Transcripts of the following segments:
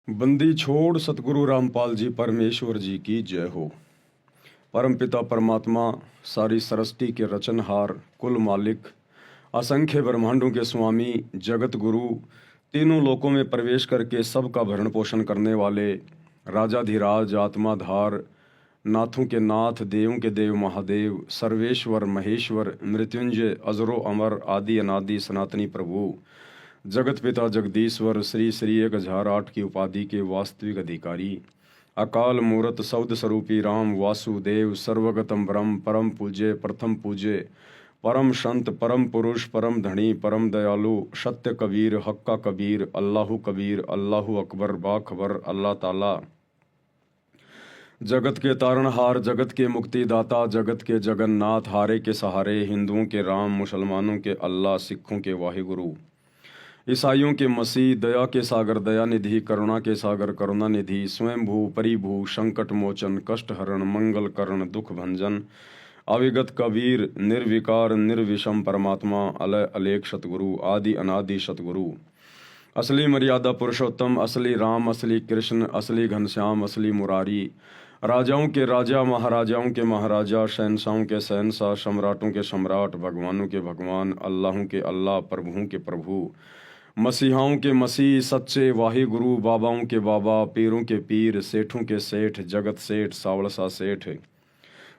बंदी छोड़ सतगुरु रामपाल जी परमेश्वर जी की जय हो। परमपिता परमात्मा, सारी सृष्टि के रचनहार, कुल मालिक, असंख्य ब्रह्मांडों के स्वामी, जगत गुरु, तीनों लोकों में प्रवेश करके सबका भरण पोषण करने वाले, राजाधिराज, आत्माधार, नाथों के नाथ, देवों के देव महादेव, सर्वेश्वर महेश्वर, मृत्युंजय, अजरो अमर, आदि अनादि सनातनी प्रभु, जगत पिता जगदीश्वर, श्री श्री 1008 की उपाधि के वास्तविक अधिकारी, अकाल मूरत सौद स्वरूपी राम वासुदेव, सर्वगतम ब्रह्म, परम पूज्य, प्रथम पूज्य, परम संत, परम पुरुष, परम धनी, परम दयालु, सत्य कबीर, हक्का कबीर, अल्लाहु कबीर, अल्लाहु अकबर, बाखबर, अल्लाह ताला, जगत के तारणहार, जगत के मुक्तिदाता, जगत के जगन्नाथ, हारे के सहारे, हिंदुओं के राम, मुसलमानों के अल्लाह, सिखों के वाहिगुरु, ईसाइयों के मसीह, दया के सागर दया निधि, करुणा के सागर करुणा निधि, स्वयं भू परिभू, संकट मोचन, कष्ट हरण, मंगल करण, दुख भंजन, अविगत कबीर, निर्विकार निर्विषम परमात्मा, अलय अलेख सतगुरु, आदि अनादि सतगुरु, असली मर्यादा पुरुषोत्तम, असली राम, असली कृष्ण, असली घनश्याम, असली मुरारी, राजाओं के राजा, महाराजाओं के महाराजा, शहनशाहों के शहनशाह, सम्राटों के सम्राट, भगवानों के भगवान, अल्लाहों के अल्लाह, प्रभुओं के प्रभु, मसीहाओं के मसीह, सच्चे वाहि गुरु, बाबाओं के बाबा, पीरों के पीर, सेठों के सेठ, जगत सेठ, सावड़सा सेठ,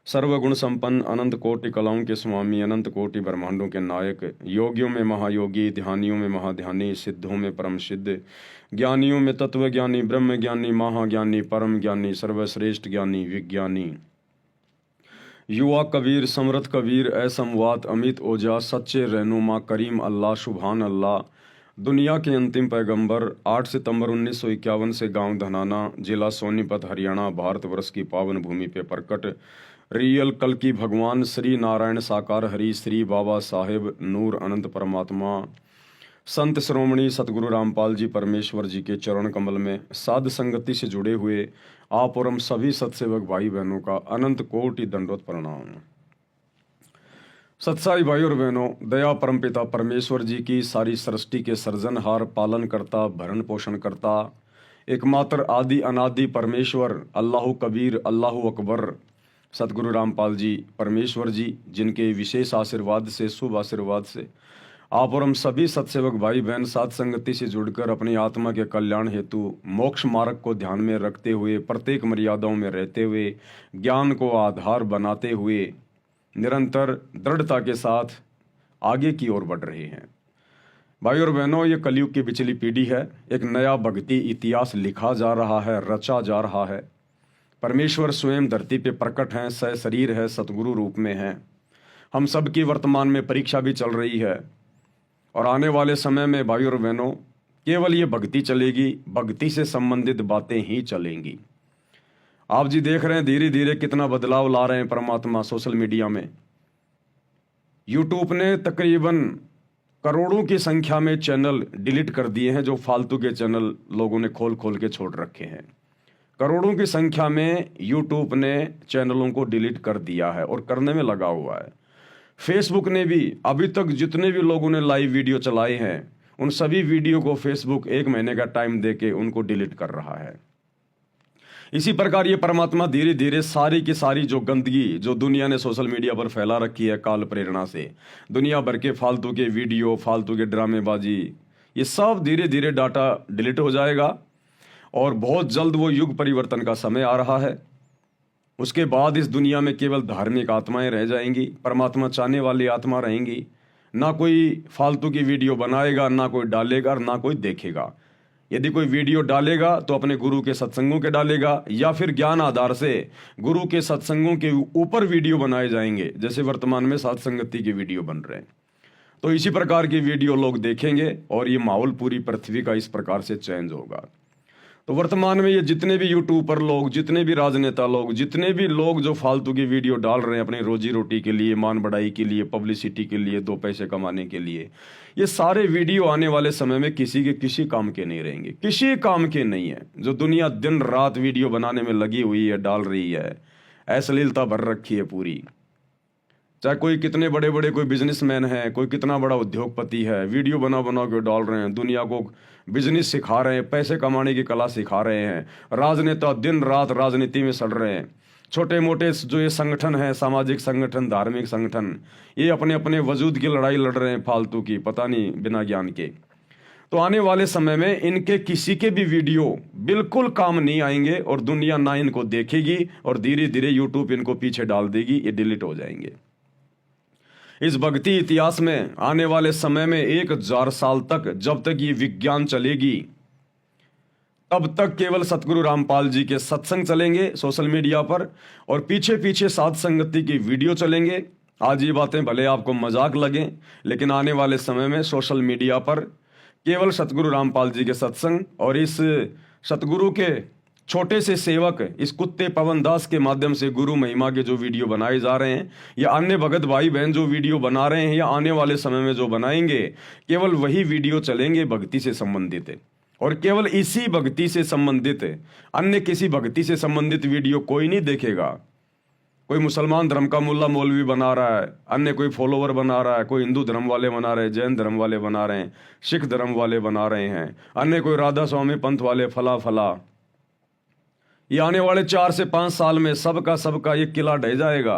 सर्वगुण संपन्न, अनंत कोटि कलाओं के स्वामी, अनंत कोटि ब्रह्मांडों के नायक, योगियों में महायोगी, ध्यानियों में महाध्यानी, सिद्धों में परम सिद्ध, ज्ञानियों में तत्व ज्ञानी, ब्रह्म ज्ञानी, महाज्ञानी, परम ज्ञानी, सर्वश्रेष्ठ ज्ञानी, विज्ञानी, युवा कबीर, समृत कबीर, असमवात, अमित ओजा, सच्चे रहनुमा, करीम अल्लाह, सुभान अल्लाह, दुनिया के अंतिम पैगंबर, 8 सितंबर 1951 से गांव धनाना, जिला सोनीपत, हरियाणा, भारतवर्ष की पावन भूमि पे प्रकट, रियल कल की भगवान श्री नारायण साकार हरि, श्री बाबा साहेब नूर अनंत परमात्मा, संत श्रोमणी सतगुरु रामपाल जी परमेश्वर जी के चरण कमल में साध संगति से जुड़े हुए आप और हम सभी सत्सेवक भाई बहनों का अनंत कोटि दंडवत प्रणाम। सत्साई भाई और बहनों, दया परमपिता परमेश्वर जी की, सारी सृष्टि के सृजनहार, पालन करता, भरण पोषण करता, एकमात्र आदि अनादि परमेश्वर, अल्लाहु कबीर, अल्लाहु अकबर, सतगुरु रामपाल जी परमेश्वर जी, जिनके विशेष आशीर्वाद से, शुभ आशीर्वाद से आप और हम सभी सत्सेवक भाई बहन साथ संगति से जुड़कर अपनी आत्मा के कल्याण हेतु मोक्ष मार्ग को ध्यान में रखते हुए, प्रत्येक मर्यादाओं में रहते हुए, ज्ञान को आधार बनाते हुए निरंतर दृढ़ता के साथ आगे की ओर बढ़ रहे हैं। भाई और बहनों, ये कलयुग की पिछली पीढ़ी है। एक नया भक्ति इतिहास लिखा जा रहा है, रचा जा रहा है। परमेश्वर स्वयं धरती पे प्रकट हैं, सशरीर है, सतगुरु रूप में हैं। हम सब की वर्तमान में परीक्षा भी चल रही है और आने वाले समय में भाई और बहनों केवल ये भक्ति चलेगी, भक्ति से संबंधित बातें ही चलेंगी। आप जी देख रहे हैं धीरे धीरे कितना बदलाव ला रहे हैं परमात्मा सोशल मीडिया में। यूट्यूब ने तकरीबन करोड़ों की संख्या में चैनल डिलीट कर दिए हैं, जो फालतू के चैनल लोगों ने खोल खोल के छोड़ रखे हैं। करोड़ों की संख्या में यूट्यूब ने चैनलों को डिलीट कर दिया है और करने में लगा हुआ है। फेसबुक ने भी अभी तक जितने भी लोगों ने लाइव वीडियो चलाए हैं उन सभी वीडियो को फेसबुक 1 महीने का टाइम देके उनको डिलीट कर रहा है। इसी प्रकार ये परमात्मा धीरे धीरे सारी की सारी जो गंदगी जो दुनिया ने सोशल मीडिया पर फैला रखी है काल प्रेरणा से, दुनिया भर के फालतू के वीडियो, फालतू के ड्रामेबाजी, ये सब धीरे धीरे डाटा डिलीट हो जाएगा और बहुत जल्द वो युग परिवर्तन का समय आ रहा है। उसके बाद इस दुनिया में केवल धार्मिक आत्माएं रह जाएंगी, परमात्मा चाहने वाली आत्मा रहेंगी। ना कोई फालतू की वीडियो बनाएगा, ना कोई डालेगा और ना कोई देखेगा। यदि कोई वीडियो डालेगा तो अपने गुरु के सत्संगों के डालेगा या फिर ज्ञान आधार से गुरु के सत्संगों के ऊपर वीडियो बनाए जाएंगे, जैसे वर्तमान में साथ संगति के वीडियो बन रहे हैं। तो इसी प्रकार की वीडियो लोग देखेंगे और ये माहौल पूरी पृथ्वी का इस प्रकार से चेंज होगा। तो वर्तमान में ये जितने भी यूट्यूब पर लोग, जितने भी राजनेता लोग, जितने भी लोग जो फालतू की वीडियो डाल रहे हैं अपनी रोजी रोटी के लिए, मान बढ़ाई के लिए, पब्लिसिटी के लिए, 2 पैसे कमाने के लिए, ये सारे वीडियो आने वाले समय में किसी के किसी काम के नहीं रहेंगे, किसी काम के नहीं है। जो दुनिया दिन रात वीडियो बनाने में लगी हुई है, डाल रही है, अश्लीलता भर रखी है पूरी, चाहे कोई कितने बड़े बड़े कोई बिजनेसमैन है, कोई कितना बड़ा उद्योगपति है, वीडियो बना बना के डाल रहे हैं, दुनिया को बिजनेस सिखा रहे हैं, पैसे कमाने की कला सिखा रहे हैं। राजनेता दिन रात राजनीति में सड़ रहे हैं। छोटे मोटे जो ये संगठन है, सामाजिक संगठन, धार्मिक संगठन, ये अपने अपने वजूद की लड़ाई लड़ रहे हैं फालतू की, पता नहीं बिना ज्ञान के। तो आने वाले समय में इनके किसी के भी वीडियो बिल्कुल काम नहीं आएंगे और दुनिया ना इनको देखेगी और धीरे धीरे यूट्यूब इनको पीछे डाल देगी, ये डिलीट हो जाएंगे। इस भक्ति इतिहास में आने वाले समय में 1000 साल तक, जब तक ये विज्ञान चलेगी, तब तक केवल सतगुरु रामपाल जी के सत्संग चलेंगे सोशल मीडिया पर, और पीछे पीछे साध संगति की वीडियो चलेंगे। आज ये बातें भले आपको मजाक लगें, लेकिन आने वाले समय में सोशल मीडिया पर केवल सतगुरु रामपाल जी के सत्संग और इस सतगुरु के छोटे से सेवक इस कुत्ते पवन दास के माध्यम से गुरु महिमा के जो वीडियो बनाए जा रहे हैं, या अन्य भगत भाई बहन जो वीडियो बना रहे हैं, या आने वाले समय में जो बनाएंगे, केवल वही वीडियो चलेंगे भक्ति से संबंधित। और केवल इसी भक्ति से संबंधित, अन्य किसी भक्ति से संबंधित वीडियो कोई नहीं देखेगा। कोई मुसलमान धर्म का मुल्ला मौलवी बना रहा है, अन्य कोई फॉलोवर बना रहा है, कोई हिंदू धर्म वाले बना रहे हैं, जैन धर्म वाले बना रहे हैं, सिख धर्म वाले बना रहे हैं, अन्य कोई राधा स्वामी पंथ वाले, फला फला। ये आने वाले 4 से 5 साल में सबका ये किला ढह जाएगा।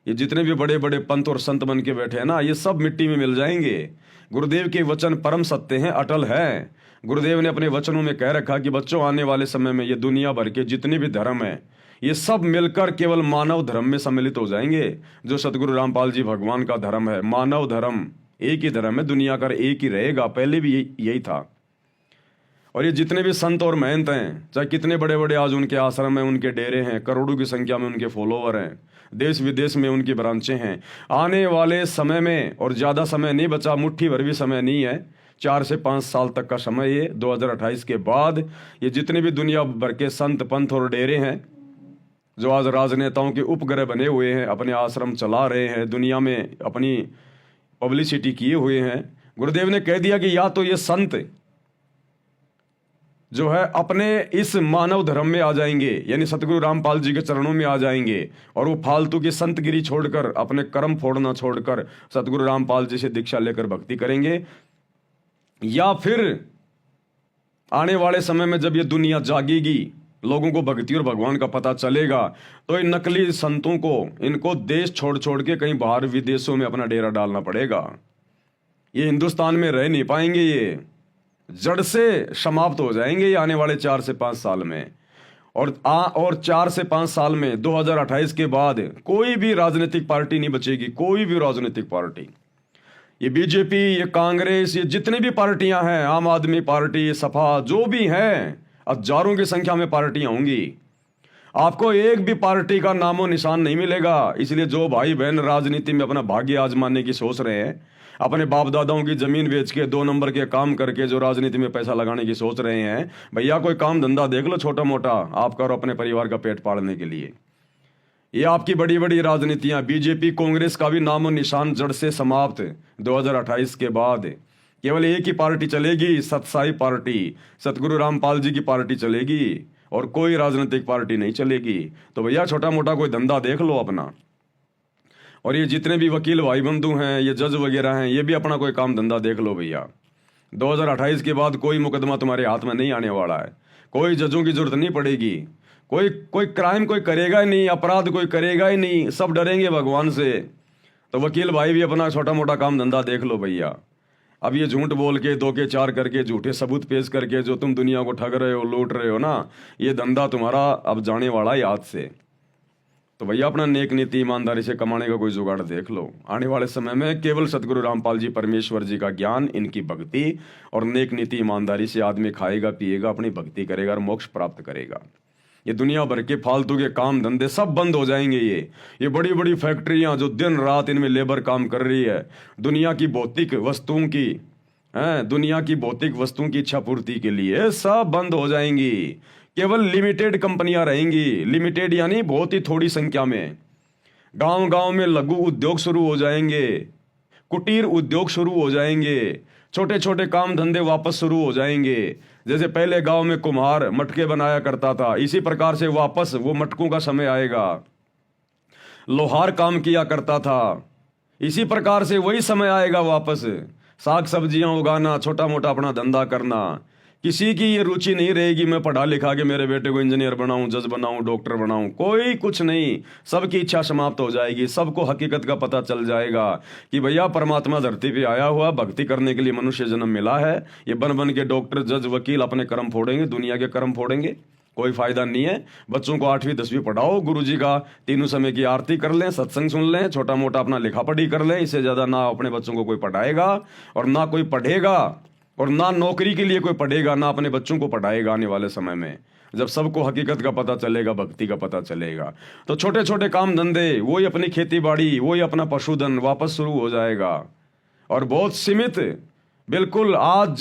ये जितने भी बड़े बड़े पंथ और संत बन के बैठे हैं ना, ये सब मिट्टी में मिल जाएंगे। गुरुदेव के वचन परम सत्य हैं, अटल है। गुरुदेव ने अपने वचनों में कह रखा कि बच्चों, आने वाले समय में ये दुनिया भर के जितने भी धर्म हैं, ये सब मिलकर केवल मानव धर्म में सम्मिलित हो जाएंगे। जो सतगुरु रामपाल जी भगवान का धर्म है, मानव धर्म, एक ही धर्म है, दुनिया का एक ही रहेगा, पहले भी यही था। और ये जितने भी संत और महंत हैं, चाहे कितने बड़े बड़े आज उनके आश्रम हैं, उनके डेरे हैं, करोड़ों की संख्या में उनके फॉलोवर हैं, देश विदेश में उनकी ब्रांचें हैं, आने वाले समय में, और ज़्यादा समय नहीं बचा, मुट्ठी भर भी समय नहीं है, 4 से 5 साल तक का समय, ये 2028 के बाद ये जितने भी दुनिया भर के संत पंथ और डेरे हैं, जो आज राजनेताओं के उपग्रह बने हुए हैं, अपने आश्रम चला रहे हैं, दुनिया में अपनी पब्लिसिटी किए हुए हैं, गुरुदेव ने कह दिया कि या तो ये संत जो है अपने इस मानव धर्म में आ जाएंगे, यानी सतगुरु रामपाल जी के चरणों में आ जाएंगे, और वो फालतू की संतगिरी छोड़कर, अपने कर्म फोड़ना छोड़कर सतगुरु रामपाल जी से दीक्षा लेकर भक्ति करेंगे। या फिर आने वाले समय में जब ये दुनिया जागेगी, लोगों को भक्ति और भगवान का पता चलेगा, तो इन नकली संतों को, इनको देश छोड़ छोड़ के कहीं बाहर विदेशों में अपना डेरा डालना पड़ेगा। ये हिंदुस्तान में रह नहीं पाएंगे, ये जड़ से समाप्त हो जाएंगे ये आने वाले 4 से 5 साल में। और 4 से 5 साल में 2028 के बाद कोई भी राजनीतिक पार्टी नहीं बचेगी, कोई भी राजनीतिक पार्टी। ये बीजेपी, ये कांग्रेस, ये जितनी भी पार्टियां हैं, आम आदमी पार्टी, सपा, जो भी हैं, हजारों की संख्या में पार्टियां होंगी, आपको एक भी पार्टी का नामो निशान नहीं मिलेगा। इसलिए जो भाई बहन राजनीति में अपना भाग्य आजमाने की सोच रहे हैं, अपने बाप दादाओं की जमीन बेच के 2 नंबर के काम करके जो राजनीति में पैसा लगाने की सोच रहे हैं, भैया कोई काम धंधा देख लो छोटा मोटा, आपका और अपने परिवार का पेट पालने के लिए। ये आपकी बड़ी बड़ी राजनीतियां, बीजेपी कांग्रेस का भी नामो निशान जड़ से समाप्त। 2028 के बाद केवल एक ही पार्टी चलेगी, सतसाई पार्टी, सतगुरु रामपाल जी की पार्टी चलेगी, और कोई राजनीतिक पार्टी नहीं चलेगी। तो भैया छोटा मोटा कोई धंधा देख लो अपना। और ये जितने भी वकील भाई बंधु हैं, ये जज वगैरह हैं, ये भी अपना कोई काम धंधा देख लो भैया। 2028 के बाद कोई मुकदमा तुम्हारे हाथ में नहीं आने वाला है, कोई जजों की जरूरत नहीं पड़ेगी, कोई क्राइम कोई करेगा ही नहीं, अपराध कोई करेगा ही नहीं, सब डरेंगे भगवान से। तो वकील भाई भी अपना छोटा मोटा काम धंधा देख लो भैया। अब ये झूठ बोल के, 2 के 4 करके, झूठे सबूत पेश करके जो तुम दुनिया को ठग रहे हो, लूट रहे हो ना, ये धंधा तुम्हारा अब जाने वाला है हाथ से। तो भैया अपना नेक नीति ईमानदारी से कमाने का कोई जुगाड़ देख लो। आने वाले समय में केवल सतगुरु रामपाल जी परमेश्वर जी का ज्ञान, इनकी भक्ति और नेक नीति ईमानदारी से आदमी खाएगा, पिएगा, अपनी भक्ति करेगा और मोक्ष प्राप्त करेगा। ये दुनिया भर के फालतू के काम धंधे सब बंद हो जाएंगे। ये बड़ी बड़ी फैक्ट्रियां जो दिन रात इनमें लेबर काम कर रही है, दुनिया की भौतिक वस्तुओं की, दुनिया की भौतिक वस्तुओं की इच्छा पूर्ति के लिए, सब बंद हो जाएंगी। केवल लिमिटेड कंपनियां रहेंगी, लिमिटेड यानी बहुत ही थोड़ी संख्या में। गांव गांव में लघु उद्योग शुरू हो जाएंगे, कुटीर उद्योग शुरू हो जाएंगे, छोटे छोटे काम धंधे वापस शुरू हो जाएंगे। जैसे पहले गांव में कुम्हार मटके बनाया करता था, इसी प्रकार से वापस वो मटकों का समय आएगा। लोहार काम किया करता था। इसी प्रकार से वही समय आएगा वापस, साग सब्जियां उगाना, छोटा मोटा अपना धंधा करना। किसी की ये रुचि नहीं रहेगी मैं पढ़ा लिखा के मेरे बेटे को इंजीनियर बनाऊं, जज बनाऊं, डॉक्टर बनाऊं, कोई कुछ नहीं। सबकी इच्छा समाप्त हो जाएगी। सबको हकीकत का पता चल जाएगा कि भैया परमात्मा धरती पे आया हुआ, भक्ति करने के लिए मनुष्य जन्म मिला है। ये बन बन के डॉक्टर, जज, वकील अपने कर्म फोड़ेंगे, दुनिया के कर्म फोड़ेंगे, कोई फायदा नहीं है। बच्चों को 8वीं 10वीं पढ़ाओ, गुरुजी का तीनों समय की आरती कर लें, सत्संग सुन लें, छोटा मोटा अपना लिखा पढ़ी कर लें। इससे ज्यादा ना अपने बच्चों को कोई पढ़ाएगा और ना कोई पढ़ेगा, और ना नौकरी के लिए कोई पढ़ेगा, ना अपने बच्चों को पढ़ाएगा आने वाले समय में, जब सबको हकीकत का पता चलेगा, भक्ति का पता चलेगा। तो छोटे छोटे काम धंधे, वही अपनी खेती बाड़ी, वही अपना पशुधन वापस शुरू हो जाएगा। और बहुत सीमित, बिल्कुल आज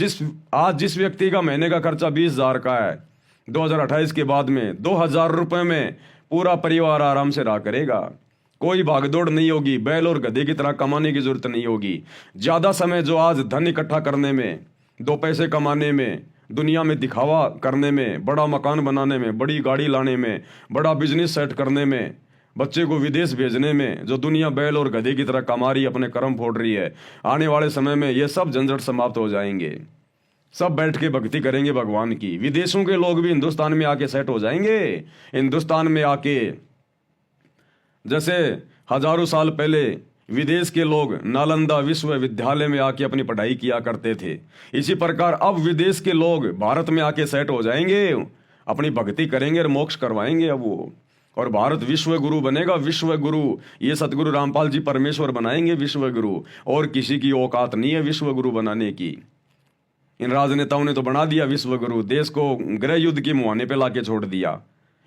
जिस व्यक्ति का महीने का खर्चा 20,000 का है, 2028 के बाद में 2,000 रुपए में पूरा परिवार आराम से रहा करेगा। कोई भागदौड़ नहीं होगी, बैल और गधे की तरह कमाने की जरूरत नहीं होगी। ज्यादा समय जो आज धन इकट्ठा करने में, 2 पैसे कमाने में, दुनिया में दिखावा करने में, बड़ा मकान बनाने में, बड़ी गाड़ी लाने में, बड़ा बिजनेस सेट करने में, बच्चे को विदेश भेजने में, जो दुनिया बैल और गधे की तरह कमा रही है, अपने कर्म फोड़ रही है, आने वाले समय में ये सब झंझट समाप्त हो जाएंगे। सब बैठ के भक्ति करेंगे भगवान की। विदेशों के लोग भी हिंदुस्तान में आके सेट हो जाएंगे। हिंदुस्तान में आके, जैसे हजारों साल पहले विदेश के लोग नालंदा विश्वविद्यालय में आके अपनी पढ़ाई किया करते थे, इसी प्रकार अब विदेश के लोग भारत में आके सेट हो जाएंगे, अपनी भक्ति करेंगे और मोक्ष करवाएंगे अब वो। और भारत विश्व गुरु बनेगा, विश्व गुरु। ये सतगुरु रामपाल जी परमेश्वर बनाएंगे विश्व गुरु, और किसी की औकात नहीं है विश्व गुरु बनाने की। इन राजनेताओं ने तो बना दिया विश्व गुरु, देश को गृह युद्ध के मुहाने पे लाके छोड़ दिया।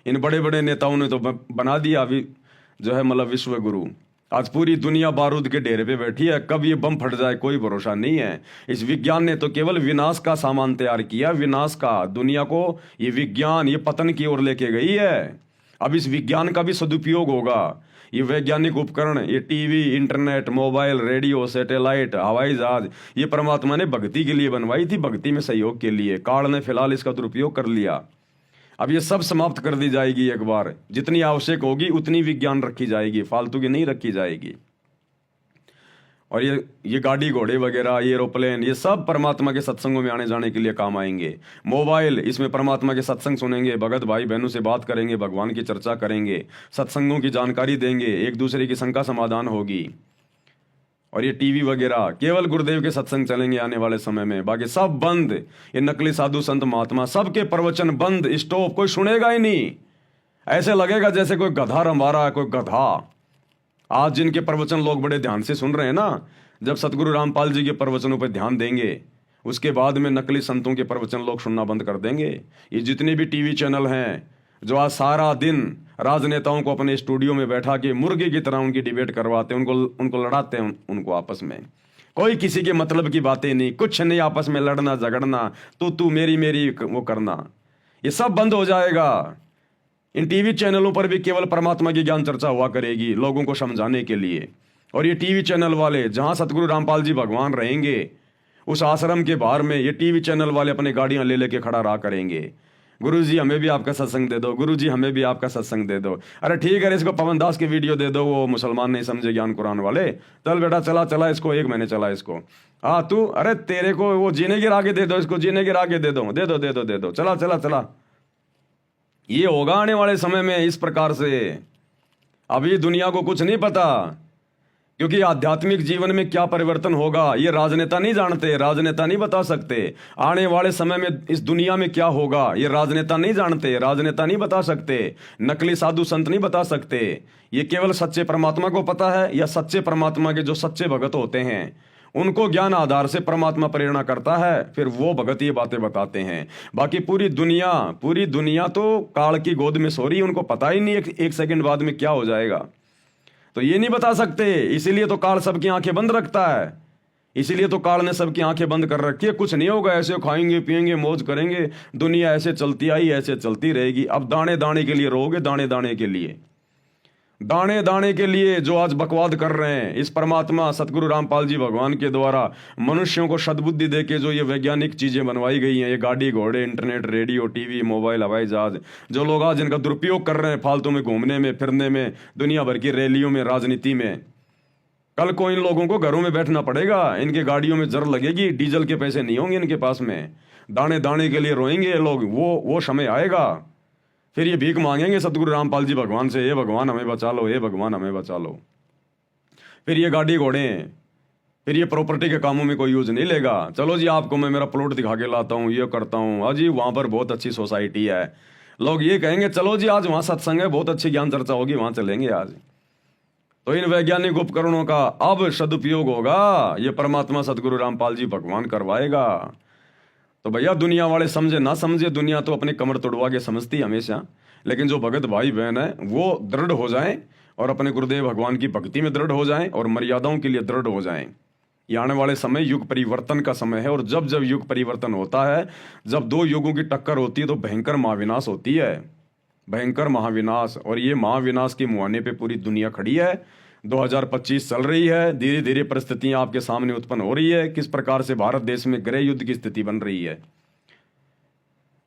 इन बड़े बड़े नेताओं ने तो बना दिया जो है मतलब विश्व गुरु। आज पूरी दुनिया बारूद के ढेर पे बैठी है, कब ये बम फट जाए कोई भरोसा नहीं है। इस विज्ञान ने तो केवल विनाश का सामान तैयार किया, विनाश का। दुनिया को ये विज्ञान ये पतन की ओर लेके गई है। अब इस विज्ञान का भी सदुपयोग होगा। ये वैज्ञानिक उपकरण, ये TV, internet, mobile, radio, satellite, हवाई जहाज, ये परमात्मा ने भक्ति के लिए बनवाई थी, भक्ति में सहयोग के लिए। काल ने फिलहाल इसका दुरुपयोग कर लिया। अब ये सब समाप्त कर दी जाएगी एक बार। जितनी आवश्यक होगी उतनी विज्ञान रखी जाएगी, फालतू की नहीं रखी जाएगी। और ये गाड़ी घोड़े वगैरह, ये एरोप्लेन, ये सब परमात्मा के सत्संगों में आने जाने के लिए काम आएंगे। मोबाइल, इसमें परमात्मा के सत्संग सुनेंगे, भगत भाई बहनों से बात करेंगे, भगवान की चर्चा करेंगे, सत्संगों की जानकारी देंगे, एक दूसरे की शंका समाधान होगी। और ये टीवी वगैरह केवल गुरुदेव के सत्संग चलेंगे आने वाले समय में, बाकी सब बंद। ये नकली साधु संत महात्मा सबके प्रवचन बंद, स्टॉप, कोई सुनेगा ही नहीं। ऐसे लगेगा जैसे कोई गधा रंभा रहा है, कोई गधा। आज जिनके प्रवचन लोग बड़े ध्यान से सुन रहे हैं ना, जब सतगुरु रामपाल जी के प्रवचनों पर ध्यान देंगे, उसके बाद में नकली संतों के प्रवचन लोग सुनना बंद कर देंगे। ये जितने भी टीवी चैनल हैं जो आज सारा दिन राजनेताओं को अपने स्टूडियो में बैठा के मुर्गे की तरह उनकी डिबेट करवाते हैं, उनको लड़ाते हैं, उनको आपस में कोई किसी के मतलब की बातें नहीं, कुछ नहीं, आपस में लड़ना झगड़ना, तू मेरी वो करना, ये सब बंद हो जाएगा। इन टीवी चैनलों पर भी केवल परमात्मा की ज्ञान चर्चा हुआ करेगी लोगों को समझाने के लिए। और ये टीवी चैनल वाले, जहां सतगुरु रामपाल जी भगवान रहेंगे, उस आश्रम के बाहर में ये टीवी चैनल वाले अपनी गाड़ियां ले लेके खड़ा रहा करेंगे। गुरुजी हमें भी आपका सत्संग दे दो, गुरुजी हमें भी आपका सत्संग दे दो। अरे ठीक है, इसको पवन दास की वीडियो दे दो, वो मुसलमान नहीं समझे ज्ञान कुरान वाले। चल बेटा चला इसको, 1 महीने चला इसको। हाँ तू, अरे तेरे को वो जीने के रागे दे दो, इसको जीने के रागे दे दो, चला। ये होगा आने वाले समय में इस प्रकार से। अभी दुनिया को कुछ नहीं पता, क्योंकि आध्यात्मिक जीवन में क्या परिवर्तन होगा ये राजनेता नहीं जानते, राजनेता नहीं बता सकते। आने वाले समय में इस दुनिया में क्या होगा ये राजनेता नहीं जानते, राजनेता नहीं बता सकते, नकली साधु संत नहीं बता सकते। ये केवल सच्चे परमात्मा को पता है, या सच्चे परमात्मा के जो सच्चे भगत होते हैं उनको ज्ञान आधार से परमात्मा प्रेरणा करता है, फिर वो भगत ये बातें बताते हैं। बाकी पूरी दुनिया तो काल की गोद में सो रही है, उनको पता ही नहीं एक सेकंड बाद में क्या हो जाएगा। तो ये नहीं बता सकते, इसीलिए तो काल सबकी आंखें बंद रखता है, इसीलिए तो काल ने सबकी आंखें बंद कर रखी है। कुछ नहीं होगा, ऐसे खाएंगे पिएंगे मौज करेंगे, दुनिया ऐसे चलती आई ऐसे चलती रहेगी। अब दाने दाने के लिए रहोगे, दाने दाने के लिए। दाने दाने के लिए जो आज बकवाद कर रहे हैं, इस परमात्मा सतगुरु रामपाल जी भगवान के द्वारा मनुष्यों को सद्बुद्धि दे के जो ये वैज्ञानिक चीजें बनवाई गई हैं, ये गाड़ी घोड़े इंटरनेट रेडियो टीवी मोबाइल हवाई जहाज, जो लोग आज इनका दुरुपयोग कर रहे हैं फालतू में घूमने में फिरने में, दुनिया भर की रैलियों में, राजनीति में, कल को इन लोगों को घरों में बैठना पड़ेगा, इनके गाड़ियों में जर लगेगी, डीजल के पैसे नहीं होंगे इनके पास में, दाने दाने के लिए रोएंगे ये लोग। वो समय आएगा, फिर ये भीख मांगेंगे सतगुरु रामपाल जी भगवान से, हे भगवान हमें बचा लो, हे भगवान हमें बचा लो। फिर ये गाड़ी घोड़े हैं, फिर ये प्रॉपर्टी के कामों में कोई यूज नहीं लेगा। चलो जी आपको मैं मेरा प्लॉट दिखा के लाता हूँ, ये करता हूँ, अजी वहां पर बहुत अच्छी सोसाइटी है, लोग ये कहेंगे चलो जी आज वहां सत्संग है, बहुत अच्छी ज्ञान चर्चा होगी, वहां चलेंगे आज। तो इन वैज्ञानिक उपकरणों का अब सदुपयोग होगा, ये परमात्मा सतगुरु रामपाल जी भगवान करवाएगा। तो भैया दुनिया वाले समझे ना समझे, दुनिया तो अपनी कमर तोड़वा के समझती है हमेशा, लेकिन जो भगत भाई बहन है वो दृढ़ हो जाएं और अपने गुरुदेव भगवान की भक्ति में दृढ़ हो जाएं और मर्यादाओं के लिए दृढ़ हो जाएं। ये आने वाले समय युग परिवर्तन का समय है, और जब जब युग परिवर्तन होता है, जब दो युगों की टक्कर होती है तो भयंकर महाविनाश होती है, भयंकर महाविनाश। और ये महाविनाश के मुहाने पे पूरी दुनिया खड़ी है। 2025 चल रही है, धीरे धीरे परिस्थितियां आपके सामने उत्पन्न हो रही है, किस प्रकार से भारत देश में गृह युद्ध की स्थिति बन रही है।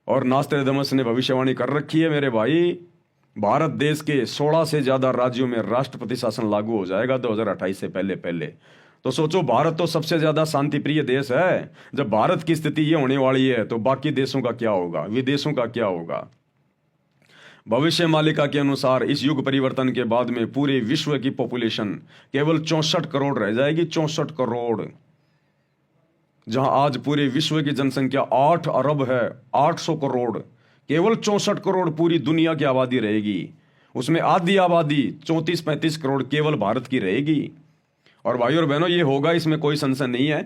और नास्ट्रेडमस ने भविष्यवाणी कर रखी है मेरे भाई, भारत देश के 16 से ज्यादा राज्यों में राष्ट्रपति शासन लागू हो जाएगा 2028 से पहले पहले। तो सोचो, भारत तो सबसे ज्यादा शांति प्रिय देश है, जब भारत की स्थिति ये होने वाली है तो बाकी देशों का क्या होगा, विदेशों का क्या होगा। भविष्य मालिका के अनुसार इस युग परिवर्तन के बाद में पूरे विश्व की पॉपुलेशन केवल 64 करोड़ रह जाएगी, 64 करोड़। जहां आज पूरे विश्व की जनसंख्या 8 अरब है, 800 करोड़, केवल 64 करोड़ पूरी दुनिया की आबादी रहेगी। उसमें आधी आबादी 34-35 करोड़ केवल भारत की रहेगी। और भाई और बहनों, ये होगा, इसमें कोई संशय नहीं है,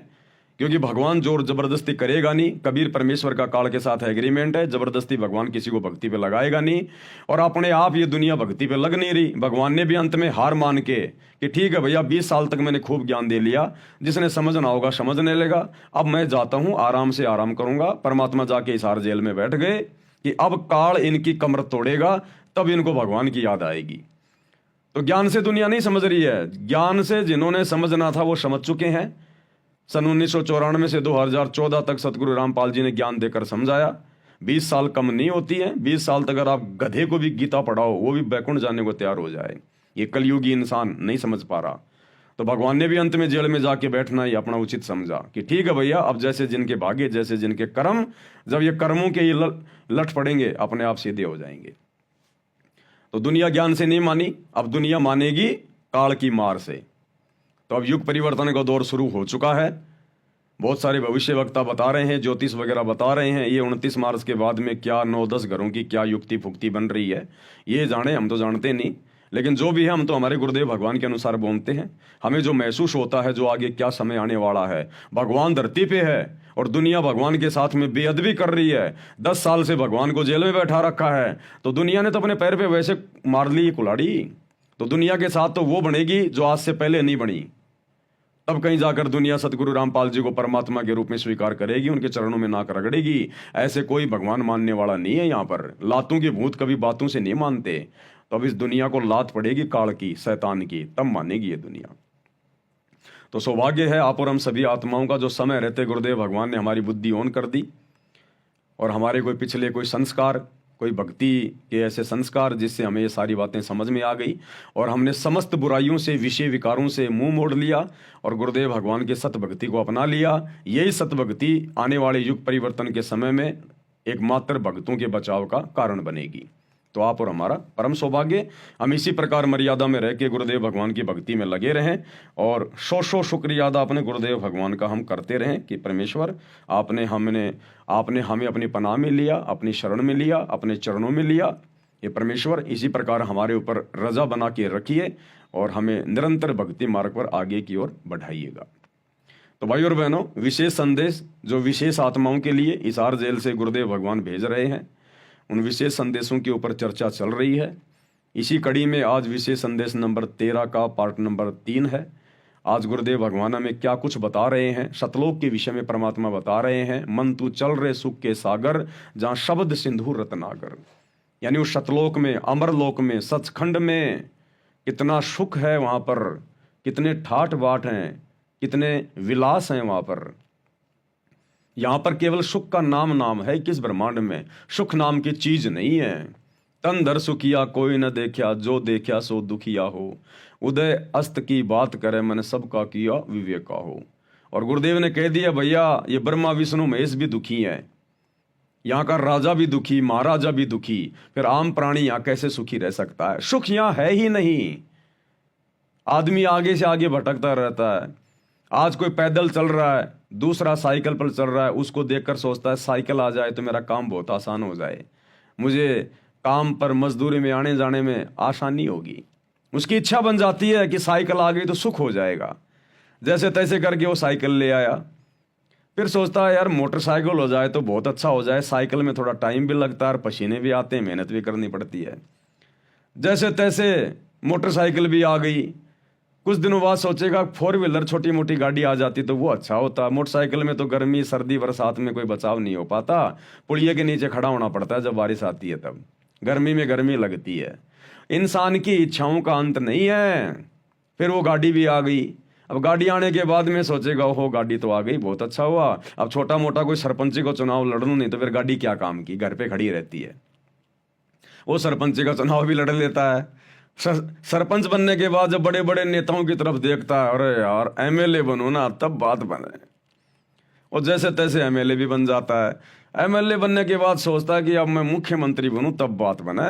क्योंकि भगवान जोर जबरदस्ती करेगा नहीं। कबीर परमेश्वर का काल के साथ एग्रीमेंट है, जबरदस्ती भगवान किसी को भक्ति पे लगाएगा नहीं। और अपने आप ये दुनिया भक्ति पे लग नहीं रही। भगवान ने भी अंत में हार मान के कि ठीक है भैया, 20 साल तक मैंने खूब ज्ञान दे लिया, जिसने समझना होगा समझने लेगा, अब मैं जाता हूं, आराम से आराम करूंगा। परमात्मा जाके हिसार जेल में बैठ गए कि अब काल इनकी कमर तोड़ेगा, तब इनको भगवान की याद आएगी। तो ज्ञान से दुनिया नहीं समझ रही है, ज्ञान से जिन्होंने समझना था वो समझ चुके हैं। सन 1994 से 2014 तक सतगुरु रामपाल जी ने ज्ञान देकर समझाया। 20 साल कम नहीं होती है, 20 साल तक अगर आप गधे को भी गीता पढ़ाओ, वो भी बैकुंठ जाने को तैयार हो जाए। ये कलयुगी इंसान नहीं समझ पा रहा। तो भगवान ने भी अंत में जेल में जाके बैठना ही अपना उचित समझा कि ठीक है भैया, अब जैसे जिनके भाग्य, जैसे जिनके कर्म, जब ये कर्मों के ये लठ पड़ेंगे, अपने आप सीधे हो जाएंगे। तो दुनिया ज्ञान से नहीं मानी, अब दुनिया मानेगी काल की मार से। तो अब युग परिवर्तन का दौर शुरू हो चुका है। बहुत सारे भविष्य वक्ता बता रहे हैं, ज्योतिष वगैरह बता रहे हैं, ये 29 मार्च के बाद में क्या 9-10 घरों की क्या युक्ति फुक्ति बन रही है, ये जाने, हम तो जानते नहीं। लेकिन जो भी है, हम तो हमारे गुरुदेव भगवान के अनुसार बोलते हैं। हमें जो महसूस होता है, जो आगे क्या समय आने वाला है, भगवान धरती पे है और दुनिया भगवान के साथ में बेअदबी कर रही है। 10 साल से भगवान को जेल में बैठा रखा है, तो दुनिया ने तो अपने पैर पे वैसे मार ली कुल्हाड़ी। तो दुनिया के साथ तो वो बनेगी जो आज से पहले नहीं बनी। तब कहीं जाकर दुनिया सतगुरु रामपाल जी को परमात्मा के रूप में स्वीकार करेगी, उनके चरणों में नाक रगड़ेगी। ऐसे कोई भगवान मानने वाला नहीं है यहाँ पर। लातों के भूत कभी बातों से नहीं मानते। तो अब इस दुनिया को लात पड़ेगी काल की, शैतान की, तब मानेगी ये दुनिया। तो सौभाग्य है आप और हम सभी आत्माओं का, जो समय रहते गुरुदेव भगवान ने हमारी बुद्धि ऑन कर दी और हमारे कोई पिछले कोई संस्कार, कोई भक्ति के ऐसे संस्कार जिससे हमें ये सारी बातें समझ में आ गई और हमने समस्त बुराइयों से, विषय विकारों से मुंह मोड़ लिया और गुरुदेव भगवान के सत भक्ति को अपना लिया। यही सत भक्ति आने वाले युग परिवर्तन के समय में एकमात्र भक्तों के बचाव का कारण बनेगी। तो आप और हमारा परम सौभाग्य, हम इसी प्रकार मर्यादा में रह के गुरुदेव भगवान की भक्ति में लगे रहें और सौ शुक्रिया अदा अपने गुरुदेव भगवान का हम करते रहें कि परमेश्वर आपने हमें अपनी पनाह में लिया, अपनी शरण में लिया, अपने चरणों में लिया। ये परमेश्वर इसी प्रकार हमारे ऊपर रजा बना के रखिए और हमें निरंतर भक्ति मार्ग पर आगे की ओर बढ़ाइएगा। तो भाई और बहनों, विशेष संदेश जो विशेष आत्माओं के लिए हिसार जेल से गुरुदेव भगवान भेज रहे हैं, उन विशेष संदेशों के ऊपर चर्चा चल रही है। इसी कड़ी में आज विशेष संदेश नंबर 13 का पार्ट नंबर 3 है। आज गुरुदेव भगवान हमें क्या कुछ बता रहे हैं, सतलोक के विषय में परमात्मा बता रहे हैं। मन तू चल रहे सुख के सागर, जहाँ शब्द सिंधु रत्नागर। यानी उस सतलोक में, अमरलोक में, सचखंड में कितना सुख है वहाँ पर, कितने ठाठ बाट हैं, कितने विलास हैं वहाँ पर। यहाँ पर केवल सुख का नाम नाम है, किस ब्रह्मांड में सुख नाम की चीज नहीं है। तन दर सुखिया कोई न देखा, जो देखा सो दुखिया हो। उदय अस्त की बात करे, मैंने सबका किया विवेका हो। और गुरुदेव ने कह दिया भैया ये ब्रह्मा विष्णु महेश भी दुखी है, यहाँ का राजा भी दुखी, महाराजा भी दुखी, फिर आम प्राणी यहाँ कैसे सुखी रह सकता है? सुख यहाँ है ही नहीं। आदमी आगे से आगे भटकता रहता है। आज कोई पैदल चल रहा है, दूसरा साइकिल पर चल रहा है, उसको देखकर सोचता है साइकिल आ जाए तो मेरा काम बहुत आसान हो जाए, मुझे काम पर मजदूरी में आने जाने में आसानी होगी। उसकी इच्छा बन जाती है कि साइकिल आ गई तो सुख हो जाएगा। जैसे तैसे करके वो साइकिल ले आया, फिर सोचता है यार मोटरसाइकिल हो जाए तो बहुत अच्छा हो जाए, साइकिल में थोड़ा टाइम भी लगता है, पसीने भी आते हैं, मेहनत भी करनी पड़ती है। जैसे तैसे मोटरसाइकिल भी आ गई, कुछ दिनों बाद सोचेगा फोर व्हीलर छोटी मोटी गाड़ी आ जाती तो वो अच्छा होता। मोटरसाइकिल में तो गर्मी सर्दी बरसात में कोई बचाव नहीं हो पाता, पुलिये के नीचे खड़ा होना पड़ता है, जब बारिश आती है तब गर्मी में गर्मी लगती है। इंसान की इच्छाओं का अंत नहीं है। फिर वो गाड़ी भी आ गई। अब गाड़ी आने के बाद में सोचेगा ओहो गाड़ी तो आ गई, बहुत अच्छा हुआ, अब छोटा मोटा कोई सरपंची को चुनाव लड़ूं नहीं तो फिर गाड़ी क्या काम की, घर पे खड़ी रहती है। वो सरपंची का चुनाव भी लड़ लेता है। सरपंच बनने के बाद जब बड़े बड़े नेताओं की तरफ देखता है, अरे यार एमएलए बनो ना तब बात बने, और जैसे तैसे एमएलए भी बन जाता है। एमएलए बनने के बाद सोचता है कि अब मैं मुख्यमंत्री बनूं तब बात बने,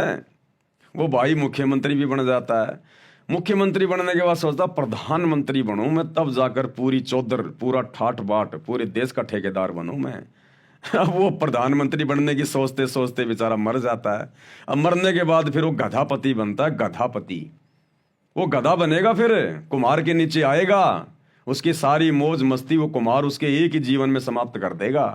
वो भाई मुख्यमंत्री भी बन जाता है। मुख्यमंत्री बनने के बाद सोचता प्रधानमंत्री बनूं मैं, तब जाकर पूरी चौधर पूरा ठाठ बाट पूरे देश का ठेकेदार बनूं मैं। अब वो प्रधानमंत्री बनने की सोचते सोचते बेचारा मर जाता है। अब मरने के बाद फिर वो गधापति बनता है, गधापति। वो गधा बनेगा, फिर कुम्हार के नीचे आएगा, उसकी सारी मौज मस्ती वो कुम्हार उसके एक ही जीवन में समाप्त कर देगा।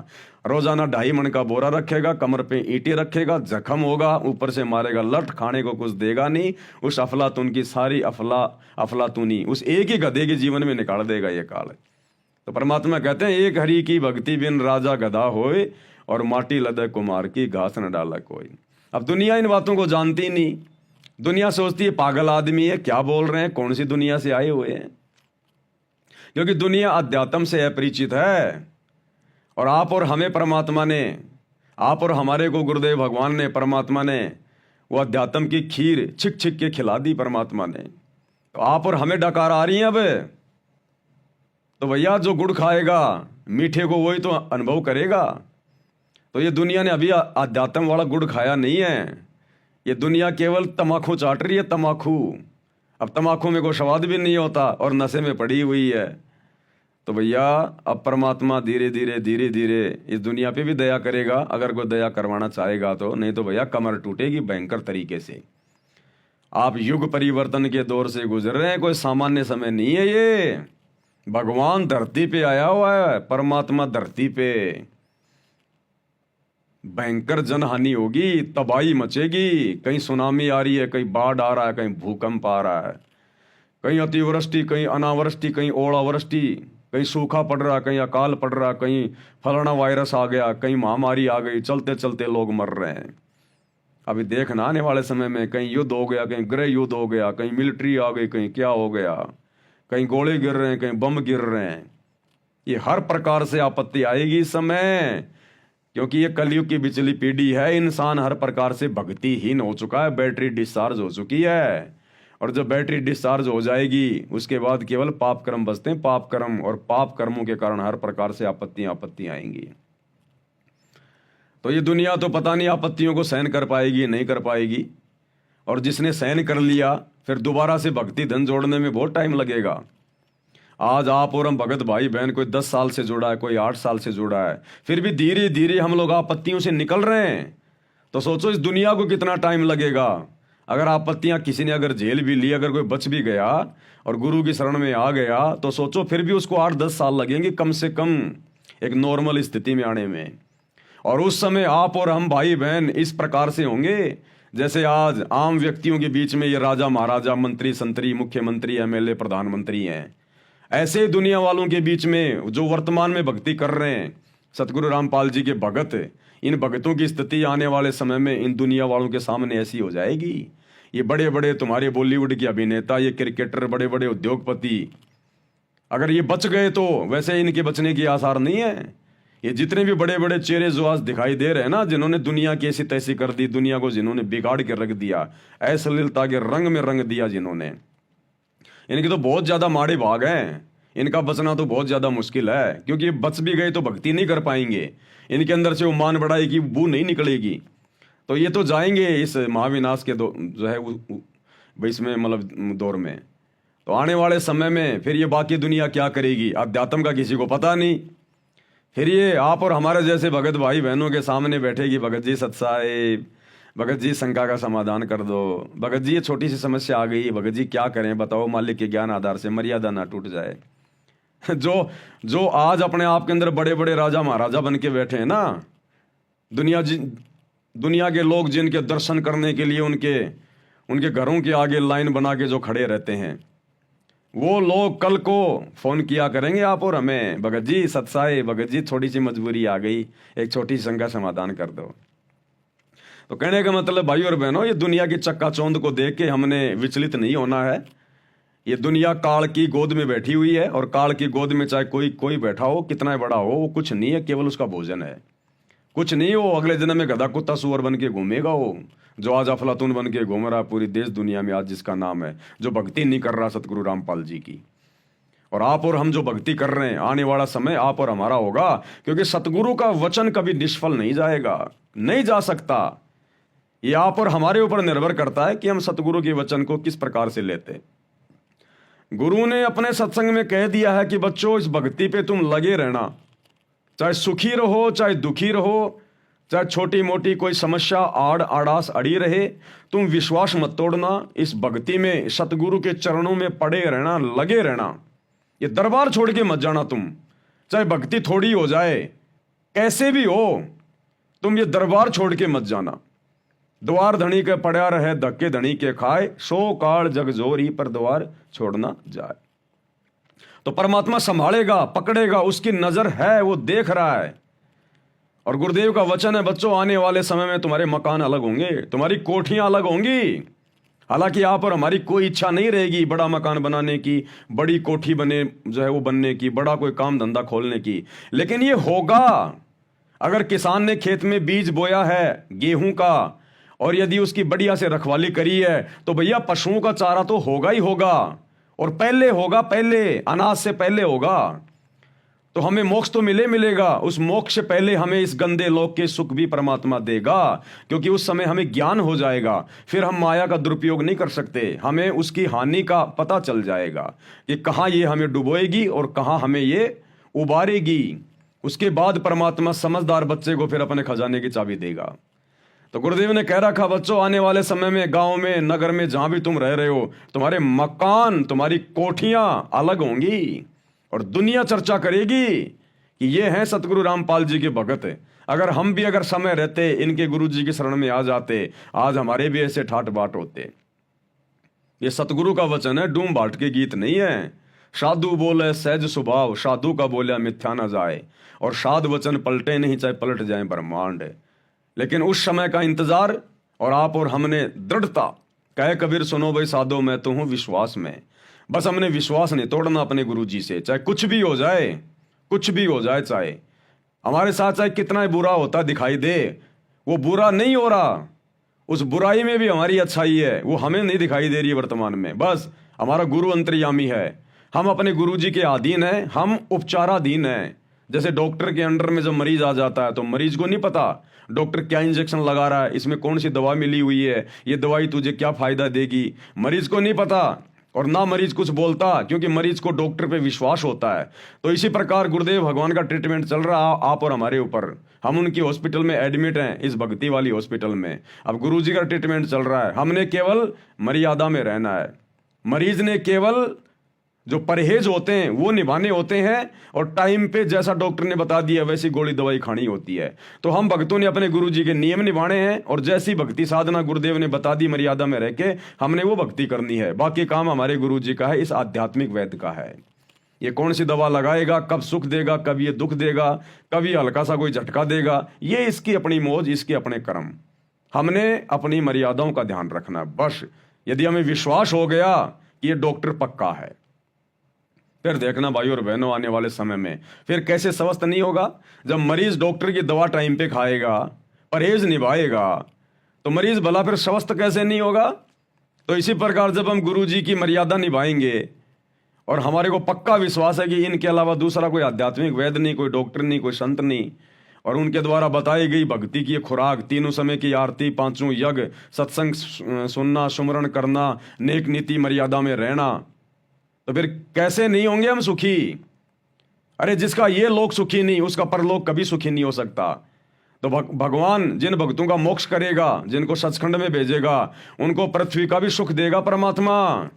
रोजाना 2.5 मन का बोरा रखेगा, कमर पे ईंटें रखेगा, जख्म होगा, ऊपर से मारेगा लठ, खाने को कुछ देगा नहीं। उस अफलातून की सारी अफलातूनी उस एक ही गधे के जीवन में निकाल देगा ये काल। तो परमात्मा कहते हैं एक हरि की भक्ति बिन राजा गधा होए, और माटी लदे कुमार की घास न डाला कोई। अब दुनिया इन बातों को जानती नहीं। दुनिया सोचती है पागल आदमी है, क्या बोल रहे हैं, कौन सी दुनिया से आए हुए हैं। क्योंकि दुनिया अध्यात्म से अपरिचित है। और आप और हमें परमात्मा ने, आप और हमारे को गुरुदेव भगवान ने, परमात्मा ने वो अध्यात्म की खीर छिक छिक के खिला दी परमात्मा ने। तो आप और हमें डकार आ रही हैं अब। तो भैया जो गुड़ खाएगा मीठे को वही तो अनुभव करेगा। तो ये दुनिया ने अभी अध्यात्म वाला गुड़ खाया नहीं है। ये दुनिया केवल तमाकू चाट रही है, तमाकू। अब तमाकू में कोई स्वाद भी नहीं होता और नशे में पड़ी हुई है। तो भैया अब परमात्मा धीरे धीरे धीरे धीरे इस दुनिया पे भी दया करेगा, अगर कोई दया करवाना चाहेगा तो। नहीं तो भैया कमर टूटेगी भयंकर तरीके से। आप युग परिवर्तन के दौर से गुजर रहे हैं, कोई सामान्य समय नहीं है ये। भगवान धरती पे आया हुआ है, परमात्मा धरती पे। भयंकर जनहानि होगी, तबाही मचेगी। कहीं सुनामी आ रही है, कहीं बाढ़ आ रहा है, कहीं भूकंप आ रहा है, कहीं अतिवृष्टि, कहीं अनावृष्टि, कहीं ओलावृष्टि, कहीं सूखा पड़ रहा, कहीं अकाल पड़ रहा, कहीं फलाना वायरस आ गया, कहीं महामारी आ गई, चलते चलते लोग मर रहे हैं। अभी देखना आने वाले समय में कहीं युद्ध हो गया, कहीं गृह युद्ध हो गया, कहीं मिलिट्री आ गई, कहीं क्या हो गया, कहीं गोले गिर रहे हैं, कहीं बम गिर रहे हैं। ये हर प्रकार से आपत्ति आएगी इस समय, क्योंकि ये कलयुग की बिचली पीढ़ी है। इंसान हर प्रकार से भक्तिहीन हो चुका है, बैटरी डिस्चार्ज हो चुकी है। और जब बैटरी डिस्चार्ज हो जाएगी उसके बाद केवल पाप कर्म बचते हैं, पाप कर्म। और पाप कर्मों के कारण हर प्रकार से आपत्ति आएंगी। तो ये दुनिया तो पता नहीं आपत्तियों को सहन कर पाएगी नहीं कर पाएगी। और जिसने सहन कर लिया फिर दोबारा से भक्ति धन जोड़ने में बहुत टाइम लगेगा। आज आप और हम भगत भाई बहन, कोई 10 साल से जुड़ा है, कोई 8 साल से जुड़ा है, फिर भी धीरे धीरे हम लोग आपत्तियों से निकल रहे हैं। तो सोचो इस दुनिया को कितना टाइम लगेगा। अगर आपत्तियां किसी ने अगर झेल भी ली, अगर कोई बच भी गया और गुरु की शरण में आ गया, तो सोचो फिर भी उसको 8-10 साल लगेंगे कम से कम एक नॉर्मल स्थिति में आने में। और उस समय आप और हम भाई बहन इस प्रकार से होंगे जैसे आज आम व्यक्तियों के बीच में ये राजा महाराजा, मंत्री संतरी, मुख्यमंत्री, एमएलए, प्रधानमंत्री हैं। ऐसे ही दुनिया वालों के बीच में जो वर्तमान में भक्ति कर रहे हैं, सतगुरु रामपाल जी के भगत, इन भगतों की स्थिति आने वाले समय में इन दुनिया वालों के सामने ऐसी हो जाएगी। ये बड़े बड़े तुम्हारे बॉलीवुड के अभिनेता, ये क्रिकेटर, बड़े बड़े उद्योगपति, अगर ये बच गए तो वैसे इनके बचने की आसार नहीं है। ये जितने भी बड़े बड़े चेहरे जो आज दिखाई दे रहे हैं ना, जिन्होंने दुनिया की ऐसी तैसी कर दी, दुनिया को जिन्होंने बिगाड़ के रख दिया, अश्लीलता के रंग में रंग दिया जिन्होंने, इनके तो बहुत ज्यादा माड़े भाग हैं। इनका बचना तो बहुत ज्यादा मुश्किल है, क्योंकि ये बच भी गए तो भक्ति नहीं कर पाएंगे, इनके अंदर से वो मान बढ़ाई की बू नहीं निकलेगी। तो ये तो जाएंगे इस महाविनाश के जो है इसमें मतलब दौर में। तो आने वाले समय में फिर ये बाकी दुनिया क्या करेगी, अध्यात्म का किसी को पता नहीं। फिर ये आप और हमारे जैसे भगत भाई बहनों के सामने बैठेगी, भगत जी सत्साए, भगत जी शंका का समाधान कर दो, भगत जी ये छोटी सी समस्या आ गई, भगत जी क्या करें बताओ, मालिक के ज्ञान आधार से मर्यादा ना टूट जाए। जो आज अपने आप के अंदर बड़े बड़े राजा महाराजा बन के बैठे हैं ना, दुनिया के लोग जिनके दर्शन करने के लिए उनके घरों के आगे लाइन बना के जो खड़े रहते हैं, वो लोग कल को फोन किया करेंगे आप और हमें, भगत जी सत्साए, भगत जी थोड़ी सी मजबूरी आ गई, एक छोटी सी शंका समाधान कर दो। तो कहने का मतलब भाई और बहनों, ये दुनिया की चक्काचौंध को देख के हमने विचलित नहीं होना है। ये दुनिया काल की गोद में बैठी हुई है, और काल की गोद में चाहे कोई बैठा हो, कितना बड़ा हो, वो कुछ नहीं है, केवल उसका भोजन है, कुछ नहीं। वो अगले जन्म में गधा कुत्ता सुअर बन के घूमेगा, वो जो आज अफलातून बन के घूम रहा पूरी देश दुनिया में आज, जिसका नाम है, जो भक्ति नहीं कर रहा सतगुरु रामपाल जी की। और आप और हम जो भक्ति कर रहे हैं, आने वाला समय आप और हमारा होगा, क्योंकि सतगुरु का वचन कभी निष्फल नहीं जाएगा, नहीं जा सकता। ये आप और हमारे ऊपर निर्भर करता है कि हम सतगुरु के वचन को किस प्रकार से लेते। गुरु ने अपने सत्संग में कह दिया है कि बच्चों, इस भक्ति पे तुम लगे रहना, चाहे सुखी रहो चाहे दुखी रहो, चाहे छोटी मोटी कोई समस्या आड़ आड़ास अड़ी रहे, तुम विश्वास मत तोड़ना, इस भक्ति में सतगुरु के चरणों में पड़े रहना, लगे रहना। ये दरबार छोड़ के मत जाना तुम, चाहे भक्ति थोड़ी हो जाए, कैसे भी हो, तुम ये दरबार छोड़ के मत जाना। द्वार धनी के पड़ा रहे, धक्के धनी के खाए, सो काल जग जोरी पर द्वार छोड़ना जाए। तो परमात्मा संभालेगा, पकड़ेगा, उसकी नजर है, वो देख रहा है। और गुरुदेव का वचन है, बच्चों आने वाले समय में तुम्हारे मकान अलग होंगे, तुम्हारी कोठियां अलग होंगी। हालांकि यहाँ पर हमारी कोई इच्छा नहीं रहेगी बड़ा मकान बनाने की, बड़ी कोठी बने जो है वो बनने की, बड़ा कोई काम धंधा खोलने की, लेकिन ये होगा। अगर किसान ने खेत में बीज बोया है गेहूं का, और यदि उसकी बढ़िया से रखवाली करी है, तो भैया पशुओं का चारा तो होगा ही होगा, और पहले होगा, पहले अनाज से पहले होगा। तो हमें मोक्ष तो मिलेगा, उस मोक्ष से पहले हमें इस गंदे लोक के सुख भी परमात्मा देगा, क्योंकि उस समय हमें ज्ञान हो जाएगा। फिर हम माया का दुरुपयोग नहीं कर सकते, हमें उसकी हानि का पता चल जाएगा कि कहाँ ये हमें डुबोएगी और कहाँ हमें ये उबारेगी। उसके बाद परमात्मा समझदार बच्चे को फिर अपने खजाने की चाबी देगा। तो गुरुदेव ने कह रखा, बच्चों आने वाले समय में गांव में, नगर में, जहां भी तुम रह रहे हो, तुम्हारे मकान, तुम्हारी कोठियां अलग होंगी, और दुनिया चर्चा करेगी कि ये हैं सतगुरु रामपाल जी के भगत। अगर समय रहते इनके गुरु जी की शरण में आ जाते, आज हमारे भी ऐसे ठाट बाट होते। ये सतगुरु का वचन है, डूम बाट के गीत नहीं है। साधु बोले सहज स्वभाव, साधु का बोलिया मिथ्या न जाए, और साध वचन पलटे नहीं, चाहे पलट जाए ब्रह्मांड। लेकिन उस समय का इंतजार, और आप और हमने दृढ़ता, कहे कबीर सुनो भाई साधो मैं तो हूं विश्वास में। बस हमने विश्वास नहीं तोड़ना अपने गुरु जी से, चाहे कुछ भी हो जाए, कुछ भी हो जाए, चाहे हमारे साथ चाहे कितना बुरा होता दिखाई दे, वो बुरा नहीं हो रहा, उस बुराई में भी हमारी अच्छाई है, वो हमें नहीं दिखाई दे रही है वर्तमान में। बस हमारा गुरु अंतर्यामी है, हम अपने गुरु जी के अधीन हैं, हम उपचाराधीन हैं। जैसे डॉक्टर के अंडर में जब मरीज आ जाता है, तो मरीज को नहीं पता डॉक्टर क्या इंजेक्शन लगा रहा है, इसमें कौन सी दवा मिली हुई है, ये दवाई तुझे क्या फायदा देगी, मरीज को नहीं पता, और ना मरीज कुछ बोलता, क्योंकि मरीज को डॉक्टर पे विश्वास होता है। तो इसी प्रकार गुरुदेव भगवान का ट्रीटमेंट चल रहा है आप और हमारे ऊपर। हम उनकी हॉस्पिटल में एडमिट हैं, इस भक्ति वाली हॉस्पिटल में। अब गुरुजी का ट्रीटमेंट चल रहा है, हमने केवल मर्यादा में रहना है। मरीज ने केवल जो परहेज होते हैं वो निभाने होते हैं, और टाइम पे जैसा डॉक्टर ने बता दिया वैसी गोली दवाई खानी होती है। तो हम भक्तों ने अपने गुरुजी के नियम निभाने हैं, और जैसी भक्ति साधना गुरुदेव ने बता दी मर्यादा में रह के हमने वो भक्ति करनी है। बाकी काम हमारे गुरुजी का है, इस आध्यात्मिक वैद्य का है। ये कौन सी दवा लगाएगा, कब सुख देगा, कब ये दुख देगा, कब ये हल्का सा कोई झटका देगा, ये इसकी अपनी मौज, इसके अपने कर्म। हमने अपनी मर्यादाओं का ध्यान रखना है बस। यदि हमें विश्वास हो गया कि ये डॉक्टर पक्का है, फिर देखना भाई और बहनों आने वाले समय में फिर कैसे स्वस्थ नहीं होगा। जब मरीज डॉक्टर की दवा टाइम पे खाएगा, परहेज निभाएगा, तो मरीज भला फिर स्वस्थ कैसे नहीं होगा। तो इसी प्रकार जब हम गुरु जी की मर्यादा निभाएंगे और हमारे को पक्का विश्वास है कि इनके अलावा दूसरा कोई आध्यात्मिक वैद्य नहीं, कोई डॉक्टर नहीं, कोई संत नहीं, और उनके द्वारा बताई गई भक्ति की खुराक, तीनों समय की आरती, पांचों यज्ञ, सत्संग सुनना, सुमरण करना, नेक नीति मर्यादा में रहना, तो फिर कैसे नहीं होंगे हम सुखी। अरे जिसका ये लोक सुखी नहीं, उसका परलोक कभी सुखी नहीं हो सकता। तो भगवान जिन भक्तों का मोक्ष करेगा, जिनको सचखंड में भेजेगा, उनको पृथ्वी का भी सुख देगा परमात्मा,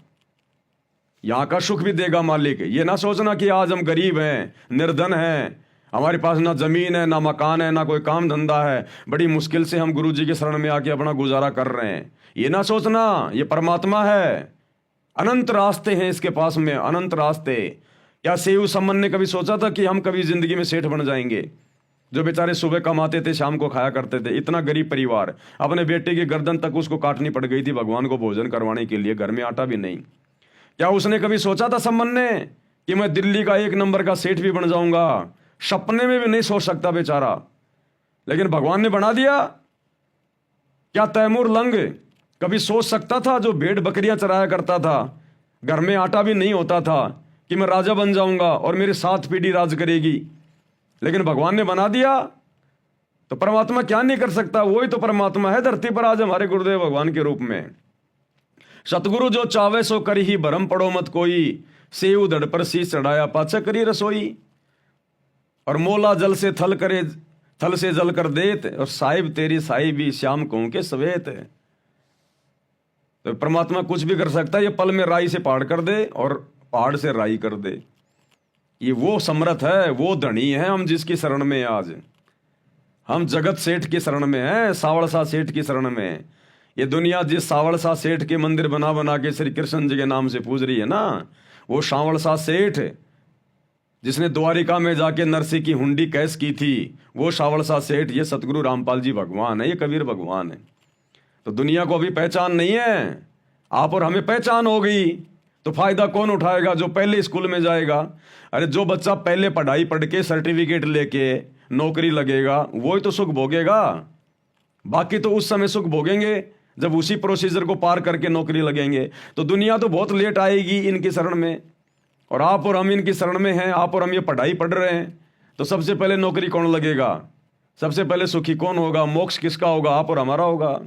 यहां का सुख भी देगा मालिक। ये ना सोचना कि आज हम गरीब हैं, निर्धन हैं, हमारे पास ना जमीन है, ना मकान है, ना कोई काम धंधा है, बड़ी मुश्किल से हम गुरु जी के शरण में आके अपना गुजारा कर रहे हैं। ये ना सोचना, ये परमात्मा है, अनंत रास्ते हैं इसके पास में, अनंत रास्ते। क्या सेऊ सम्मन ने कभी सोचा था कि हम कभी जिंदगी में सेठ बन जाएंगे? जो बेचारे सुबह कमाते थे, शाम को खाया करते थे, इतना गरीब परिवार, अपने बेटे की गर्दन तक उसको काटनी पड़ गई थी भगवान को भोजन करवाने के लिए, घर में आटा भी नहीं। क्या उसने कभी सोचा था सम्मन ने कि मैं दिल्ली का 1 नंबर का सेठ भी बन जाऊंगा? सपने में भी नहीं सोच सकता बेचारा, लेकिन भगवान ने बना दिया। क्या तैमूर लंग कभी सोच सकता था, जो भेड़ बकरियां चराया करता था, घर में आटा भी नहीं होता था, कि मैं राजा बन जाऊंगा और मेरी 7 पीढ़ी राज करेगी? लेकिन भगवान ने बना दिया। तो परमात्मा क्या नहीं कर सकता? वही तो परमात्मा है धरती पर आज हमारे गुरुदेव भगवान के रूप में। सतगुरु जो चावे सो करी ही, भरम पड़ो मत कोई, सेऊ धड़ पर शीश चढ़ाया पाछा करी रसोई। और मोला जल से थल करे, थल से जल कर देत, और साहिब तेरी साहिबी श्याम कहूं के सवेत। तो परमात्मा कुछ भी कर सकता है, ये पल में राई से पहाड़ कर दे और पहाड़ से राई कर दे। ये वो समर्थ है, वो धनी है हम जिसकी शरण में आज। हम जगत सेठ की शरण में हैं, सावड़सा सेठ की शरण में। ये दुनिया जिस सावड़सा सेठ के मंदिर बना बना के श्री कृष्ण जी के नाम से पूज रही है ना, वो सावड़सा सेठ जिसने द्वारिका में जाके नरसी की हुंडी कैस की थी, वो सावड़सा सेठ ये सतगुरु रामपाल जी भगवान है, ये कबीर भगवान है। तो दुनिया को अभी पहचान नहीं है, आप और हमें पहचान हो गई। तो फायदा कौन उठाएगा? जो पहले स्कूल में जाएगा। अरे जो बच्चा पहले पढ़ाई पढ़ के सर्टिफिकेट लेके नौकरी लगेगा, वही तो सुख भोगेगा। बाकी तो उस समय सुख भोगेंगे जब उसी प्रोसीजर को पार करके नौकरी लगेंगे। तो दुनिया तो बहुत लेट आएगी इनकी शरण में, और आप और हम इनकी शरण में हैं। आप और हम ये पढ़ाई पढ़ रहे हैं, तो सबसे पहले नौकरी कौन लगेगा? सबसे पहले सुखी कौन होगा? मोक्ष किसका होगा? आप और हमारा होगा।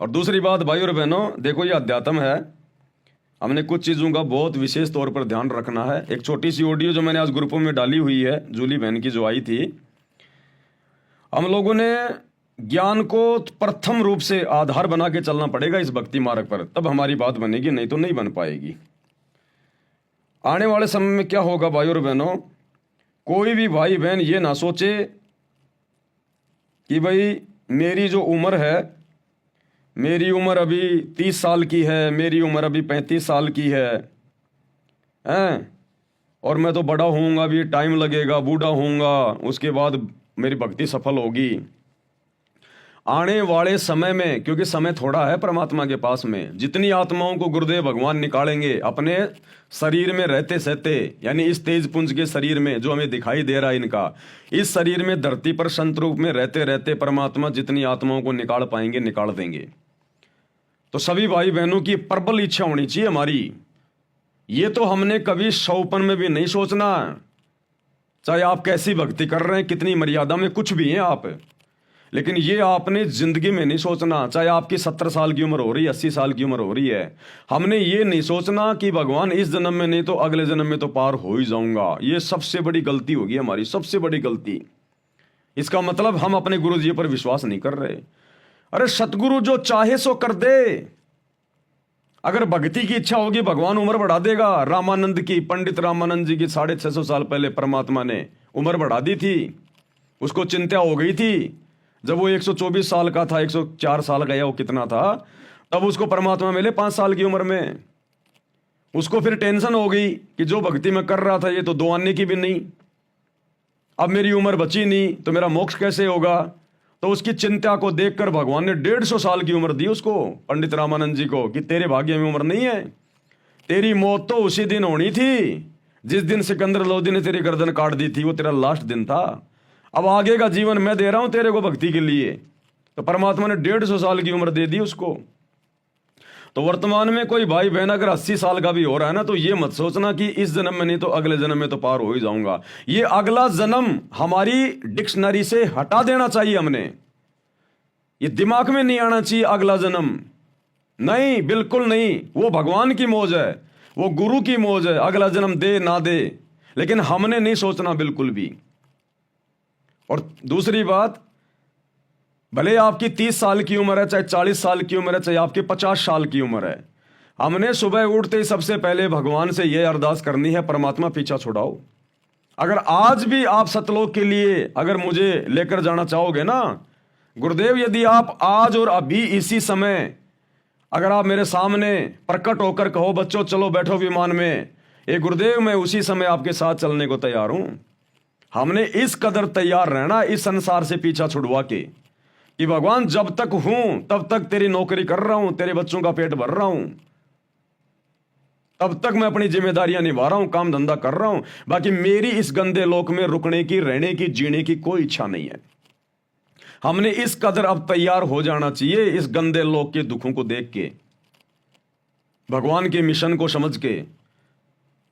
और दूसरी बात भाई और बहनों, देखो ये अध्यात्म है, हमने कुछ चीज़ों का बहुत विशेष तौर पर ध्यान रखना है। एक छोटी सी ऑडियो जो मैंने आज ग्रुपों में डाली हुई है, जूली बहन की जो आई थी, हम लोगों ने ज्ञान को प्रथम रूप से आधार बना के चलना पड़ेगा इस भक्ति मार्ग पर, तब हमारी बात बनेगी, नहीं तो नहीं बन पाएगी। आने वाले समय में क्या होगा भाई और बहनों, कोई भी भाई बहन ये ना सोचे कि भाई मेरी जो उम्र है, मेरी उम्र अभी 30 साल की है, मेरी उम्र अभी 35 साल की हैं, और मैं तो बड़ा होऊंगा, अभी टाइम लगेगा, बूढ़ा होऊंगा, उसके बाद मेरी भक्ति सफल होगी। आने वाले समय में, क्योंकि समय थोड़ा है परमात्मा के पास में, जितनी आत्माओं को गुरुदेव भगवान निकालेंगे अपने शरीर में रहते सहते, यानी इस तेज पुंज के शरीर में जो हमें दिखाई दे रहा है इनका, इस शरीर में धरती पर संत रूप में रहते रहते परमात्मा जितनी आत्माओं को निकाल पाएंगे निकाल देंगे। तो सभी भाई बहनों की प्रबल इच्छा होनी चाहिए हमारी। ये तो हमने कभी सौपन में भी नहीं सोचना, चाहे आप कैसी भक्ति कर रहे हैं, कितनी मर्यादा में कुछ भी हैं आप, लेकिन ये आपने जिंदगी में नहीं सोचना, चाहे आपकी 70 साल की उम्र हो रही है, 80 साल की उम्र हो रही है, हमने ये नहीं सोचना कि भगवान इस जन्म में नहीं तो अगले जन्म में तो पार हो ही जाऊंगा। ये सबसे बड़ी गलती होगी हमारी, सबसे बड़ी गलती। इसका मतलब हम अपने गुरु जी पर विश्वास नहीं कर रहे। अरे सतगुरु जो चाहे सो कर दे। अगर भक्ति की इच्छा होगी भगवान उम्र बढ़ा देगा। रामानंद की, पंडित रामानंद जी की 650 साल पहले परमात्मा ने उम्र बढ़ा दी थी। उसको चिंता हो गई थी जब वो 124 साल का था, 104 साल का या वो कितना था, तब उसको परमात्मा मिले 5 साल की उम्र में। उसको फिर टेंशन हो गई कि जो भक्ति में कर रहा था ये तो 2 आने की भी नहीं, अब मेरी उम्र बची नहीं तो मेरा मोक्ष कैसे होगा। तो उसकी चिंता को देखकर भगवान ने 150 साल की उम्र दी उसको, पंडित रामानंद जी को, कि तेरे भाग्य में उम्र नहीं है, तेरी मौत तो उसी दिन होनी थी जिस दिन सिकंदर लोधी ने तेरी गर्दन काट दी थी, वो तेरा लास्ट दिन था। अब आगे का जीवन मैं दे रहा हूं तेरे को भक्ति के लिए। तो परमात्मा ने 150 साल की उम्र दे दी उसको। तो वर्तमान में कोई भाई बहन अगर 80 साल का भी हो रहा है ना, तो ये मत सोचना कि इस जन्म में नहीं तो अगले जन्म में तो पार हो ही जाऊंगा। ये अगला जन्म हमारी डिक्शनरी से हटा देना चाहिए हमने। ये दिमाग में नहीं आना चाहिए अगला जन्म, नहीं, बिल्कुल नहीं। वो भगवान की मौज है, वो गुरु की मौज है, अगला जन्म दे ना दे, लेकिन हमने नहीं सोचना बिल्कुल भी। और दूसरी बात, भले आपकी 30 साल की उम्र है, चाहे 40 साल की उम्र है, चाहे आपकी 50 साल की उम्र है, हमने सुबह उठते ही सबसे पहले भगवान से यह अरदास करनी है, परमात्मा पीछा छुड़ाओ। अगर आज भी आप सतलोक के लिए अगर मुझे लेकर जाना चाहोगे ना गुरुदेव, यदि आप आज और अभी इसी समय अगर आप मेरे सामने प्रकट होकर कहो बच्चों चलो बैठो विमान में, ये गुरुदेव मैं उसी समय आपके साथ चलने को तैयार हूं। हमने इस कदर तैयार रहना इस संसार से पीछा छुड़वा के कि भगवान जब तक हूं तब तक तेरी नौकरी कर रहा हूं, तेरे बच्चों का पेट भर रहा हूं, तब तक मैं अपनी जिम्मेदारियां निभा रहा हूं, काम धंधा कर रहा हूं। बाकी मेरी इस गंदे लोक में रुकने की, रहने की, जीने की कोई इच्छा नहीं है। हमने इस कदर अब तैयार हो जाना चाहिए इस गंदे लोक के दुखों को देख के, भगवान के मिशन को समझ के।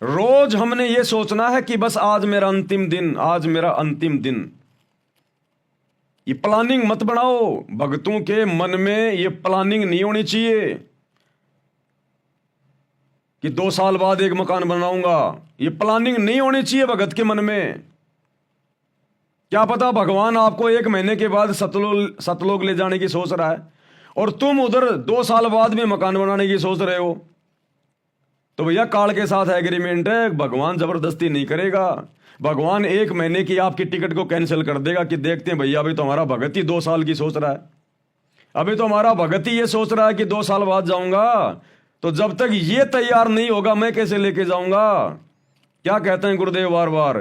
रोज हमने ये सोचना है कि बस आज मेरा अंतिम दिन, आज मेरा अंतिम दिन। ये प्लानिंग मत बनाओ, भक्तों के मन में ये प्लानिंग नहीं होनी चाहिए कि 2 साल बाद एक मकान बनाऊंगा। ये प्लानिंग नहीं होनी चाहिए भगत के मन में। क्या पता भगवान आपको 1 महीने के बाद सतलोक ले जाने की सोच रहा है और तुम उधर 2 साल बाद में मकान बनाने की सोच रहे हो। तो भैया काल के साथ एग्रीमेंट है, भगवान जबरदस्ती नहीं करेगा। भगवान 1 महीने की आपकी टिकट को कैंसिल कर देगा कि देखते हैं भैया अभी तो हमारा भगत ही 2 साल की सोच रहा है, अभी तो हमारा भगत ही ये सोच रहा है कि 2 साल बाद जाऊंगा। तो जब तक ये तैयार नहीं होगा मैं कैसे लेके जाऊंगा। क्या कहते हैं गुरुदेव बार बार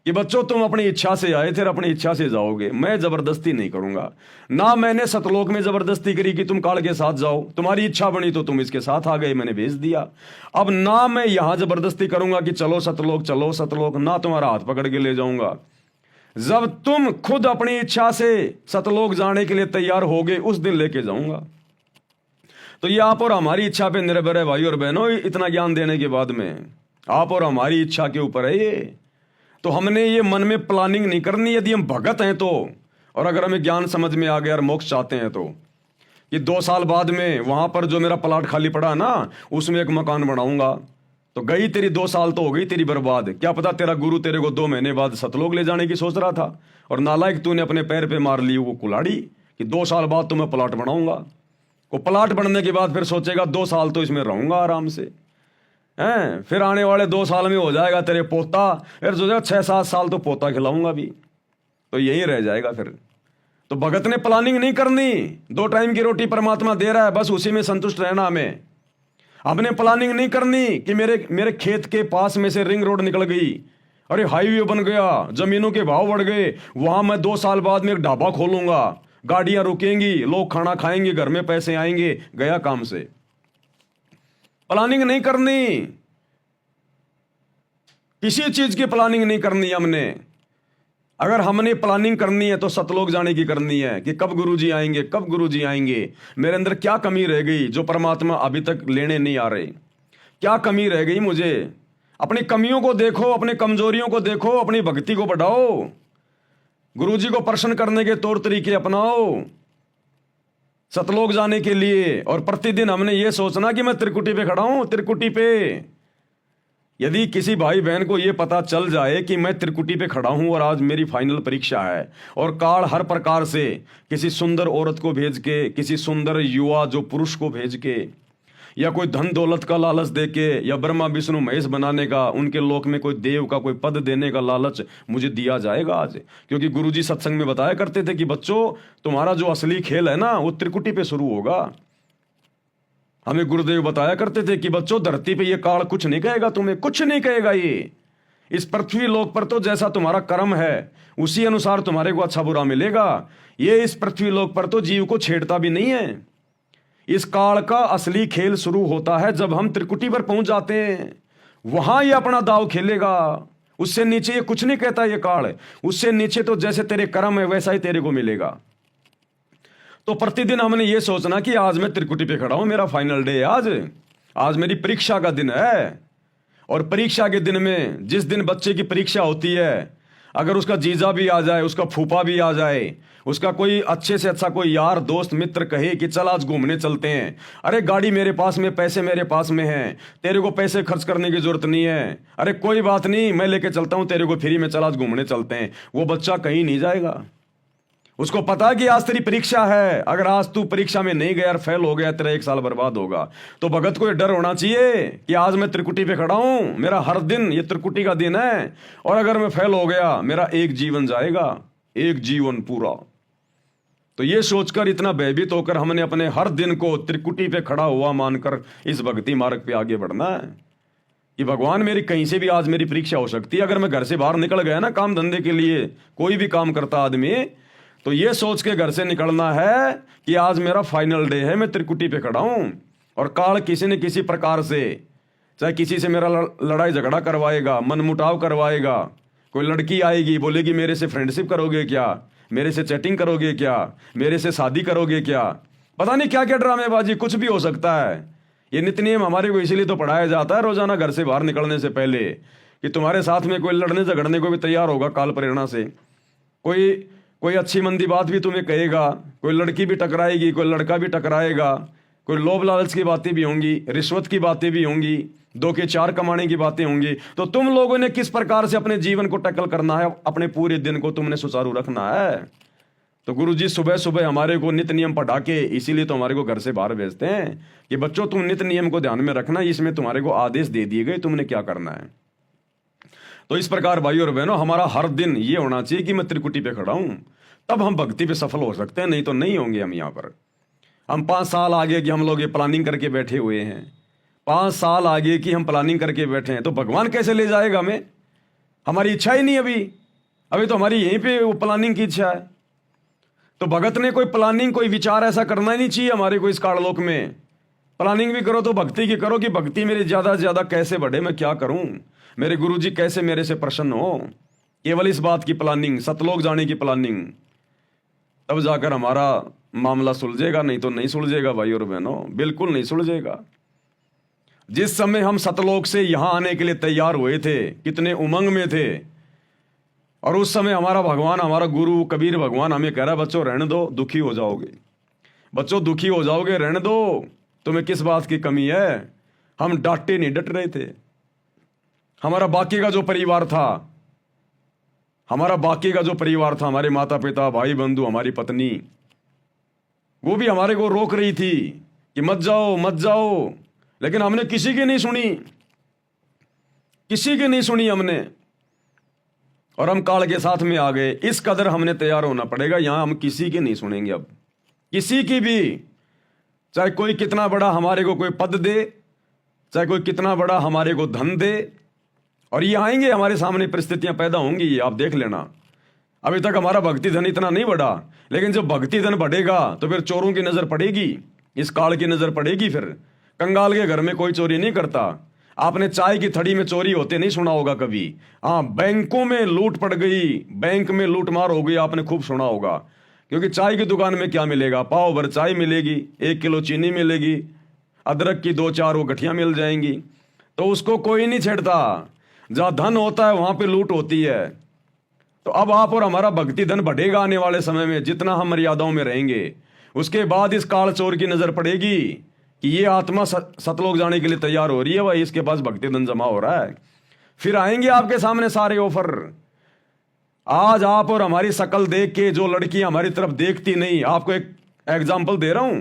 कि बच्चों तुम अपनी इच्छा से आए थे, अपनी इच्छा से जाओगे, मैं जबरदस्ती नहीं करूंगा। ना मैंने सतलोक में जबरदस्ती करी कि तुम काल के साथ जाओ, तुम्हारी इच्छा बनी तो तुम इसके साथ आ गए, मैंने भेज दिया। अब ना मैं यहां जबरदस्ती करूंगा कि चलो सतलोक, चलो सतलोक, ना तुम्हारा हाथ पकड़ के ले जाऊंगा। जब तुम खुद अपनी इच्छा से सतलोक जाने के लिए तैयार होगे उस दिन लेके जाऊंगा। तो ये आप और हमारी इच्छा पे निर्भर है भाई और बहनों। इतना ज्ञान देने के बाद में आप और हमारी इच्छा के ऊपर है ये। तो हमने ये मन में प्लानिंग नहीं करनी यदि हम भगत हैं तो, और अगर हमें ज्ञान समझ में आ गया और मोक्ष चाहते हैं तो, कि 2 साल बाद में वहां पर जो मेरा प्लाट खाली पड़ा ना उसमें एक मकान बनाऊंगा। तो गई तेरी 2 साल तो हो गई तेरी बर्बाद। क्या पता तेरा गुरु तेरे को 2 महीने बाद सतलोक ले जाने की सोच रहा था और नालायक तूने अपने पैर पे मार ली वो कुल्हाड़ी कि 2 साल बाद तो मैं प्लाट बनाऊंगा। वो प्लाट बनने के बाद फिर सोचेगा 2 साल तो इसमें रहूंगा आराम से, हैं, फिर आने वाले 2 साल में हो जाएगा तेरे पोता, फिर सोचेगा 6-7 साल तो पोता खिलाऊंगा भी, तो यही रह जाएगा फिर। तो भगत ने प्लानिंग नहीं करनी, 2 टाइम की रोटी परमात्मा दे रहा है, बस उसी में संतुष्ट रहना हमें। हमने प्लानिंग नहीं करनी कि मेरे खेत के पास में से रिंग रोड निकल गई, अरे हाईवे बन गया, जमीनों के भाव बढ़ गए, वहां मैं 2 साल बाद में एक ढाबा खोलूंगा, गाड़ियां रुकेंगी, लोग खाना खाएंगे, घर में पैसे आएंगे, गया काम से। प्लानिंग नहीं करनी, किसी चीज की प्लानिंग नहीं करनी हमने। अगर हमने प्लानिंग करनी है तो सतलोक जाने की करनी है कि कब गुरुजी आएंगे, कब गुरुजी आएंगे, मेरे अंदर क्या कमी रह गई जो परमात्मा अभी तक लेने नहीं आ रहे, क्या कमी रह गई मुझे। अपनी कमियों को देखो, अपनी कमजोरियों को देखो, अपनी भक्ति को बढ़ाओ, गुरुजी को प्रसन्न करने के तौर तरीके अपनाओ सतलोक जाने के लिए। और प्रतिदिन हमने ये सोचना कि मैं त्रिकुटी पे खड़ा हूं, त्रिकुटी पे। यदि किसी भाई बहन को ये पता चल जाए कि मैं त्रिकुटी पे खड़ा हूं और आज मेरी फाइनल परीक्षा है और काल हर प्रकार से किसी सुंदर औरत को भेज के, किसी सुंदर युवा जो पुरुष को भेज के, या कोई धन दौलत का लालच देके, या ब्रह्मा विष्णु महेश बनाने का, उनके लोक में कोई देव का कोई पद देने का लालच मुझे दिया जाएगा आज। क्योंकि गुरुजी सत्संग में बताया करते थे कि बच्चों तुम्हारा जो असली खेल है ना वो त्रिकुटी पे शुरू होगा। हमें गुरुदेव बताया करते थे कि बच्चों धरती पे ये काल कुछ नहीं कहेगा, तुम्हें कुछ नहीं कहेगा, इस पृथ्वी लोक पर तो जैसा तुम्हारा कर्म है उसी अनुसार तुम्हारे को अच्छा बुरा मिलेगा। ये इस पृथ्वी लोक पर तो जीव को छेड़ता भी नहीं है। इस काल का असली खेल शुरू होता है जब हम त्रिकुटी पर पहुंच जाते हैं, वहां ये अपना दाव खेलेगा। उससे नीचे ये कुछ नहीं कहता ये काल, उससे नीचे तो जैसे तेरे कर्म है वैसा ही तेरे को मिलेगा। तो प्रतिदिन हमने ये सोचना कि आज मैं त्रिकुटी पे खड़ा हूं, मेरा फाइनल डे है आज मेरी परीक्षा का दिन है। और परीक्षा के दिन में जिस दिन बच्चे की परीक्षा होती है, अगर उसका जीजा भी आ जाए, उसका फूफा भी आ जाए, उसका कोई अच्छे से अच्छा कोई यार दोस्त मित्र कहे कि चल आज घूमने चलते हैं, अरे गाड़ी मेरे पास में, पैसे मेरे पास में हैं, तेरे को पैसे खर्च करने की जरूरत नहीं है, अरे कोई बात नहीं मैं लेके चलता हूं तेरे को फ्री में, चल आज घूमने चलते हैं, वो बच्चा कहीं नहीं जाएगा। उसको पता है कि आज तेरी परीक्षा है, अगर आज तू परीक्षा में नहीं गया और फेल हो गया, तेरा 1 साल बर्बाद होगा। तो भगत को ये डर होना चाहिए कि आज मैं त्रिकुटी पे खड़ा हूं, मेरा हर दिन ये त्रिकुटी का दिन है, और अगर मैं फेल हो गया मेरा एक जीवन जाएगा, एक जीवन पूरा। तो ये सोचकर इतना भयभीत होकर हमने अपने हर दिन को त्रिकुटी पे खड़ा हुआ मानकर इस भक्ति मार्ग पे आगे बढ़ना है कि भगवान मेरी कहीं से भी आज मेरी परीक्षा हो सकती है। अगर मैं घर से बाहर निकल गया ना काम धंधे के लिए, कोई भी काम करता आदमी, तो ये सोच के घर से निकलना है कि आज मेरा फाइनल डे है, मैं त्रिकुटी पे खड़ा हूं। और काल किसी न किसी प्रकार से, चाहे किसी से मेरा लड़ाई झगड़ा करवाएगा, मनमुटाव करवाएगा, कोई लड़की आएगी बोलेगी मेरे से फ्रेंडशिप करोगे क्या, मेरे से चैटिंग करोगे क्या, मेरे से शादी करोगे क्या, पता नहीं क्या क्या ड्रामेबाजी, कुछ भी हो सकता है। ये नित्य नियम हमारे को इसीलिए तो पढ़ाया जाता है रोजाना घर से बाहर निकलने से पहले, कि तुम्हारे साथ में कोई लड़ने झगड़ने को भी तैयार होगा काल प्रेरणा से। कोई अच्छी मंदी बात भी तुम्हें कहेगा, कोई लड़की भी टकराएगी, कोई लड़का भी टकराएगा, कोई लोभ लालच की बातें भी होंगी, रिश्वत की बातें भी होंगी, 2 के 4 कमाने की बातें होंगी। तो तुम लोगों ने किस प्रकार से अपने जीवन को टैकल करना है, अपने पूरे दिन को तुमने सुचारू रखना है। तो गुरुजी सुबह सुबह हमारे को नित्य नियम पढ़ा के, इसीलिए तो हमारे को घर से बाहर भेजते हैं कि बच्चों तुम नित्य नियम को ध्यान में रखना, इसमें तुम्हारे को आदेश दे दिए गए तुमने क्या करना है। तो इस प्रकार भाई और बहनों, हमारा हर दिन ये होना चाहिए कि मैं त्रिकुटी पे खड़ा हूं, तब हम भक्ति पे सफल हो सकते हैं, नहीं तो नहीं होंगे। हम यहाँ पर हम 5 साल आगे की हम लोग ये प्लानिंग करके बैठे हुए हैं, 5 साल आगे की हम प्लानिंग करके बैठे हैं, तो भगवान कैसे ले जाएगा हमें? हमारी इच्छा ही नहीं, अभी तो हमारी यहीं पे वो प्लानिंग की इच्छा है। तो भगत ने कोई प्लानिंग, कोई विचार ऐसा करना ही नहीं चाहिए हमारे को इस काललोक में। प्लानिंग भी करो तो भक्ति की करो कि भक्ति मेरी ज्यादा से ज्यादा कैसे बढ़े, मैं क्या करूं, मेरे गुरुजी कैसे मेरे से प्रसन्न हो। केवल इस बात की प्लानिंग, सतलोक जाने की प्लानिंग, तब जाकर हमारा मामला सुलझेगा, नहीं तो नहीं सुलझेगा भाई और बहनों, बिल्कुल नहीं सुलझेगा। जिस समय हम सतलोक से यहां आने के लिए तैयार हुए थे, कितने उमंग में थे, और उस समय हमारा भगवान, हमारा गुरु कबीर भगवान हमें कह रहा है बच्चों रहने दो, दुखी हो जाओगे, बच्चों दुखी हो जाओगे, रहने दो, तुम्हें किस बात की कमी है। हम डांटे नहीं, डट रहे थे। हमारा बाकी का जो परिवार था, हमारे माता पिता, भाई बंधु, हमारी पत्नी, वो भी हमारे को रोक रही थी कि मत जाओ मत जाओ, लेकिन हमने किसी की नहीं सुनी हमने, और हम काल के साथ में आ गए। इस कदर हमने तैयार होना पड़ेगा, यहां हम किसी की नहीं सुनेंगे अब, किसी की भी, चाहे कोई कितना बड़ा हमारे को कोई पद दे, चाहे कोई कितना बड़ा हमारे को धन दे। और ये आएंगे, हमारे सामने परिस्थितियां पैदा होंगी, ये आप देख लेना। अभी तक हमारा भक्ति धन इतना नहीं बढ़ा, लेकिन जब भक्ति धन बढ़ेगा तो फिर चोरों की नजर पड़ेगी, इस काल की नजर पड़ेगी। फिर कंगाल के घर में कोई चोरी नहीं करता। आपने चाय की थड़ी में चोरी होते नहीं सुना होगा कभी। हाँ, बैंकों में लूट पड़ गई, बैंक में लूटमार हो गई, आपने खूब सुना होगा। क्योंकि चाय की दुकान में क्या मिलेगा, पाव भर चाय मिलेगी, 1 किलो चीनी मिलेगी, अदरक की 2-4 वो गठियां मिल जाएंगी, तो उसको कोई नहीं छेड़ता। जहां धन होता है वहां पे लूट होती है। तो अब आप और हमारा भक्ति धन बढ़ेगा आने वाले समय में, जितना हम मर्यादाओं में रहेंगे। उसके बाद इस काल चोर की नजर पड़ेगी कि ये आत्मा सतलोक जाने के लिए तैयार हो रही है, भाई इसके पास भक्ति धन जमा हो रहा है। फिर आएंगे आपके सामने सारे ऑफर। आज आप और हमारी शकल देख के जो लड़कियां हमारी तरफ देखती नहीं, आपको एक एग्जाम्पल दे रहा हूं,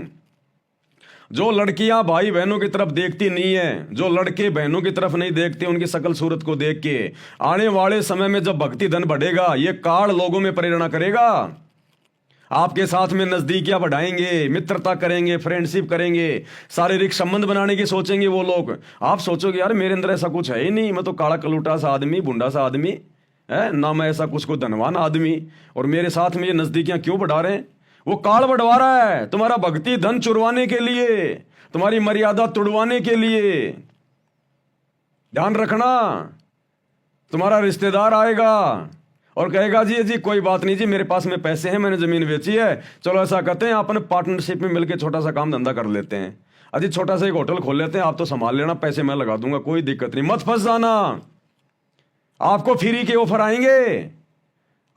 जो लड़कियां भाई बहनों की तरफ देखती नहीं है, जो लड़के बहनों की तरफ नहीं देखते उनकी शकल सूरत को देख के, आने वाले समय में जब भक्ति धन बढ़ेगा, ये काल लोगों में प्रेरणा करेगा। आपके साथ में नजदीकियां बढ़ाएंगे, मित्रता करेंगे, फ्रेंडशिप करेंगे, शारीरिक संबंध बनाने की सोचेंगे वो लोग। आप सोचोगे यार मेरे अंदर ऐसा कुछ है ही नहीं, मैं तो काला कलूटा सा आदमी, बुंडा सा आदमी है ना, मैं ऐसा कुछ को धनवान आदमी, और मेरे साथ में ये नजदीकियां क्यों बढ़ा रहे हैं? वो काल बढ़वा रहा है तुम्हारा भक्ति धन चुरवाने के लिए, तुम्हारी मर्यादा तुड़वाने के लिए। ध्यान रखना, तुम्हारा रिश्तेदार आएगा और कहेगा जी जी कोई बात नहीं जी, मेरे पास में पैसे हैं, मैंने जमीन बेची है, चलो ऐसा करते हैं अपन पार्टनरशिप में मिलकर छोटा सा काम धंधा कर लेते हैं, अजी छोटा सा एक होटल खोल लेते हैं, आप तो संभाल लेना, पैसे मैं लगा दूंगा, कोई दिक्कत नहीं, मत फंस जाना। आपको फ्री के ऑफर आएंगे,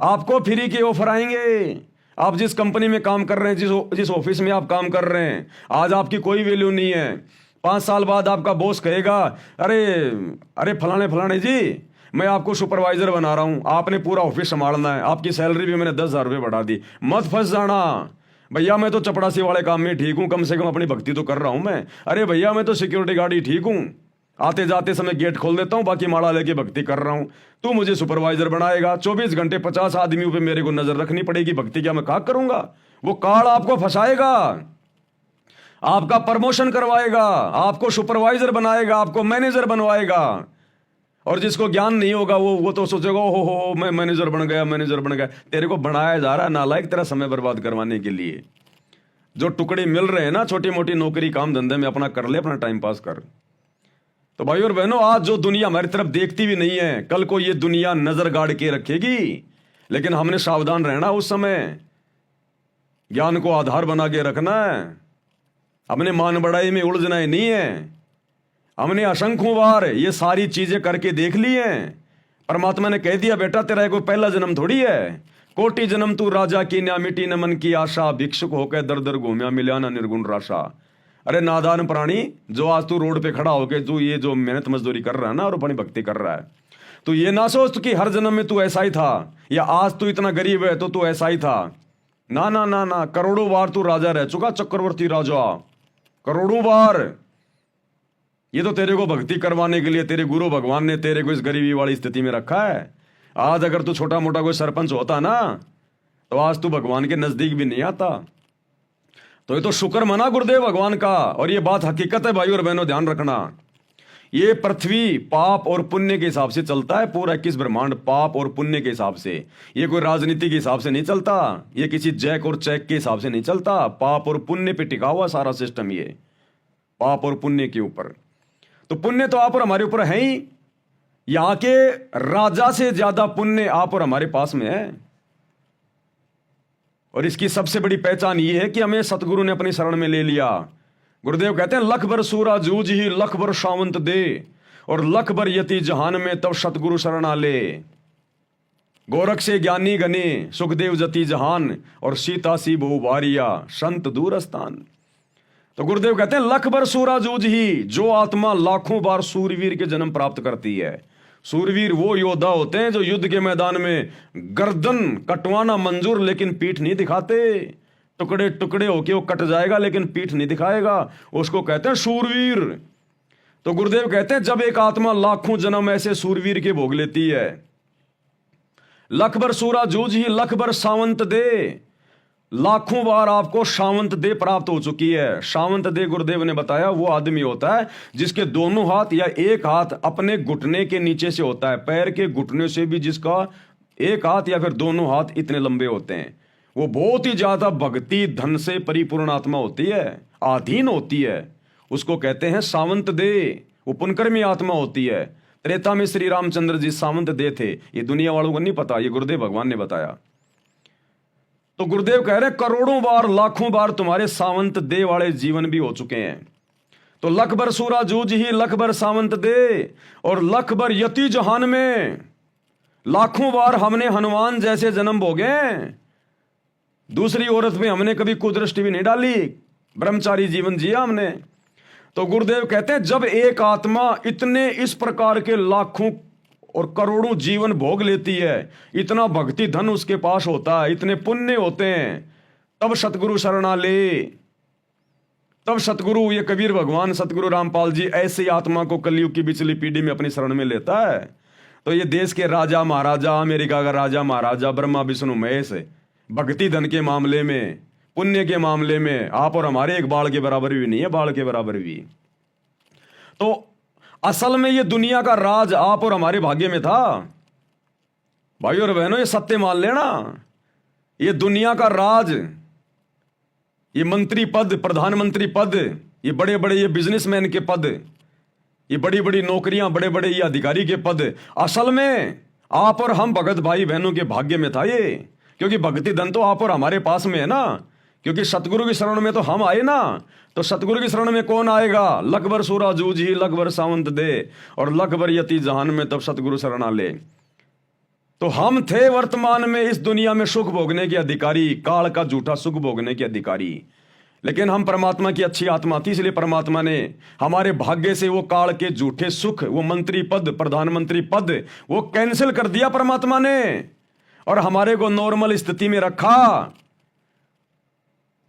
आपको फ्री के ऑफर आएंगे। आप जिस कंपनी में काम कर रहे हैं, जिस ऑफिस में आप काम कर रहे हैं, आज आपकी कोई वैल्यू नहीं है, 5 साल बाद आपका बॉस कहेगा अरे अरे फलाने फलाने जी मैं आपको सुपरवाइजर बना रहा हूं, आपने पूरा ऑफिस संभालना है, आपकी सैलरी भी मैंने 10,000 रुपये बढ़ा दी। मत फंस जाना, भैया मैं तो चपड़ासी वाले काम में ठीक हूं, कम से कम अपनी भक्ति तो कर रहा हूं मैं। अरे भैया मैं तो सिक्योरिटी गार्ड ही ठीक हूं, आते जाते समय गेट खोल देता हूं, बाकी माड़ा लेके भक्ति कर रहा हूं। तू मुझे सुपरवाइजर बनाएगा, 24 घंटे 50 आदमियों पे मेरे को नजर रखनी पड़ेगी, भक्ति क्या मैं कहा करूंगा? वो कार्ड आपको फंसाएगा, आपका प्रमोशन करवाएगा, आपको सुपरवाइजर बनाएगा, आपको मैनेजर बनवाएगा। और जिसको ज्ञान नहीं होगा वो तो सोचेगा हो मैं मैनेजर बन गया, मैनेजर बन गया। तेरे को बनाया जा रहा है नालायक, तेरा समय बर्बाद करवाने के लिए। जो टुकड़े मिल रहे हैं ना छोटी मोटी नौकरी काम धंधे में, अपना कर ले, अपना टाइम पास कर। तो भाई और बहनों, आज जो दुनिया हमारी तरफ देखती भी नहीं है, कल को ये दुनिया नजर गाड़ के रखेगी, लेकिन हमने सावधान रहना, उस समय ज्ञान को आधार बना के रखना है, हमने मान बढ़ाई में उलझना ही नहीं है। हमने असंख्यों बार ये सारी चीजें करके देख ली हैं। परमात्मा ने कह दिया बेटा तेरा कोई पहला जन्म थोड़ी है, कोटि जन्म तू राजा की न्या मिटी न मन की आशा, भिक्षुक होकर दर दर घूमिया मिला ना निर्गुण राशा। अरे नादान प्राणी, जो आज तू रोड पे खड़ा होके तू ये जो मेहनत मजदूरी कर रहा है ना और अपनी भक्ति कर रहा है, तो ये ना सोच कि हर जन्म में तू ऐसा ही था, या आज तू इतना गरीब है तो तू ऐसा ही था। ना ना ना ना, करोड़ों बार तू राजा रह चुका, चक्रवर्ती राजा, करोड़ों बार। ये तो तेरे को भक्ति करवाने के लिए तेरे गुरु भगवान ने तेरे को इस गरीबी वाली स्थिति में रखा है। आज अगर तू छोटा मोटा कोई सरपंच होता ना, तो आज तू भगवान के नजदीक भी नहीं आता। तो ये तो शुक्र मना गुरुदेव भगवान का। और ये बात हकीकत है भाई और बहनों, ध्यान रखना। ये पृथ्वी पाप और पुण्य के हिसाब से चलता है, पूरा 21 ब्रह्मांड पाप और पुण्य के हिसाब से। ये कोई राजनीति के हिसाब से नहीं चलता, ये किसी जैक और चेक के हिसाब से नहीं चलता। पाप और पुण्य पे टिका हुआ सारा सिस्टम, ये पाप और पुण्य के ऊपर। तो पुण्य तो आप और हमारे ऊपर है ही, यहां के राजा से ज्यादा पुण्य आप और हमारे पास में है। और इसकी सबसे बड़ी पहचान यह है कि हमें सतगुरु ने अपनी शरण में ले लिया। गुरुदेव कहते हैं लख भर सूरा जूझ ही लख भर शावंत दे, और लख भर यति जहान में तब सतगुरु शरण आले। गोरख से ज्ञानी गने सुखदेव जति जहान, और सीता सी बहु बारिया संत दूर स्थान। तो गुरुदेव कहते हैं लख भर सूरा जूझ ही, जो आत्मा लाखों बार सूरवीर के जन्म प्राप्त करती है। सूरवीर वो योद्धा होते हैं जो युद्ध के मैदान में गर्दन कटवाना मंजूर लेकिन पीठ नहीं दिखाते, टुकड़े टुकड़े होके वो कट जाएगा लेकिन पीठ नहीं दिखाएगा, उसको कहते हैं सूरवीर। तो गुरुदेव कहते हैं जब एक आत्मा लाखों जन्म ऐसे सूरवीर के भोग लेती है, लख भर सूरा जूझ ही लख भर सावंत दे, लाखों बार आपको शावंत दे प्राप्त हो चुकी है। शावंत दे गुरुदेव ने बताया वो आदमी होता है जिसके दोनों हाथ या एक हाथ अपने घुटने के नीचे से होता है, पैर के घुटने से भी जिसका एक हाथ या फिर दोनों हाथ इतने लंबे होते हैं, वो बहुत ही ज्यादा भक्ति धन से परिपूर्ण आत्मा होती है, आधीन होती है, उसको कहते हैं सावंत दे। वो पुनकर्मी आत्मा होती है। त्रेता में श्री रामचंद्र जी सावंत दे थे, ये दुनिया वालों को नहीं पता, ये गुरुदेव भगवान ने बताया। तो गुरुदेव कह रहे करोड़ों बार लाखों बार तुम्हारे सावंत दे वाले जीवन भी हो चुके हैं। तो लख भर सूरा जूझ ही लख भर सावंत दे, और लख भर यति जहान में, लाखों बार हमने हनुमान जैसे जन्म भोगे। दूसरी औरत में हमने कभी कुदृष्टि भी नहीं डाली, ब्रह्मचारी जीवन जिया हमने। तो गुरुदेव कहते हैं जब एक आत्मा इतने इस प्रकार के लाखों और करोड़ों जीवन भोग लेती है, इतना भक्ति धन उसके पास होता है, इतने पुण्य होते हैं, तब सतगुरु शरणा ले। तब सतगुरु, ये कबीर भगवान सतगुरु रामपाल जी ऐसी आत्मा को कलयुग की पिछली पीढ़ी में अपनी शरण में लेता है। तो ये देश के राजा महाराजा, अमेरिका का राजा महाराजा, ब्रह्मा विष्णु महेश, भक्ति धन के मामले में, पुण्य के मामले में आप और हमारे एक बाल के बराबर भी नहीं है, बाल के बराबर भी। तो असल में ये दुनिया का राज आप और हमारे भाग्य में था। भाई और बहनों, ये सत्य मान लेना, ये दुनिया का राज, ये मंत्री पद, प्रधानमंत्री पद, ये बड़े बड़े ये बिजनेसमैन के पद, ये बड़ी बड़ी नौकरियां, बड़े बड़े ये अधिकारी के पद, असल में आप और हम भगत भाई बहनों के भाग्य में था ये। क्योंकि भक्ति धन तो आप और हमारे पास में है ना, क्योंकि सतगुरु की शरण में तो हम आए ना। तो सतगुरु की शरण में कौन आएगा? लखबर सूरा जूझ ही लखबर सावंत दे, और लखबर यति जहान में तब सतगुरु शरणा ले। तो हम थे वर्तमान में इस दुनिया में सुख भोगने के अधिकारी, काल का झूठा सुख भोगने के अधिकारी। लेकिन हम परमात्मा की अच्छी आत्मा थी, इसलिए परमात्मा ने हमारे भाग्य से वो काल के झूठे सुख, वो मंत्री पद, प्रधानमंत्री पद, वो कैंसिल कर दिया परमात्मा ने, और हमारे को नॉर्मल स्थिति में रखा,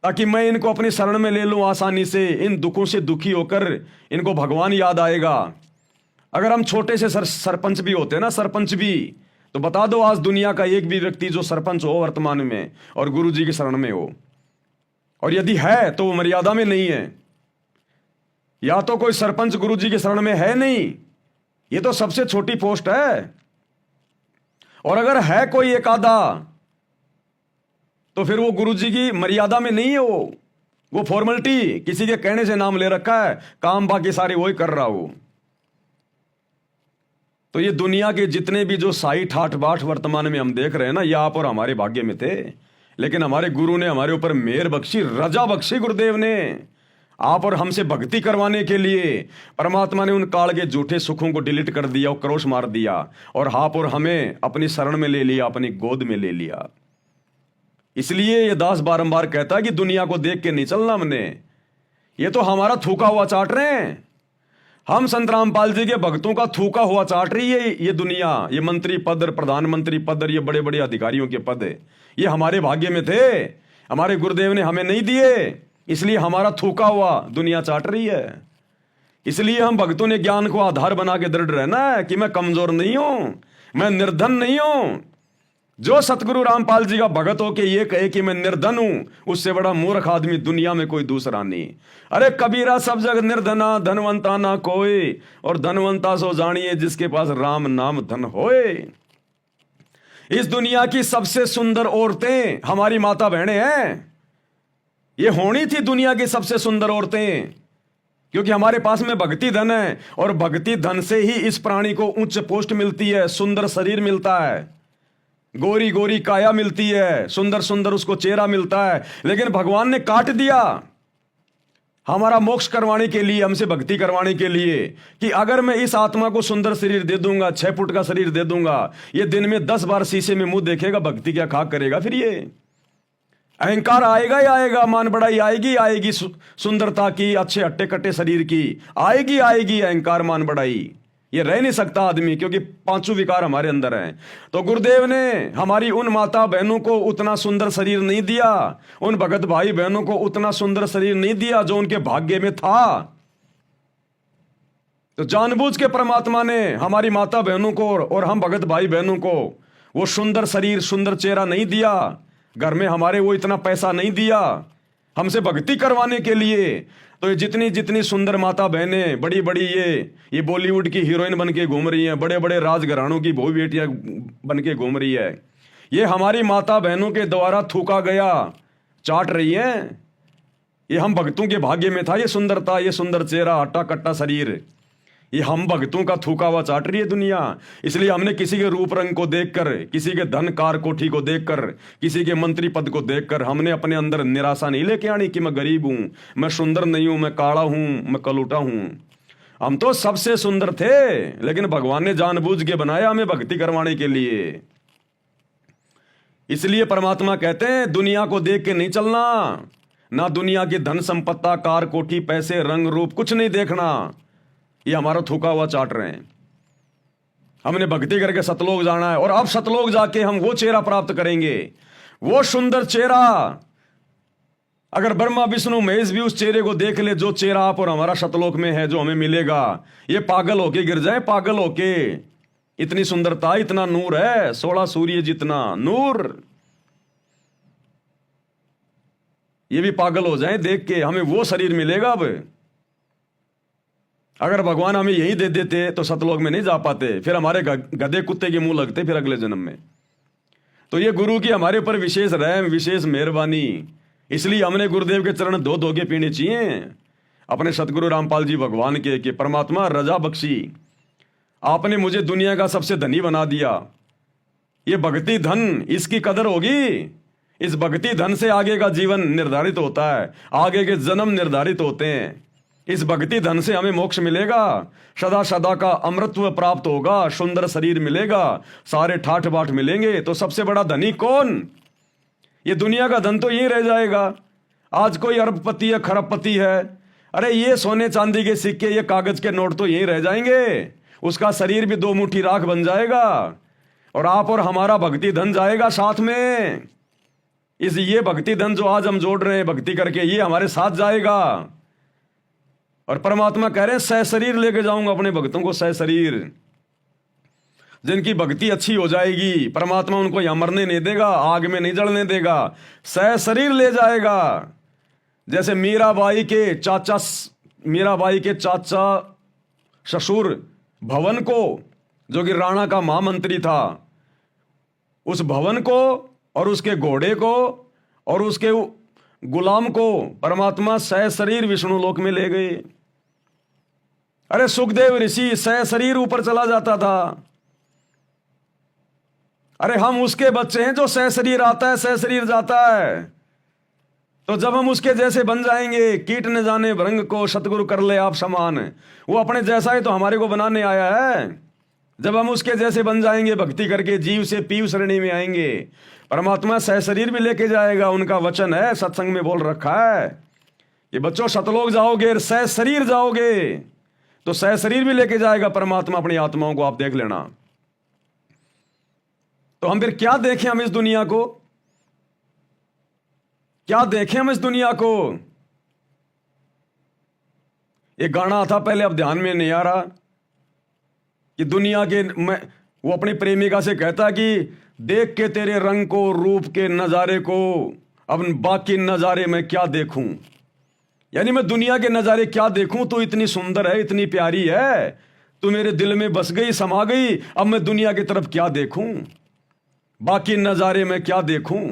ताकि मैं इनको अपनी शरण में ले लूं आसानी से। इन दुखों से दुखी होकर इनको भगवान याद आएगा। अगर हम छोटे से सरपंच भी होते ना, सरपंच भी, तो बता दो आज दुनिया का एक भी व्यक्ति जो सरपंच हो वर्तमान में और गुरु जी की शरण में हो, और यदि है तो वो मर्यादा में नहीं है। या तो कोई सरपंच गुरु जी की शरण में है नहीं, ये तो सबसे छोटी पोस्ट है। और अगर है कोई एक आधा, तो फिर वो गुरु जी की मर्यादा में नहीं है। वो फॉर्मेलिटी, किसी के कहने से नाम ले रखा है, काम बाकी सारे वही कर रहा हो। तो ये दुनिया के जितने भी जो साई ठाठ बाट वर्तमान में हम देख रहे हैं ना, ये आप और हमारे भाग्य में थे। लेकिन हमारे गुरु ने हमारे ऊपर मेहर बख्शी, रजा बख्शी गुरुदेव ने, आप और हमसे भक्ति करवाने के लिए परमात्मा ने उन काल के झूठे सुखों को डिलीट कर दिया, और क्रोश मार दिया, और आप और हमें अपनी शरण में ले लिया, अपनी गोद में ले लिया। इसलिए ये दास बारंबार कहता है कि दुनिया को देख के नहीं चलना हमने, ये तो हमारा थूका हुआ चाट रहे हैं। हम संत रामपाल जी के भक्तों का थूका हुआ चाट रही है ये दुनिया। ये मंत्री पद, प्रधानमंत्री पद, ये बड़े बड़े अधिकारियों के पद, ये हमारे भाग्य में थे, हमारे गुरुदेव ने हमें नहीं दिए, इसलिए हमारा थूका हुआ दुनिया चाट रही है। इसलिए हम भक्तों ने ज्ञान को आधार बना के दृढ़ रहना है कि मैं कमजोर नहीं हूं, मैं निर्धन नहीं हूं। जो सतगुरु रामपाल जी का भगत हो के ये कहे कि मैं निर्धन हूं, उससे बड़ा मूर्ख आदमी दुनिया में कोई दूसरा नहीं। अरे कबीरा सब जग निर्धना, धनवंता ना कोई, और धनवंता सो जानिए जिसके पास राम नाम धन होए। इस दुनिया की सबसे सुंदर औरतें हमारी माता बहनें हैं। ये होनी थी दुनिया की सबसे सुंदर औरतें, क्योंकि हमारे पास में भक्ति धन है, और भक्ति धन से ही इस प्राणी को उच्च पोस्ट मिलती है, सुंदर शरीर मिलता है, गोरी गोरी काया मिलती है, सुंदर सुंदर उसको चेहरा मिलता है। लेकिन भगवान ने काट दिया हमारा मोक्ष करवाने के लिए, हमसे भक्ति करवाने के लिए, कि अगर मैं इस आत्मा को सुंदर शरीर दे दूंगा, 6 फुट का शरीर दे दूंगा, ये दिन में 10 बार शीशे में मुंह देखेगा, भक्ति क्या खाक करेगा? फिर ये अहंकार आएगा ही आएगा, मान बढ़ाई आएगी आएगी, सुंदरता की, अच्छे हट्टे कट्टे शरीर की आएगी आएगी, अहंकार मान बढ़ाई ये रह नहीं सकता आदमी, क्योंकि 5 विकार हमारे अंदर हैं। तो गुरुदेव ने हमारी उन माता बहनों को उतना सुंदर शरीर नहीं दिया, उन भगत भाई बहनों को उतना सुंदर शरीर नहीं दिया जो उनके भाग्य में था। तो जानबूझ के परमात्मा ने हमारी माता बहनों को और हम भगत भाई बहनों को वो सुंदर शरीर, सुंदर चेहरा नहीं दिया। घर में हमारे वो इतना पैसा नहीं दिया हमसे भक्ति करवाने के लिए। तो ये जितनी जितनी सुंदर माता बहनें, बड़ी बड़ी ये बॉलीवुड की हीरोइन बन के घूम रही हैं, बड़े बड़े राजघरानों की बहु बेटियां बन के घूम रही है, ये हमारी माता बहनों के द्वारा थूका गया चाट रही हैं। ये हम भक्तों के भाग्य में था ये सुंदरता, ये सुंदर चेहरा, हट्टा कट्टा शरीर, ये हम भक्तों का थूका हुआ चाट रही है दुनिया। इसलिए हमने किसी के रूप रंग को देखकर, किसी के धन कार कोठी को देखकर, किसी के मंत्री पद को देखकर हमने अपने अंदर निराशा नहीं लेके आनी कि मैं गरीब हूं, मैं सुंदर नहीं हूं, मैं काला हूं, मैं कलूटा हूं। हम तो सबसे सुंदर थे, लेकिन भगवान ने जानबूझ के बनाया हमें भक्ति करवाने के लिए। इसलिए परमात्मा कहते हैं दुनिया को देख के नहीं चलना, ना दुनिया की धन संपत्ता, कार कोठी, पैसे, रंग रूप, कुछ नहीं देखना। ये हमारा थूका हुआ चाट रहे हैं। हमने भक्ति करके सतलोक जाना है, और अब सतलोक जाके हम वो चेहरा प्राप्त करेंगे, वो सुंदर चेहरा। अगर ब्रह्मा विष्णु महेश भी उस चेहरे को देख ले, जो चेहरा आप और हमारा सतलोक में है, जो हमें मिलेगा, ये पागल होके गिर जाए, पागल होके। इतनी सुंदरता, इतना नूर है, 16 सूर्य जितना नूर। ये भी पागल हो जाएं देख के, हमें वो शरीर मिलेगा अब। अगर भगवान हमें यही दे देते तो सतलोक में नहीं जा पाते, फिर हमारे गधे कुत्ते के मुंह लगते फिर अगले जन्म में। तो ये गुरु की हमारे ऊपर विशेष रहम, विशेष मेहरबानी, इसलिए हमने गुरुदेव के चरण धो धो के पीने चाहिए अपने सतगुरु रामपाल जी भगवान के कि परमात्मा रजा बख्शी, आपने मुझे दुनिया का सबसे धनी बना दिया। ये भक्ति धन, इसकी कदर होगी। इस भक्ति धन से आगे का जीवन निर्धारित होता है, आगे के जन्म निर्धारित होते हैं। इस भक्ति धन से हमें मोक्ष मिलेगा, सदा सदा का अमृतत्व प्राप्त होगा, सुंदर शरीर मिलेगा, सारे ठाठ बाट मिलेंगे। तो सबसे बड़ा धनी कौन? ये दुनिया का धन तो यही रह जाएगा। आज कोई अरबपति है, खरबपति है, अरे ये सोने चांदी के सिक्के, ये कागज के नोट तो यही रह जाएंगे। उसका शरीर भी 2 मुट्ठी राख बन जाएगा और आप और हमारा भक्ति धन जाएगा साथ में। ये भक्ति धन जो आज हम जोड़ रहे हैं भक्ति करके, ये हमारे साथ जाएगा। और परमात्मा कह रहे हैं सह शरीर लेके जाऊंगा अपने भक्तों को, सह शरीर। जिनकी भक्ति अच्छी हो जाएगी परमात्मा उनको यहां मरने नहीं देगा, आग में नहीं जलने देगा, सह शरीर ले जाएगा। जैसे मीराबाई के चाचा ससुर भवन को, जो कि राणा का महामंत्री था, उस भवन को और उसके घोड़े को और उसके गुलाम को परमात्मा सह शरीर विष्णु लोक में ले गए। अरे सुखदेव ऋषि सह शरीर ऊपर चला जाता था। अरे हम उसके बच्चे हैं जो सह शरीर आता है, सह शरीर जाता है। तो जब हम उसके जैसे बन जाएंगे, कीट न जाने भृंग को सतगुरु कर ले आप समान, वो अपने जैसा ही तो हमारे को बनाने आया है। जब हम उसके जैसे बन जाएंगे भक्ति करके, जीव से पीव श्रेणी में आएंगे, परमात्मा सह शरीर भी लेके जाएगा। उनका वचन है, सत्संग में बोल रखा है कि बच्चों सतलोक जाओगे सह शरीर जाओगे, तो सह शरीर भी लेके जाएगा परमात्मा अपनी आत्माओं को, आप देख लेना। तो हम फिर क्या देखें हम इस दुनिया को, क्या देखें हम इस दुनिया को? एक गाना था पहले, अब ध्यान में नहीं आ रहा, कि दुनिया के वो अपनी प्रेमिका से कहता कि देख के तेरे रंग को, रूप के नजारे को, अब बाकी नजारे में क्या देखूं। यानी मैं दुनिया के नजारे क्या देखूं, तू इतनी सुंदर है, इतनी प्यारी है, तू मेरे दिल में बस गई, समा गई, अब मैं दुनिया की तरफ क्या देखूं, बाकी नजारे में क्या देखूं।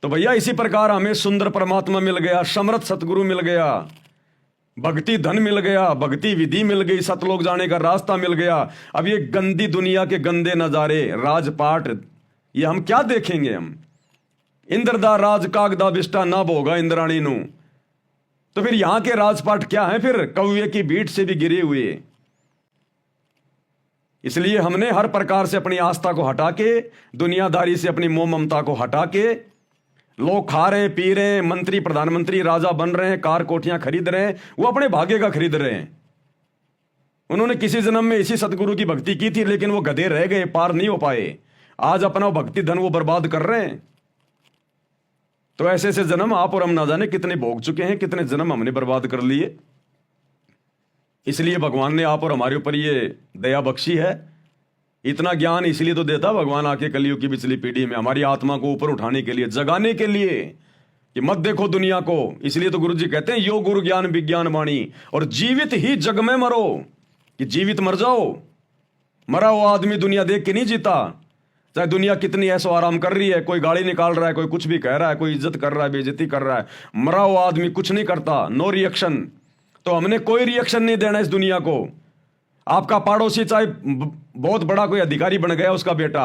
तो भैया इसी प्रकार हमें सुंदर परमात्मा मिल गया, समर्थ सतगुरु मिल गया, भक्ति धन मिल गया, भक्ति विधि मिल गई, सतलोक जाने का रास्ता मिल गया। अब ये गंदी दुनिया के गंदे नजारे, राजपाट, ये हम क्या देखेंगे? हम इंद्रदा राज कागदा बिष्टा ना भोगा इंद्राणी नु, तो फिर यहां के राजपाट क्या है? फिर कौवे की बीट से भी गिरे हुए। इसलिए हमने हर प्रकार से अपनी आस्था को हटा के, दुनियादारी से अपनी मोह ममता को हटा के, लोग खा रहे पी रहे, मंत्री प्रधानमंत्री राजा बन रहे हैं, कार कोठियां खरीद रहे हैं, वो अपने भाग्य का खरीद रहे हैं। उन्होंने किसी जन्म में इसी सतगुरु की भक्ति की थी, लेकिन वो गधे रह गए, पार नहीं हो पाए। आज अपना भक्ति धन वो बर्बाद कर रहे हैं। तो ऐसे ऐसे जन्म आप और हम ना जाने कितने भोग चुके हैं, कितने जन्म हमने बर्बाद कर लिए। इसलिए भगवान ने आप और हमारे ऊपर ये दया बख्शी है। इतना ज्ञान इसलिए तो देता भगवान आके कलयुग की पिछली पीढ़ी में, हमारी आत्मा को ऊपर उठाने के लिए, जगाने के लिए कि मत देखो दुनिया को। इसलिए तो गुरु जी कहते हैं यो गुरु ज्ञान विज्ञान वाणी, और जीवित ही जग में मरो, कि जीवित मर जाओ। मरा हुआ आदमी दुनिया देख के नहीं जीता। चाहे दुनिया कितनी ऐसो आराम कर रही है, कोई गाड़ी निकाल रहा है, कोई कुछ भी कह रहा है, कोई इज्जत कर रहा है, बेइज्जती कर रहा है, मरा हुआ आदमी कुछ नहीं करता, नो रिएक्शन। तो हमने कोई रिएक्शन नहीं देना इस दुनिया को। आपका पड़ोसी चाहे बहुत बड़ा कोई अधिकारी बन गया, उसका बेटा,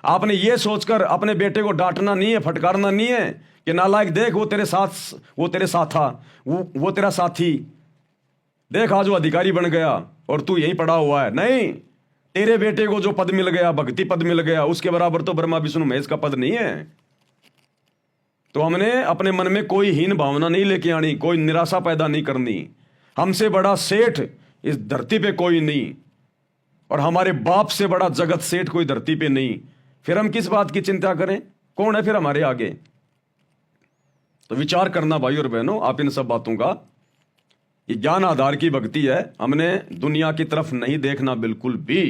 आपने ये सोचकर अपने बेटे को डांटना नहीं है, फटकारना नहीं है कि नालायक देख वो तेरे साथ था, वो तेरा साथी, देख आज वो अधिकारी बन गया और तू यहीं पड़ा हुआ है। नहीं, तेरे बेटे को जो पद मिल गया, भक्ति पद मिल गया, उसके बराबर तो ब्रह्मा विष्णु महेश का पद नहीं है। तो हमने अपने मन में कोई हीन भावना नहीं लेके आनी, कोई निराशा पैदा नहीं करनी। हमसे बड़ा सेठ इस धरती पे कोई नहीं, और हमारे बाप से बड़ा जगत सेठ कोई धरती पे नहीं। फिर हम किस बात की चिंता करें? कौन है फिर हमारे आगे? तो विचार करना भाई और बहनों आप इन सब बातों का। ये ज्ञान आधार की भक्ति है। हमने दुनिया की तरफ नहीं देखना बिल्कुल भी।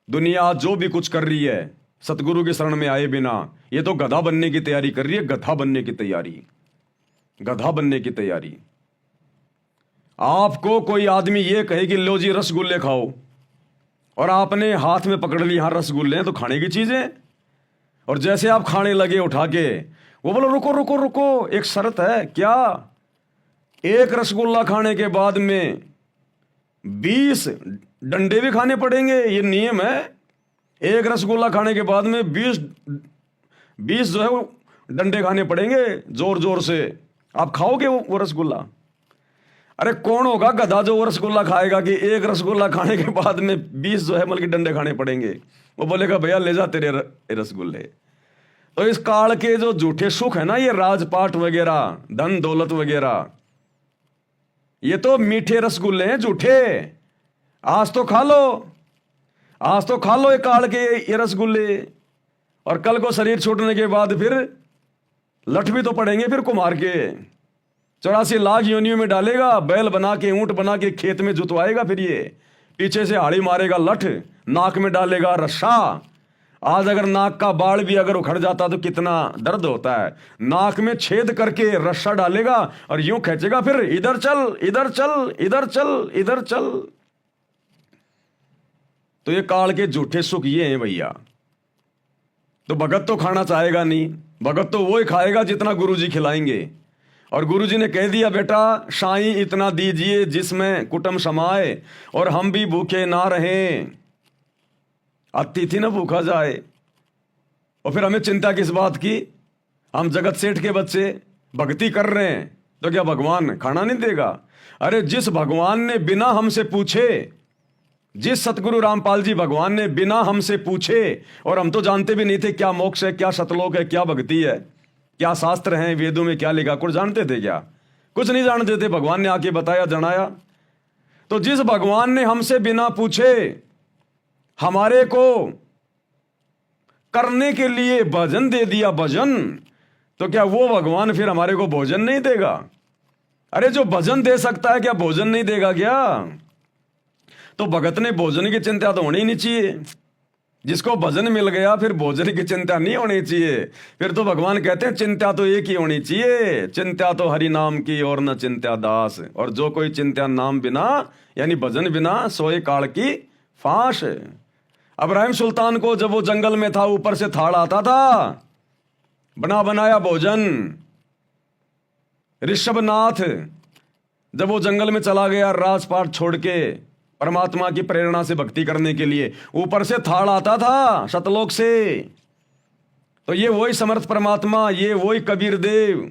दुनिया जो भी कुछ कर रही है सतगुरु के शरण में आए बिना, ये तो गधा बनने की तैयारी कर रही है, गधा बनने की तैयारी। गधा बनने की तैयारी। आपको कोई आदमी ये कहे कि लो जी रसगुल्ले खाओ, और आपने हाथ में पकड़ ली, हाँ रसगुल्ले हैं तो खाने की चीजें, और जैसे आप खाने लगे उठा के, वो बोलो रुको रुको रुको, एक शर्त है। क्या? एक रसगुल्ला खाने के बाद में 20 डंडे भी खाने पड़ेंगे, ये नियम है। एक रसगुल्ला खाने के बाद में 20 जो है वो डंडे खाने पड़ेंगे जोर जोर से। आप खाओगे वो रसगुल्ला? अरे कौन होगा गधा जो वो रसगुल्ला खाएगा कि एक रसगुल्ला खाने के बाद में 20 जो है मतलब डंडे खाने पड़ेंगे? वो बोलेगा भैया ले जा तेरे रसगुल्ले। तो इस काल के जो झूठे सुख है ना, ये राजपाट वगैरह, धन दौलत वगैरह, ये तो मीठे रसगुल्ले हैं झूठे। आज तो खा लो, आज तो खा लो ये काल के ये रसगुल्ले, और कल को शरीर छूटने के बाद फिर लठ भी तो पड़ेंगे फिर कुम्हार के। 84 लाख योनियों में डालेगा, बैल बना के ऊंट बना के खेत में जुतवाएगा, फिर ये पीछे से हाड़ी मारेगा लठ, नाक में डालेगा रस्सा। आज अगर नाक का बाल भी अगर उखड़ जाता तो कितना दर्द होता है। नाक में छेद करके रस्सा डालेगा और यूं खींचेगा, फिर इधर चल इधर चल इधर चल इधर चल। तो ये काल के झूठे सुख ये हैं भैया। तो भगत तो खाना चाहेगा नहीं, भगत तो वो ही खाएगा जितना गुरुजी खिलाएंगे। और गुरुजी ने कह दिया बेटा साईं इतना दीजिए जिसमें कुटुंब समाए, और हम भी भूखे ना रहें, अतिथि न भूखा जाए। और फिर हमें चिंता किस बात की? हम जगत सेठ के बच्चे भक्ति कर रहे हैं तो क्या भगवान खाना नहीं देगा? अरे जिस भगवान ने बिना हमसे पूछे, जिस सतगुरु रामपाल जी भगवान ने बिना हमसे पूछे, और हम तो जानते भी नहीं थे क्या मोक्ष है, क्या सतलोक है, क्या भक्ति है, क्या शास्त्र हैं, वेदों में क्या लिखा, कुछ जानते थे क्या? कुछ नहीं जानते थे। भगवान ने आके बताया, जनाया। तो जिस भगवान ने हमसे बिना पूछे हमारे को करने के लिए भजन दे दिया, भजन, तो क्या वो भगवान फिर हमारे को भोजन नहीं देगा? अरे जो भजन दे सकता है क्या भोजन नहीं देगा क्या? तो भगत ने भोजन की चिंता तो होनी नहीं चाहिए। जिसको भजन मिल गया फिर भोजन की चिंता नहीं होनी चाहिए। फिर तो भगवान कहते हैं चिंता तो एक ही होनी चाहिए, चिंता तो हरि नाम की और न चिंता दास। और जो कोई चिंता नाम बिना यानी भजन बिना सोए काल की फांस। इब्राहिम सुल्तान को जब वो जंगल में था ऊपर से थाड़ आता था, बना बनाया भोजन। ऋषभनाथ जब वो जंगल में चला गया राजपाट छोड़ के परमात्मा की प्रेरणा से भक्ति करने के लिए, ऊपर से थाड़ आता था सतलोक से। तो ये वही समर्थ परमात्मा, ये वही कबीर देव,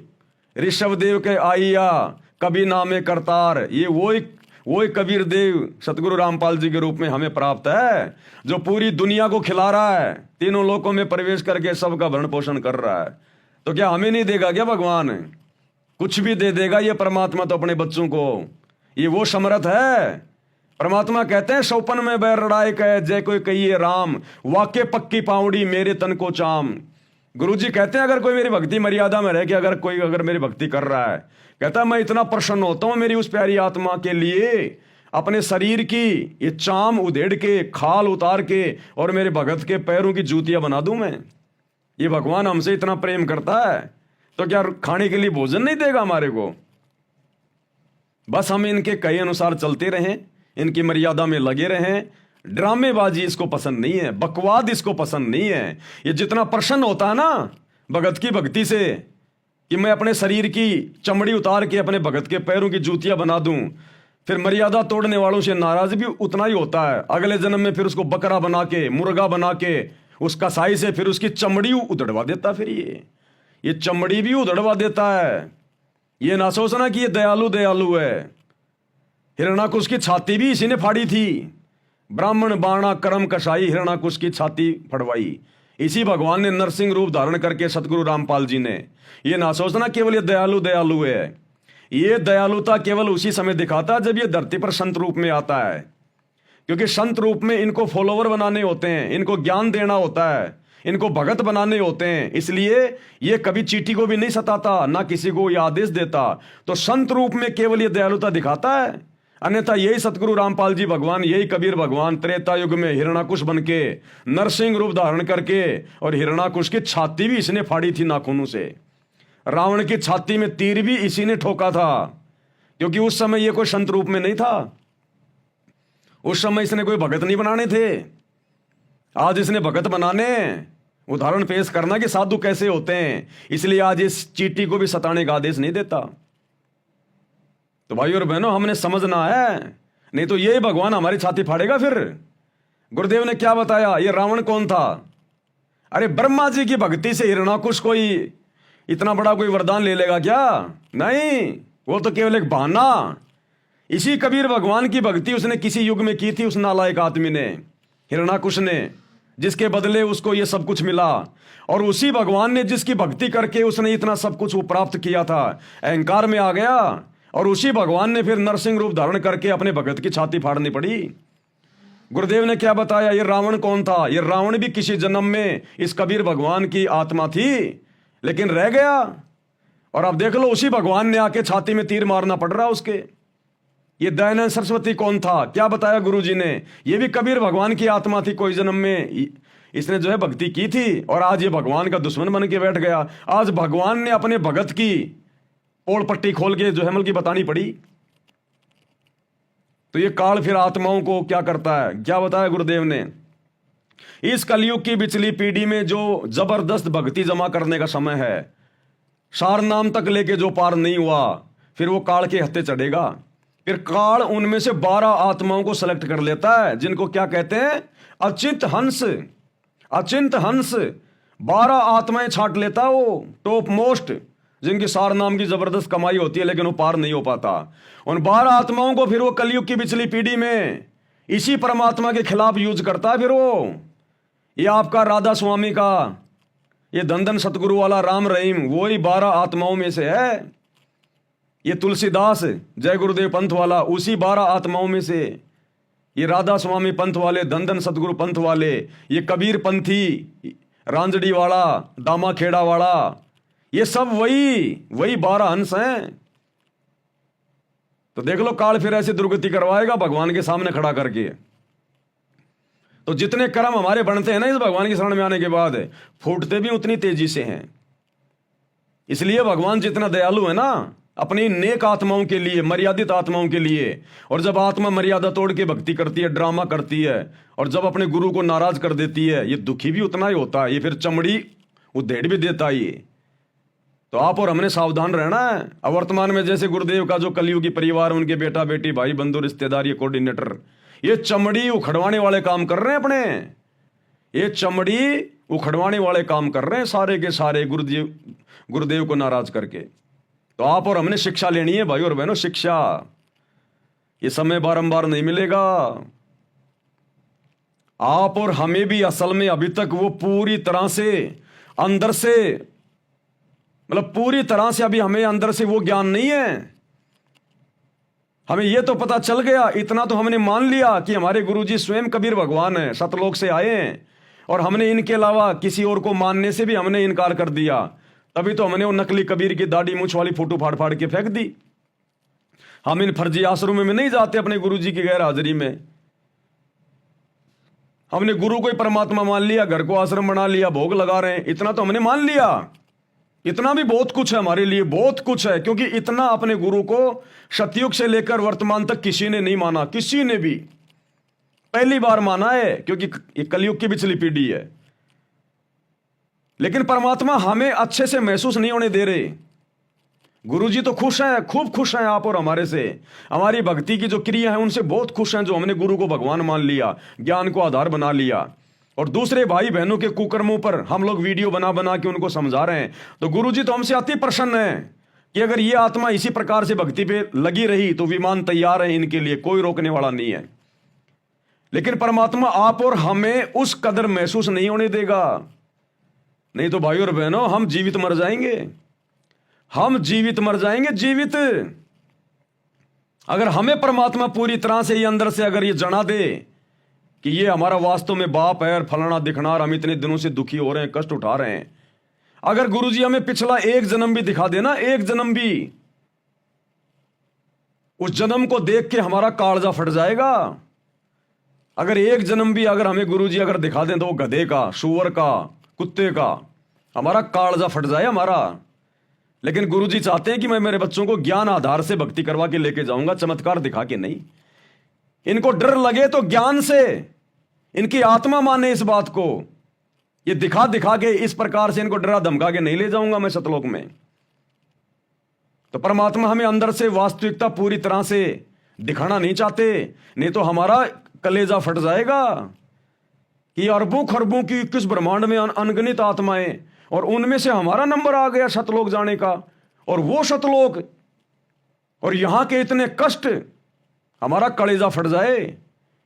ऋषभ देव के आइया कभी नामे करतार, ये वही कबीर देव सतगुरु रामपाल जी के रूप में हमें प्राप्त है, जो पूरी दुनिया को खिला रहा है, तीनों लोकों में प्रवेश करके सबका भरण पोषण कर रहा है। तो क्या हमें नहीं देगा क्या भगवान? कुछ भी दे देगा ये परमात्मा तो अपने बच्चों को। ये वो समर्थ है। परमात्मा कहते हैं सौपन में बैर लड़ाई कहे जय कोई कहिए राम, वाक्य पक्की पाउड़ी मेरे तन को चाम। गुरुजी कहते हैं अगर कोई मेरी भक्ति मर्यादा में रह के अगर मेरी भक्ति कर रहा है, कहता है मैं इतना प्रसन्न होता हूं मेरी उस प्यारी आत्मा के लिए, अपने शरीर की ये चाम उधेड़ के, खाल उतार के और मेरे भगत के पैरों की जूतियां बना दूं मैं। ये भगवान हमसे इतना प्रेम करता है तो क्या खाने के लिए भोजन नहीं देगा हमारे को? बस हम इनके कहे अनुसार चलते रहें, इनकी मर्यादा में लगे रहें। ड्रामेबाजी इसको पसंद नहीं है, बकवाद इसको पसंद नहीं है। ये जितना प्रसन्न होता है ना भगत की भक्ति से कि मैं अपने शरीर की चमड़ी उतार के अपने भगत के पैरों की जूतियां बना दूं, फिर मर्यादा तोड़ने वालों से नाराज भी उतना ही होता है। अगले जन्म में फिर उसको बकरा बना के, मुर्गा बना के, उस कसाई से फिर उसकी चमड़ी उधड़वा देता। फिर ये चमड़ी भी उधड़वा देता है। ये ना सोचना कि ये दयालु दयालु है। हिरणाकुश की छाती भी इसी ने फाड़ी थी। ब्राह्मण बाणा करम कसाई हिरणाकुश की छाती फड़वाई। इसी भगवान ने नरसिंह रूप धारण करके सतगुरु रामपाल जी ने। ये ना सोचना केवल ये दयालु दयालु है। ये दयालुता केवल उसी समय दिखाता जब ये धरती पर संत रूप में आता है, क्योंकि संत रूप में इनको फॉलोवर बनाने होते हैं, इनको ज्ञान देना होता है, इनको भगत बनाने होते हैं। इसलिए ये कभी चींटी को भी नहीं सताता, ना किसी को ये आदेश देता। तो संत रूप में केवल ये दयालुता दिखाता है। अन्यथा यही सतगुरु रामपाल जी भगवान, यही कबीर भगवान त्रेता युग में हिरणाकुश बन के नरसिंह रूप धारण करके, और हिरणाकुश की छाती भी इसने फाड़ी थी नाखूनों से। रावण की छाती में तीर भी इसी ने ठोका था, क्योंकि उस समय ये कोई संत रूप में नहीं था, उस समय इसने कोई भगत नहीं बनाने थे। आज इसने भगत बनाने, उदाहरण पेश करना कि साधु कैसे होते हैं, इसलिए आज इस चींटी को भी सताने का आदेश नहीं देता। तो भाई और बहनों, हमने समझना है, नहीं तो यही भगवान हमारी छाती फाड़ेगा। फिर गुरुदेव ने क्या बताया, ये रावण कौन था? अरे ब्रह्मा जी की भक्ति से हिरणाकुश कोई इतना बड़ा कोई वरदान ले लेगा क्या? नहीं, वो तो केवल एक बहाना। इसी कबीर भगवान की भक्ति उसने किसी युग में की थी, उस नालायक आदमी ने, हिरणाकुश ने, जिसके बदले उसको ये सब कुछ मिला। और उसी भगवान ने जिसकी भक्ति करके उसने इतना सब कुछ वो प्राप्त किया था, अहंकार में आ गया, और उसी भगवान ने फिर नरसिंह रूप धारण करके अपने भगत की छाती फाड़नी पड़ी। गुरुदेव ने क्या बताया, ये रावण कौन था? ये रावण भी किसी जन्म में इस कबीर भगवान की आत्मा थी, लेकिन रह गया। और अब देख लो, उसी भगवान ने आके छाती में तीर मारना पड़ रहा उसके। ये दयानंद सरस्वती कौन था? क्या बताया गुरुजी ने, ये भी कबीर भगवान की आत्मा थी, कोई जन्म में इसने जो है भक्ति की थी, और आज ये भगवान का दुश्मन बन के बैठ गया। आज भगवान ने अपने भगत की पोल पट्टी खोल के जो है की बतानी पड़ी। तो ये काल फिर आत्माओं को क्या करता है, क्या बताया गुरुदेव ने, इस कलयुग की पिछली पीढ़ी में जो जबरदस्त भक्ति जमा करने का समय है, सार नाम तक लेके जो पार नहीं हुआ, फिर वो काल के हत्थे चढ़ेगा। फिर काल उनमें से 12 आत्माओं को सेलेक्ट कर लेता है, जिनको क्या कहते हैं, अचिंत हंस। अचिंत हंस 12 आत्माएं छाट लेता वो, टॉप मोस्ट, जिनकी सार नाम की जबरदस्त कमाई होती है, लेकिन वो पार नहीं हो पाता। उन 12 आत्माओं को फिर वो कलयुग की पिछली पीढ़ी में इसी परमात्मा के खिलाफ यूज करता है। फिर वो, ये आपका राधा स्वामी का, ये धन सतगुरु वाला राम रहीम, वो ही 12 आत्माओं में से है। ये तुलसीदास जय गुरुदेव पंथ वाला, उसी 12 आत्माओं में से। ये राधा स्वामी पंथ वाले, धन सतगुरु पंथ वाले, ये कबीर पंथी, रांजड़ी वाला, दामा खेड़ा वाला, ये सब वही 12 अंश हैं। तो देख लो, काल फिर ऐसी दुर्गति करवाएगा भगवान के सामने खड़ा करके। तो जितने कर्म हमारे बनते हैं ना इस भगवान की शरण में आने के बाद, फूटते भी उतनी तेजी से हैं। इसलिए भगवान जितना दयालु है ना, अपनी नेक आत्माओं के लिए, मर्यादित आत्माओं के लिए। और जब आत्मा मर्यादा तोड़ के भक्ति करती है, ड्रामा करती है, और जब अपने गुरु को नाराज कर देती है, ये दुखी भी उतना ही होता है, ये फिर चमड़ी उधेड़ भी देता है ये। तो आप और हमने सावधान रहना है। अब वर्तमान में जैसे गुरुदेव का जो कलयुगी परिवार, उनके बेटा बेटी, भाई बंधु रिश्तेदार, ये कोऑर्डिनेटर, ये चमड़ी उखड़वाने वाले काम कर रहे हैं अपने, ये चमड़ी उखड़वाने वाले काम कर रहे हैं सारे के सारे, गुरुदेव को नाराज करके। तो आप और हमने शिक्षा लेनी है भाई और बहनों, शिक्षा। ये समय बारंबार नहीं मिलेगा। आप और हमें भी असल में अभी तक वो पूरी तरह से अंदर से, मतलब पूरी तरह से अभी हमें अंदर से वो ज्ञान नहीं है। हमें ये तो पता चल गया, इतना तो हमने मान लिया कि हमारे गुरुजी स्वयं कबीर भगवान हैं, सतलोक से आए हैं, और हमने इनके अलावा किसी और को मानने से भी हमने इनकार कर दिया। तभी तो हमने वो नकली कबीर की दाढ़ी मूछ वाली फोटो फाड़ फाड़ के फेंक दी। हम इन फर्जी आश्रमों में नहीं जाते अपने गुरुजी की गैर हाजिरी में। हमने गुरु को ही परमात्मा मान लिया, घर को आश्रम बना लिया, भोग लगा रहे हैं, इतना तो हमने मान लिया। इतना भी बहुत कुछ है हमारे लिए, बहुत कुछ है, क्योंकि इतना अपने गुरु को सतयुग से लेकर वर्तमान तक किसी ने नहीं माना, किसी ने भी। पहली बार माना है, क्योंकि ये कलयुग की पिछली पीढ़ी है। लेकिन परमात्मा हमें अच्छे से महसूस नहीं होने दे रहे। गुरुजी तो खुश हैं, खूब खुश हैं आप और हमारे से, हमारी भक्ति की जो क्रिया है उनसे बहुत खुश हैं, जो हमने गुरु को भगवान मान लिया, ज्ञान को आधार बना लिया। और दूसरे भाई बहनों के कुकर्मों पर हम लोग वीडियो बना बना के उनको समझा रहे हैं। तो गुरुजी तो हमसे अति प्रसन्न है कि अगर ये आत्मा इसी प्रकार से भक्ति पे लगी रही तो विमान तैयार है इनके लिए, कोई रोकने वाला नहीं है। लेकिन परमात्मा आप और हमें उस कदर महसूस नहीं होने देगा। नहीं तो भाई और बहनों, हम जीवित मर जाएंगे, हम जीवित मर जाएंगे, जीवित। अगर हमें परमात्मा पूरी तरह से ये अंदर से अगर ये जना दे कि ये हमारा वास्तव में बाप है और फलाना दिखना, और हम इतने दिनों से दुखी हो रहे हैं, कष्ट उठा रहे हैं, अगर गुरुजी हमें पिछला एक जन्म भी दिखा देना, एक जन्म भी, उस जन्म को देख के हमारा कालजा फट जाएगा। अगर एक जन्म भी अगर हमें गुरुजी अगर दिखा दें, तो वो गधे का, सूअर का, कुत्ते का, हमारा कालजा फट जाए हमारा। लेकिन गुरुजी चाहते हैं कि मैं मेरे बच्चों को ज्ञान आधार से भक्ति करवा के लेके जाऊंगा, चमत्कार दिखा के नहीं। इनको डर लगे तो ज्ञान से, इनकी आत्मा माने इस बात को। ये दिखा दिखा के इस प्रकार से इनको डरा धमका के नहीं ले जाऊंगा मैं सतलोक में। तो परमात्मा हमें अंदर से वास्तविकता पूरी तरह से दिखाना नहीं चाहते, नहीं तो हमारा कलेजा फट जाएगा कि अरबों खरबों की किस ब्रह्मांड में अनगिनत आत्माएं, और उनमें से हमारा नंबर आ गया सतलोक जाने का, और वो सतलोक और यहां के इतने कष्ट, हमारा कलेजा फट जाए।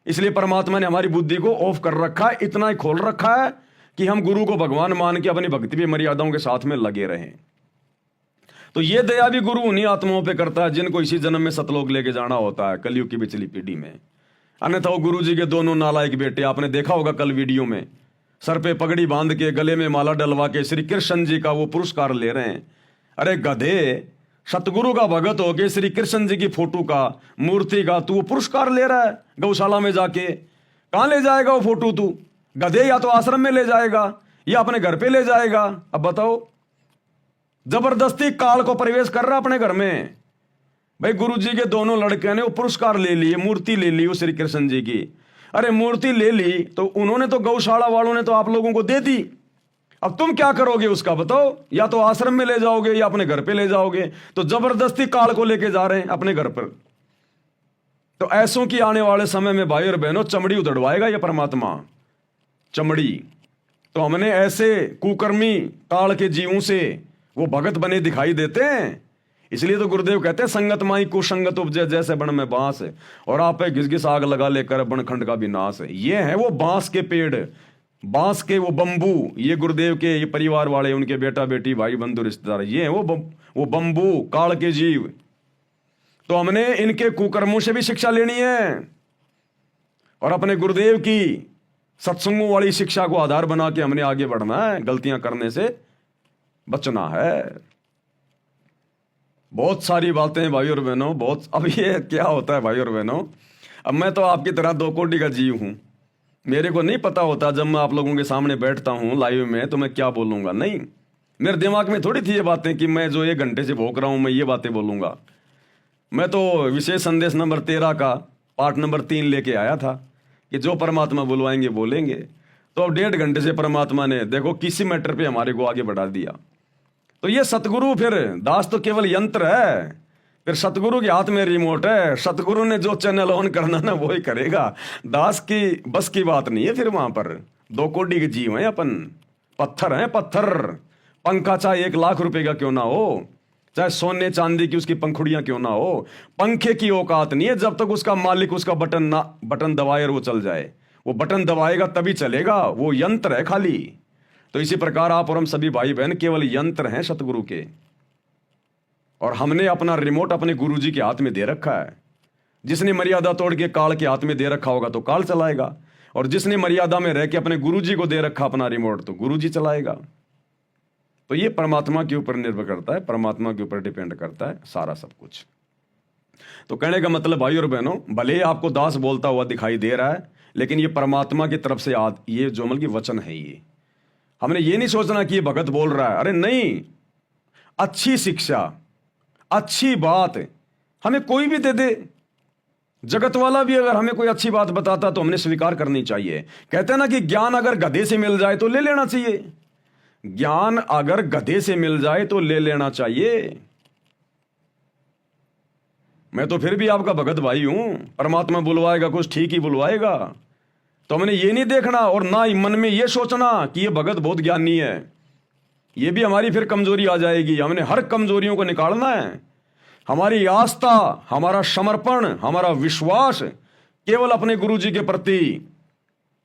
इसलिए परमात्मा ने हमारी बुद्धि को ऑफ कर रखा है, इतना ही खोल रखा है कि हम गुरु को भगवान मान के अपनी भक्ति भी मर्यादाओं के साथ में लगे रहें। तो ये दया भी गुरु उन्हीं आत्माओं पे करता है जिनको इसी जन्म में सतलोक लेके जाना होता है, कलयुग की पिछली पीढ़ी में। अन्यथा वो गुरु जी के दोनों नालायक बेटे, आपने देखा होगा कल वीडियो में, सर पे पगड़ी बांध के गले में माला डलवा के श्री कृष्ण जी का वो पुरस्कार ले रहे हैं। अरे गधे, सतगुरु का भगत हो के श्री कृष्ण जी की फोटो का, मूर्ति का तू वो पुरस्कार ले रहा है गौशाला में जाके। कहां ले जाएगा वो फोटो तू? गधे, या तो आश्रम में ले जाएगा या अपने घर पे ले जाएगा। अब बताओ, जबरदस्ती काल को प्रवेश कर रहा अपने घर में। भाई गुरु जी के दोनों लड़के ने वो पुरस्कार ले लिए, मूर्ति ले ली वो श्री कृष्ण जी की। अरे मूर्ति ले ली तो उन्होंने तो, गौशाला वालों ने तो आप लोगों को दे दी। अब तुम क्या करोगे उसका बताओ? या तो आश्रम में ले जाओगे या अपने घर पे ले जाओगे। तो जबरदस्ती काल को लेके जा रहे हैं अपने घर पर। तो ऐसों की आने वाले समय में भाई और बहनों चमड़ी उधड़वाएगा ये परमात्मा, चमड़ी। तो हमने ऐसे कुकर्मी काल के जीवों से वो भगत बने दिखाई देते हैं। इसलिए तो गुरुदेव कहते हैं संगत माई कुसंगत उपजे जैसे बन में बांस, और आप पे घिस घिस आग लगा लेकर बनखंड का भी नाश। ये है वो बांस के पेड़, बांस के वो बंबू। ये गुरुदेव के ये परिवार वाले, उनके बेटा बेटी भाई बंधु रिश्तेदार, ये है वो बंबू काल के जीव। तो हमने इनके कुकर्मों से भी शिक्षा लेनी है और अपने गुरुदेव की सत्संगों वाली शिक्षा को आधार बना के हमने आगे बढ़ना है, गलतियां करने से बचना है। बहुत सारी बातें भाई और बहनों, बहुत। अब ये क्या होता है भाई और बहनों, अब मैं तो आपकी तरह 2 कोटि का जीव हूं। मेरे को नहीं पता होता जब मैं आप लोगों के सामने बैठता हूं लाइव में तो मैं क्या बोलूंगा। नहीं, मेरे दिमाग में थोड़ी थी ये बातें कि मैं जो 1 घंटे से भोंक रहा हूं मैं ये बातें बोलूंगा। मैं तो विशेष संदेश नंबर 13 का पार्ट नंबर 3 लेके आया था कि जो परमात्मा बुलवाएंगे बोलेंगे। तो अब 1.5 घंटे से परमात्मा ने देखो किसी मैटर पे हमारे को आगे बढ़ा दिया। तो ये सतगुरु, फिर दास तो केवल यंत्र है, फिर सतगुरु के हाथ में रिमोट है। सतगुरु ने जो चैनल ऑन करना ना वो ही करेगा। दास की बस की बात नहीं है। फिर वहां पर 2 कोटि के जीव हैं अपन, पत्थर हैं पत्थर। पंखा चाहे 1 लाख रुपए का क्यों ना हो, चाहे सोने चांदी की उसकी पंखुड़ियां क्यों ना हो, पंखे की औकात नहीं है जब तक उसका मालिक उसका बटन दबाए और वो चल जाए। वो बटन दबाएगा तभी चलेगा, वो यंत्र है खाली। तो इसी प्रकार आप और हम सभी भाई बहन केवल यंत्र हैं सतगुरु के, और हमने अपना रिमोट अपने गुरुजी के हाथ में दे रखा है। जिसने मर्यादा तोड़ के काल के हाथ में दे रखा होगा तो काल चलाएगा, और जिसने मर्यादा में रह के अपने गुरुजी को दे रखा अपना रिमोट तो गुरुजी चलाएगा। तो ये परमात्मा के ऊपर निर्भर करता है, परमात्मा के ऊपर डिपेंड करता है सारा सब कुछ। तो कहने का मतलब भाई और बहनों, भले ही आपको दास बोलता हुआ दिखाई दे रहा है, लेकिन ये परमात्मा की तरफ से ये जो मतलब की वचन है। ये हमने ये नहीं सोचना कि ये भगत बोल रहा है। अरे नहीं, अच्छी शिक्षा, अच्छी बात हमें कोई भी दे दे, जगत वाला भी अगर हमें कोई अच्छी बात बताता तो हमने स्वीकार करनी चाहिए। कहते हैं ना कि ज्ञान अगर गधे से मिल जाए तो ले लेना चाहिए। ज्ञान अगर गधे से मिल जाए तो ले लेना चाहिए। मैं तो फिर भी आपका भगत भाई हूं। परमात्मा बुलवाएगा कुछ ठीक ही बुलवाएगा। तो हमने ये नहीं देखना और ना ही मन में ये सोचना कि ये भगत बहुत ज्ञानी है। ये भी हमारी फिर कमजोरी आ जाएगी। हमने हर कमजोरियों को निकालना है। हमारी आस्था, हमारा समर्पण, हमारा विश्वास केवल अपने गुरुजी के प्रति।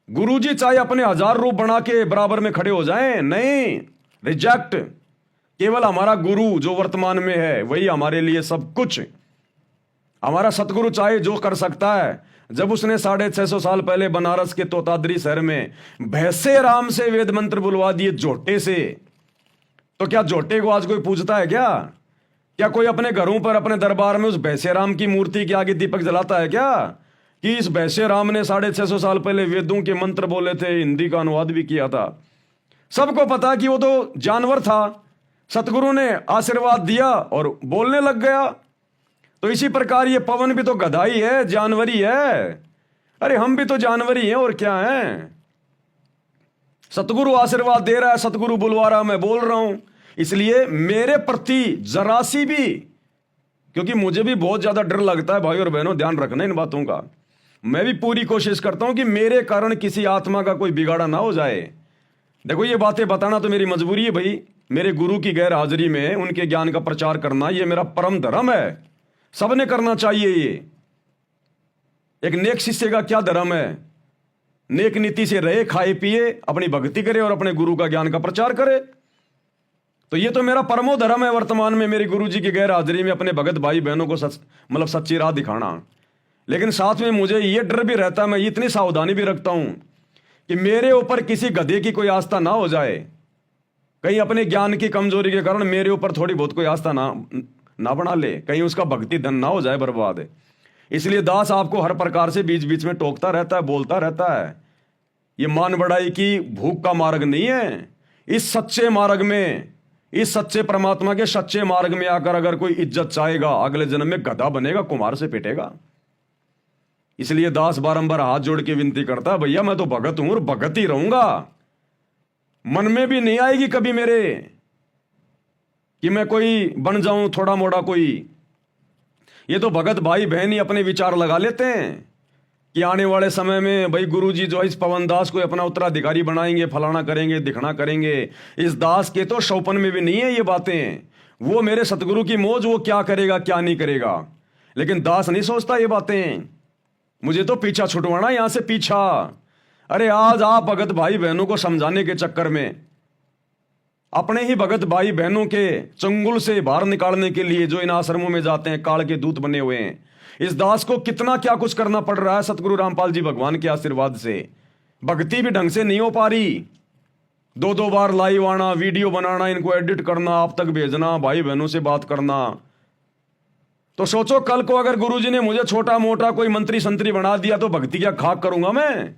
गुरुजी चाहे अपने 1000 रूप बना के बराबर में खड़े हो जाएं, नहीं, रिजेक्ट। केवल हमारा गुरु जो वर्तमान में है वही हमारे लिए सब कुछ। हमारा सतगुरु चाहे जो कर सकता है। जब उसने 650 साल पहले बनारस के तोताद्री शहर में भैंसे राम से वेद मंत्र बुलवा दिए झोटे से, तो क्या झोटे को आज कोई पूजता है क्या? क्या कोई अपने घरों पर अपने दरबार में उस भैंसे राम की मूर्ति के आगे दीपक जलाता है क्या कि इस भैंसे राम ने 650 साल पहले वेदों के मंत्र बोले थे, हिंदी का अनुवाद भी किया था? सबको पता कि वो तो जानवर था, सतगुरु ने आशीर्वाद दिया और बोलने लग गया। तो इसी प्रकार ये पवन भी तो गधा ही है, जानवर ही है। अरे हम भी तो जानवर ही हैं, और क्या हैं। सतगुरु आशीर्वाद दे रहा है, सतगुरु बुलवा रहा, मैं बोल रहा हूं। इसलिए मेरे प्रति जरा सी भी, क्योंकि मुझे भी बहुत ज्यादा डर लगता है भाई और बहनों, ध्यान रखना इन बातों का। मैं भी पूरी कोशिश करता हूं कि मेरे कारण किसी आत्मा का कोई बिगाड़ा ना हो जाए। देखो ये बातें बताना तो मेरी मजबूरी है भाई। मेरे गुरु की गैर हाजिरी में उनके ज्ञान का प्रचार करना ये मेरा परम धर्म है, सबने करना चाहिए। ये एक नेक शिष्य का क्या धर्म है, नेक नीति से रहे, खाए पिए, अपनी भक्ति करे और अपने गुरु का ज्ञान का प्रचार करे। तो ये तो मेरा परमो धर्म है वर्तमान में, मेरे गुरु जी की गैर हाजिरी में अपने भगत भाई बहनों को सच्ची राह दिखाना। लेकिन साथ में मुझे ये डर भी रहता है, मैं इतनी सावधानी भी रखता हूं कि मेरे ऊपर किसी गधे की कोई आस्था ना हो जाए। कहीं अपने ज्ञान की कमजोरी के कारण मेरे ऊपर थोड़ी बहुत कोई आस्था ना बना ले, कहीं उसका भक्ति धन ना हो जाए बर्बाद। इसलिए दास आपको हर प्रकार से बीच बीच में टोकता रहता है, बोलता रहता है। ये मान बढ़ाई की भूख का मार्ग नहीं है। इस सच्चे मार्ग में, इस सच्चे परमात्मा के सच्चे मार्ग में आकर अगर कोई इज्जत चाहेगा, अगले जन्म में गधा बनेगा, कुम्हार से पिटेगा। इसलिए दास बारंबार हाथ जोड़ के विनती करता है, भैया मैं तो भगत हूं और भगत ही रहूंगा। मन में भी नहीं आएगी कभी मेरे कि मैं कोई बन जाऊं थोड़ा मोड़ा कोई। ये तो भगत भाई बहन ही अपने विचार लगा लेते हैं कि आने वाले समय में भाई गुरुजी जो इस पवन दास को अपना उत्तराधिकारी बनाएंगे, फलाना करेंगे, दिखना करेंगे। इस दास के तो शौपन में भी नहीं है ये बातें। वो मेरे सतगुरु की मौज, वो क्या करेगा क्या नहीं करेगा। लेकिन दास नहीं सोचता ये बातें। मुझे तो पीछा छुटवाना, यहां से पीछा। अरे आज आप भगत भाई बहनों को समझाने के चक्कर में, अपने ही भगत भाई बहनों के चंगुल से बाहर निकालने के लिए जो इन आश्रमों में जाते हैं, काल के दूत बने हुए हैं, इस दास को कितना क्या कुछ करना पड़ रहा है सतगुरु रामपाल जी भगवान के आशीर्वाद से। भक्ति भी ढंग से नहीं हो पा रही। दो बार लाइव आना, वीडियो बनाना, इनको एडिट करना, आप तक भेजना, भाई बहनों से बात करना। तो सोचो कल को अगर गुरुजी ने मुझे छोटा मोटा कोई मंत्री संतरी बना दिया तो भक्ति क्या खाक करूंगा मैं।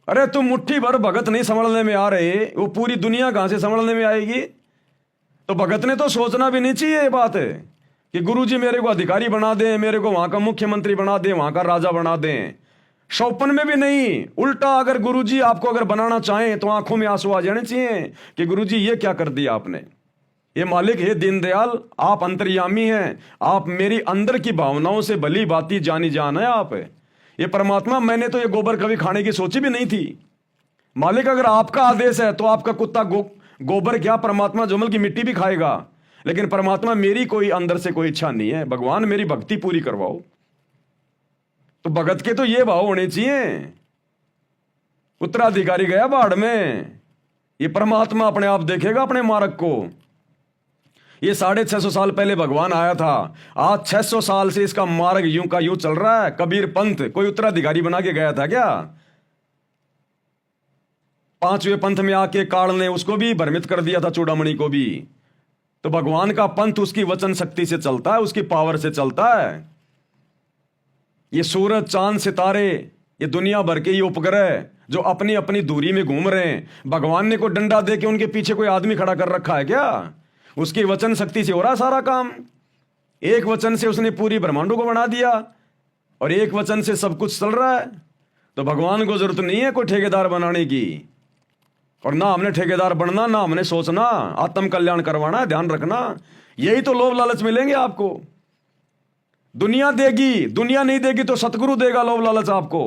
अरे तुम मुट्ठी भर भगत नहीं संभलने में आ रहे, वो पूरी दुनिया कहां से संभलने में आएगी। तो भगत ने तो सोचना भी नहीं चाहिए ये बात है कि गुरुजी मेरे को अधिकारी बना दें, मेरे को वहां का मुख्यमंत्री बना दें, वहां का राजा बना दें। शौपन में भी नहीं, उल्टा अगर गुरुजी आपको अगर बनाना चाहें तो आंखों में आंसू आ जाने चाहिए कि गुरुजी ये क्या कर दिया आपने। ये मालिक है दीनदयाल, आप अंतर्यामी हैं, आप मेरी अंदर की भावनाओं से भली बाती जानी जान है आप। ये परमात्मा, मैंने तो ये गोबर कभी खाने की सोची भी नहीं थी। मालिक अगर आपका आदेश है तो आपका कुत्ता गोबर क्या, परमात्मा जमल की मिट्टी भी खाएगा। लेकिन परमात्मा मेरी कोई अंदर से कोई इच्छा नहीं है, भगवान मेरी भक्ति पूरी करवाओ। तो भगत के तो ये भाव होने चाहिए। उत्तराधिकारी गया बाढ़ में, ये परमात्मा अपने आप देखेगा अपने मार्ग को। ये 650 साल पहले भगवान आया था, आज 600 साल से इसका मार्ग यूं का यूं चल रहा है। कबीर पंथ कोई उत्तराधिकारी बना के गया था क्या? 5वें पंथ में आके काल ने उसको भी भ्रमित कर दिया था, चूड़ामणि को भी। तो भगवान का पंथ उसकी वचन शक्ति से चलता है, उसकी पावर से चलता है। ये सूरज चांद सितारे, ये दुनिया भर के ये उपग्रह जो अपनी अपनी दूरी में घूम रहे हैं, भगवान ने कोई डंडा दे के उनके पीछे कोई आदमी खड़ा कर रखा है क्या? उसकी वचन शक्ति से हो रहा सारा काम। एक वचन से उसने पूरी ब्रह्मांडों को बना दिया और एक वचन से सब कुछ चल रहा है। तो भगवान को जरूरत नहीं है कोई ठेकेदार बनाने की, और ना हमने ठेकेदार बनना, ना हमने सोचना आत्म कल्याण करवाना। ध्यान रखना, यही तो लोभ लालच मिलेंगे आपको। दुनिया देगी, दुनिया नहीं देगी तो सतगुरु देगा लोभ लालच आपको।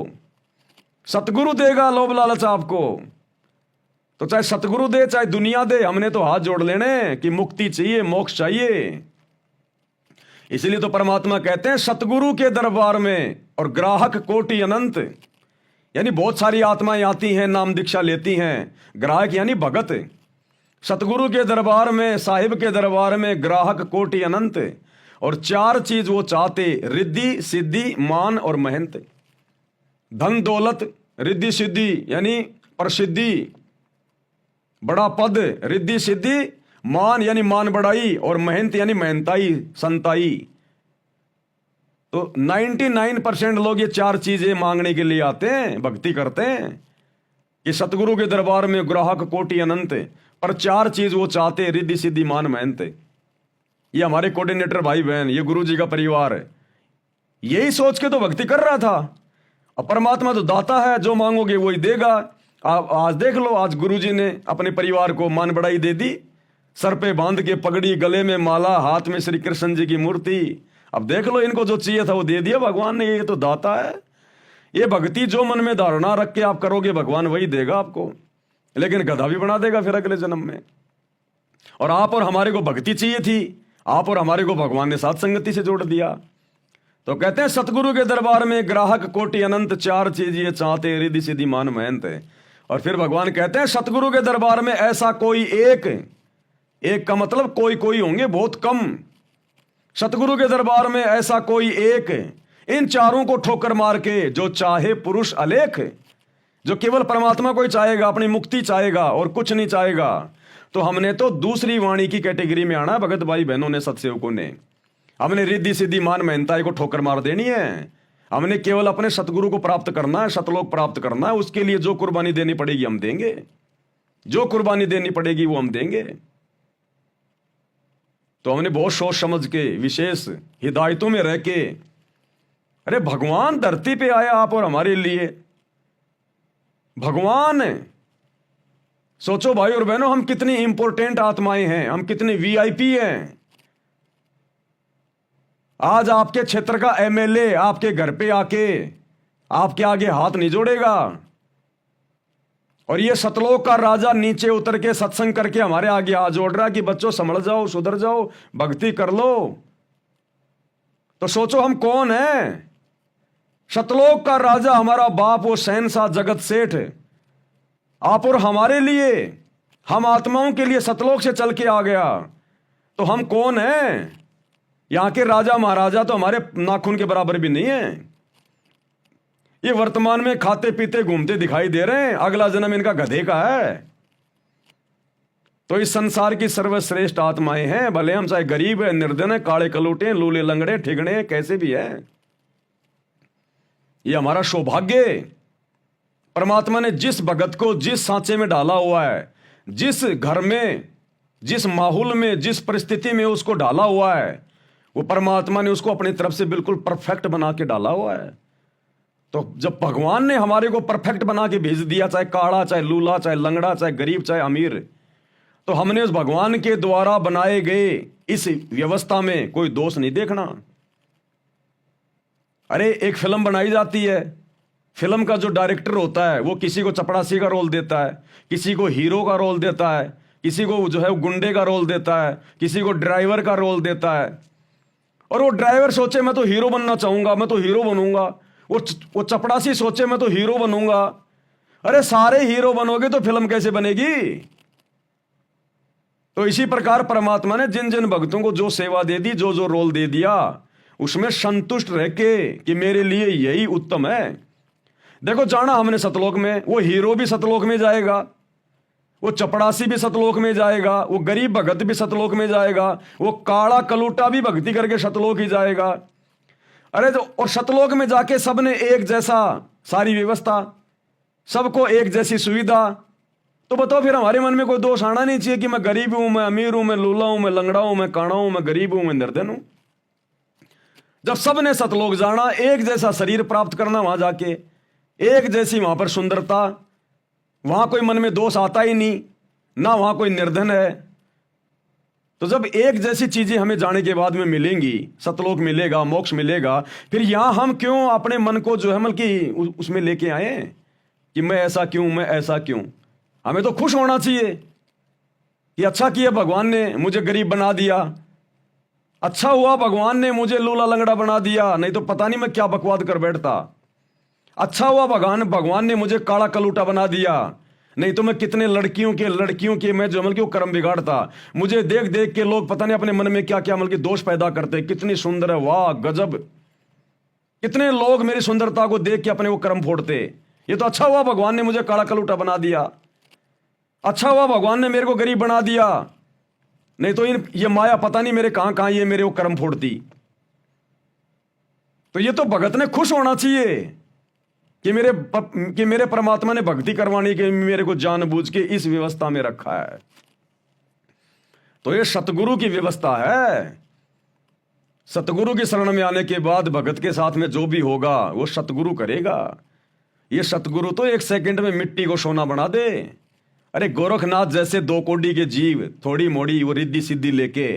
सतगुरु देगा लोभ लालच आपको। तो चाहे सतगुरु दे चाहे दुनिया दे, हमने तो हाथ जोड़ लेने कि मुक्ति चाहिए, मोक्ष चाहिए। इसलिए तो परमात्मा कहते हैं सतगुरु के दरबार में और ग्राहक कोटि अनंत। यानी बहुत सारी आत्माएं आती हैं, नाम दीक्षा लेती हैं। ग्राहक यानी भगत। सतगुरु के दरबार में, साहिब के दरबार में ग्राहक कोटि अनंत। और 4 चीज वो चाहते, रिद्धि सिद्धि मान और महंत। धन दौलत, रिद्धि सिद्धि यानी प्रसिद्धि, बड़ा पद, रिद्धि सिद्धि, मान यानी मान बढ़ाई, और महंत यानी महंताई, संताई। तो 99% लोग ये 4 चीजें मांगने के लिए आते हैं, भक्ति करते हैं कि सतगुरु के दरबार में ग्राहक कोटि अनंत। पर 4 चीज वो चाहते, रिद्धि सिद्धि मान मेहनत। ये हमारे कोऑर्डिनेटर भाई बहन, ये गुरु जी का परिवार है, यही सोच के तो भक्ति कर रहा था। अब परमात्मा तो दाता है, जो मांगोगे वही देगा। आप आज देख लो, आज गुरुजी ने अपने परिवार को मान बढ़ाई दे दी, सर पे बांध के पगड़ी, गले में माला, हाथ में श्री कृष्ण जी की मूर्ति। अब देख लो, इनको जो चाहिए था वो दे दिया भगवान ने। ये तो दाता है। ये भक्ति जो मन में धारणा रख के आप करोगे, भगवान वही देगा आपको, लेकिन गधा भी बना देगा फिर अगले जन्म में। और आप और हमारे को भक्ति चाहिए थी, आप और हमारे को भगवान ने साथ संगति से जोड़ दिया। तो कहते हैं सतगुरु के दरबार में ग्राहक कोटि अनंत, 4 चीज ये चाहते, रिद्धि सिद्धि मान मेहनत है। और फिर भगवान कहते हैं सतगुरु के दरबार में ऐसा कोई एक का मतलब कोई कोई होंगे, बहुत कम। सतगुरु के दरबार में ऐसा कोई एक, इन 4 को ठोकर मार के जो चाहे पुरुष अलेख, जो केवल परमात्मा को ही चाहेगा, अपनी मुक्ति चाहेगा और कुछ नहीं चाहेगा। तो हमने तो दूसरी वाणी की कैटेगरी में आना है भगत भाई बहनों ने, सत्सेवकों ने। हमने रिद्धि सिद्धि मान मेहनताई को ठोकर मार देनी है। हमने केवल अपने सतगुरु को प्राप्त करना है, सतलोक प्राप्त करना है। उसके लिए जो कुर्बानी देनी पड़ेगी हम देंगे, जो कुर्बानी देनी पड़ेगी वो हम देंगे। तो हमने बहुत सोच समझ के, विशेष हिदायतों में रह के, अरे भगवान धरती पे आया आप और हमारे लिए। भगवान, सोचो भाई और बहनों, हम कितनी इंपॉर्टेंट आत्माएं हैं, हम कितने वीआईपी हैं। आज आपके क्षेत्र का एमएलए आपके घर पे आके आपके आगे हाथ नहीं जोड़ेगा, और ये सतलोक का राजा नीचे उतर के सत्संग करके हमारे आगे हाथ जोड़ रहा कि बच्चों संभल जाओ, सुधर जाओ, भक्ति कर लो। तो सोचो हम कौन हैं। सतलोक का राजा हमारा बाप, वो शहंशाह जगत सेठ, आप और हमारे लिए, हम आत्माओं के लिए सतलोक से चल के आ गया। तो हम कौन हैं। यहां के राजा महाराजा तो हमारे नाखून के बराबर भी नहीं है। ये वर्तमान में खाते पीते घूमते दिखाई दे रहे हैं, अगला जन्म इनका गधे का है। तो इस संसार की सर्वश्रेष्ठ आत्माएं हैं, भले हम चाहे गरीब है, निर्धन है, काले कलूटे, लूले लंगड़े, ठिगड़े, कैसे भी है। ये हमारा सौभाग्य। परमात्मा ने जिस भगत को जिस सांचे में डाला हुआ है, जिस घर में, जिस माहौल में, जिस परिस्थिति में उसको डाला हुआ है, वो परमात्मा ने उसको अपनी तरफ से बिल्कुल परफेक्ट बना के डाला हुआ है। तो जब भगवान ने हमारे को परफेक्ट बना के भेज दिया, चाहे काड़ा, चाहे लूला, चाहे लंगड़ा, चाहे गरीब, चाहे अमीर, तो हमने उस भगवान के द्वारा बनाए गए इस व्यवस्था में कोई दोष नहीं देखना। अरे एक फिल्म बनाई जाती है, फिल्म का जो डायरेक्टर होता है वो किसी को चपड़ासी का रोल देता है, किसी को हीरो का रोल देता है, किसी को जो है गुंडे का रोल देता है, किसी को ड्राइवर का रोल देता है। और वो ड्राइवर सोचे मैं तो हीरो बनना चाहूंगा, मैं तो हीरो बनूंगा। वो चपड़ासी सोचे मैं तो हीरो बनूंगा। अरे सारे हीरो बनोगे तो फिल्म कैसे बनेगी। तो इसी प्रकार परमात्मा ने जिन जिन भक्तों को जो सेवा दे दी, जो जो रोल दे दिया, उसमें संतुष्ट रह के कि मेरे लिए यही उत्तम है। देखो जाना हमने सतलोक में, वो हीरो भी सतलोक में जाएगा, वो चपड़ासी भी सतलोक में जाएगा, वो गरीब भगत भी सतलोक में जाएगा, वो काड़ा कलूटा भी भक्ति करके सतलोक ही जाएगा। अरे तो और सतलोक में जाके सबने एक जैसा सारी व्यवस्था, सबको एक जैसी सुविधा। तो बताओ फिर हमारे मन में कोई दोष आना नहीं चाहिए कि मैं गरीब हूं, मैं अमीर हूं, मैं लूला हूं, मैं लंगड़ा हूं, मैं काणा हूं, मैं गरीब हूं, मैं निर्धन हूं। जब सबने सतलोक जाना, एक जैसा शरीर प्राप्त करना, वहां जाके एक जैसी वहां पर सुंदरता, वहां कोई मन में दोष आता ही नहीं, ना वहां कोई निर्धन है। तो जब एक जैसी चीजें हमें जाने के बाद में मिलेंगी, सतलोक मिलेगा, मोक्ष मिलेगा, फिर यहां हम क्यों अपने मन को जो है कि उसमें लेके आए कि मैं ऐसा क्यों, मैं ऐसा क्यों। हमें तो खुश होना चाहिए कि अच्छा किया भगवान ने मुझे गरीब बना दिया, अच्छा हुआ भगवान ने मुझे लूला लंगड़ा बना दिया, नहीं तो पता नहीं मैं क्या बकवाद कर बैठता। अच्छा हुआ भगवान ने मुझे काला कलूटा बना दिया, नहीं तो मैं कितने लड़कियों के मैं जो वो कर्म बिगाड़ता। मुझे देख देख के लोग पता नहीं अपने मन में क्या क्या दोष पैदा करते, कितनी सुंदर है, वाह गजब। कितने लोग मेरी सुंदरता को देख के अपने वो कर्म फोड़ते। ये तो अच्छा हुआ भगवान ने मुझे काला कलूटा बना दिया, अच्छा हुआ भगवान ने मेरे को गरीब बना दिया, नहीं तो ये माया पता नहीं मेरे कहां कहां ये मेरे वो कर्म फोड़ती। तो ये तो भगत ने खुश होना चाहिए कि मेरे परमात्मा ने भक्ति करवाने के मेरे को जानबूझ के इस व्यवस्था में रखा है। तो ये सतगुरु की व्यवस्था है। सतगुरु की शरण में आने के बाद भगत के साथ में जो भी होगा वो सतगुरु करेगा। ये सतगुरु तो 1 सेकंड में मिट्टी को सोना बना दे। अरे गोरखनाथ जैसे 2 कोड़ी के जीव थोड़ी मोड़ी वो रिद्धि सिद्धि लेके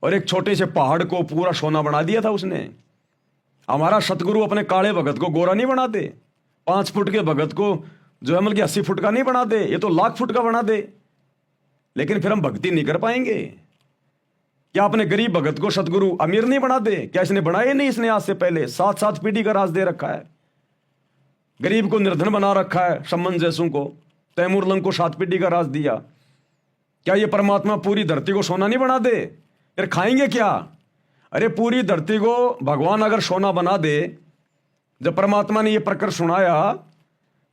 और एक छोटे से पहाड़ को पूरा सोना बना दिया था उसने। हमारा सतगुरु अपने काले भगत को गोरा नहीं बना दे, 5 फुट के भगत को जो है मतलब 80 फुट का नहीं बना दे, ये तो लाख फुट का बना दे। लेकिन फिर हम भक्ति नहीं कर पाएंगे। क्या अपने गरीब भगत को सतगुरु अमीर नहीं बना दे? क्या इसने बनाए नहीं? इसने आज से पहले 7-7 पीढ़ी का राज दे रखा है। गरीब को निर्धन बना रखा है। सम्मन जैसों को, तैमूर लंग को 7 पीढ़ी का राज दिया। क्या ये परमात्मा पूरी धरती को सोना नहीं बना दे? फिर खाएंगे क्या? अरे पूरी धरती को भगवान अगर सोना बना दे, जब परमात्मा ने ये प्रकरण सुनाया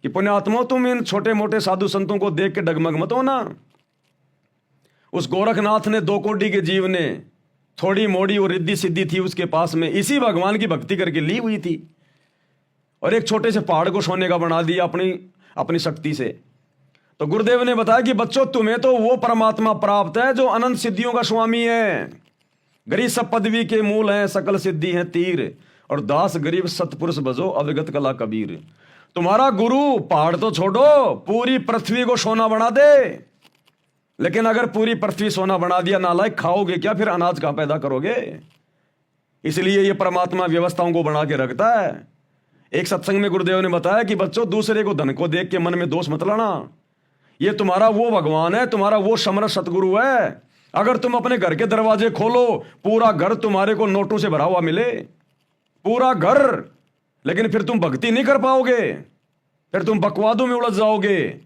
कि पुण्यात्मा तुम इन छोटे मोटे साधु संतों को देख के डगमग मत होना। उस गोरखनाथ ने 2 कोड़ी के जीव ने थोड़ी मोड़ी और रिद्धि सिद्धि थी उसके पास में, इसी भगवान की भक्ति करके ली हुई थी और एक छोटे से पहाड़ को सोने का बना दिया अपनी शक्ति से। तो गुरुदेव ने बताया कि बच्चों तुम्हें तो वो परमात्मा प्राप्त है जो अनंत सिद्धियों का स्वामी है। गरीब सब पदवी के मूल हैं, सकल सिद्धि है तीर, और दास गरीब सतपुरुष बजो अविगत कला कबीर। तुम्हारा गुरु पहाड़ तो छोड़ो, पूरी पृथ्वी को सोना बना दे। लेकिन अगर पूरी पृथ्वी सोना बना दिया नालायक, खाओगे क्या? फिर अनाज कहां पैदा करोगे? इसलिए ये परमात्मा व्यवस्थाओं को बना के रखता है। एक सत्संग में गुरुदेव ने बताया कि बच्चों दूसरे को धन को देख के मन में दोष मत लाना। ये तुम्हारा वो भगवान है, तुम्हारा वो समर्थ सतगुरु है। अगर तुम अपने घर के दरवाजे खोलो, पूरा घर तुम्हारे को नोटों से भरा हुआ मिले, पूरा घर, लेकिन फिर तुम भक्ति नहीं कर पाओगे, फिर तुम बकवादों में उलझ जाओगे।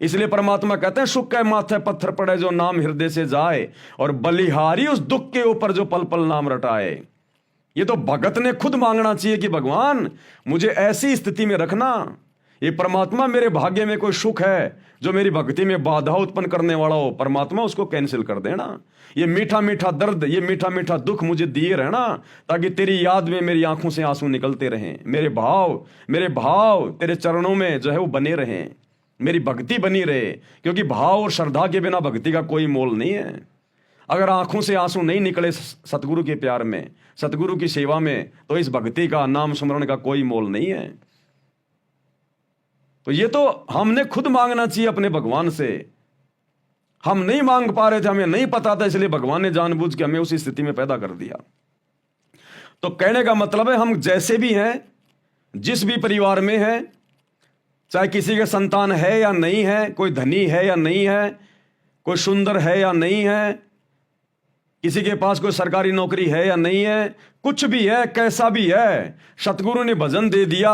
इसलिए परमात्मा कहते हैं सुख के माथे पत्थर पड़े जो नाम हृदय से जाए, और बलिहारी उस दुख के ऊपर जो पल पल नाम रटाए। ये तो भगत ने खुद मांगना चाहिए कि भगवान मुझे ऐसी स्थिति में रखना। ये परमात्मा मेरे भाग्य में कोई सुख है जो मेरी भक्ति में बाधा उत्पन्न करने वाला हो, परमात्मा उसको कैंसिल कर देना। ये मीठा मीठा दर्द, ये मीठा मीठा दुख मुझे दिए रहना, ताकि तेरी याद में मेरी आंखों से आंसू निकलते रहें। मेरे भाव तेरे चरणों में जो है वो बने रहें, मेरी भक्ति बनी रहे। क्योंकि भाव और श्रद्धा के बिना भक्ति का कोई मोल नहीं है। अगर आंखों से आंसू नहीं निकले सतगुरु के प्यार में, सतगुरु की सेवा में, तो इस भक्ति का, नाम स्मरण का कोई मोल नहीं है। तो ये तो हमने खुद मांगना चाहिए अपने भगवान से। हम नहीं मांग पा रहे थे, हमें नहीं पता था, इसलिए भगवान ने जानबूझ के हमें उसी स्थिति में पैदा कर दिया। तो कहने का मतलब है हम जैसे भी हैं, जिस भी परिवार में हैं, चाहे किसी के संतान है या नहीं है, कोई धनी है या नहीं है, कोई सुंदर है या नहीं है, किसी के पास कोई सरकारी नौकरी है या नहीं है, कुछ भी है, कैसा भी है, सतगुरु ने भजन दे दिया,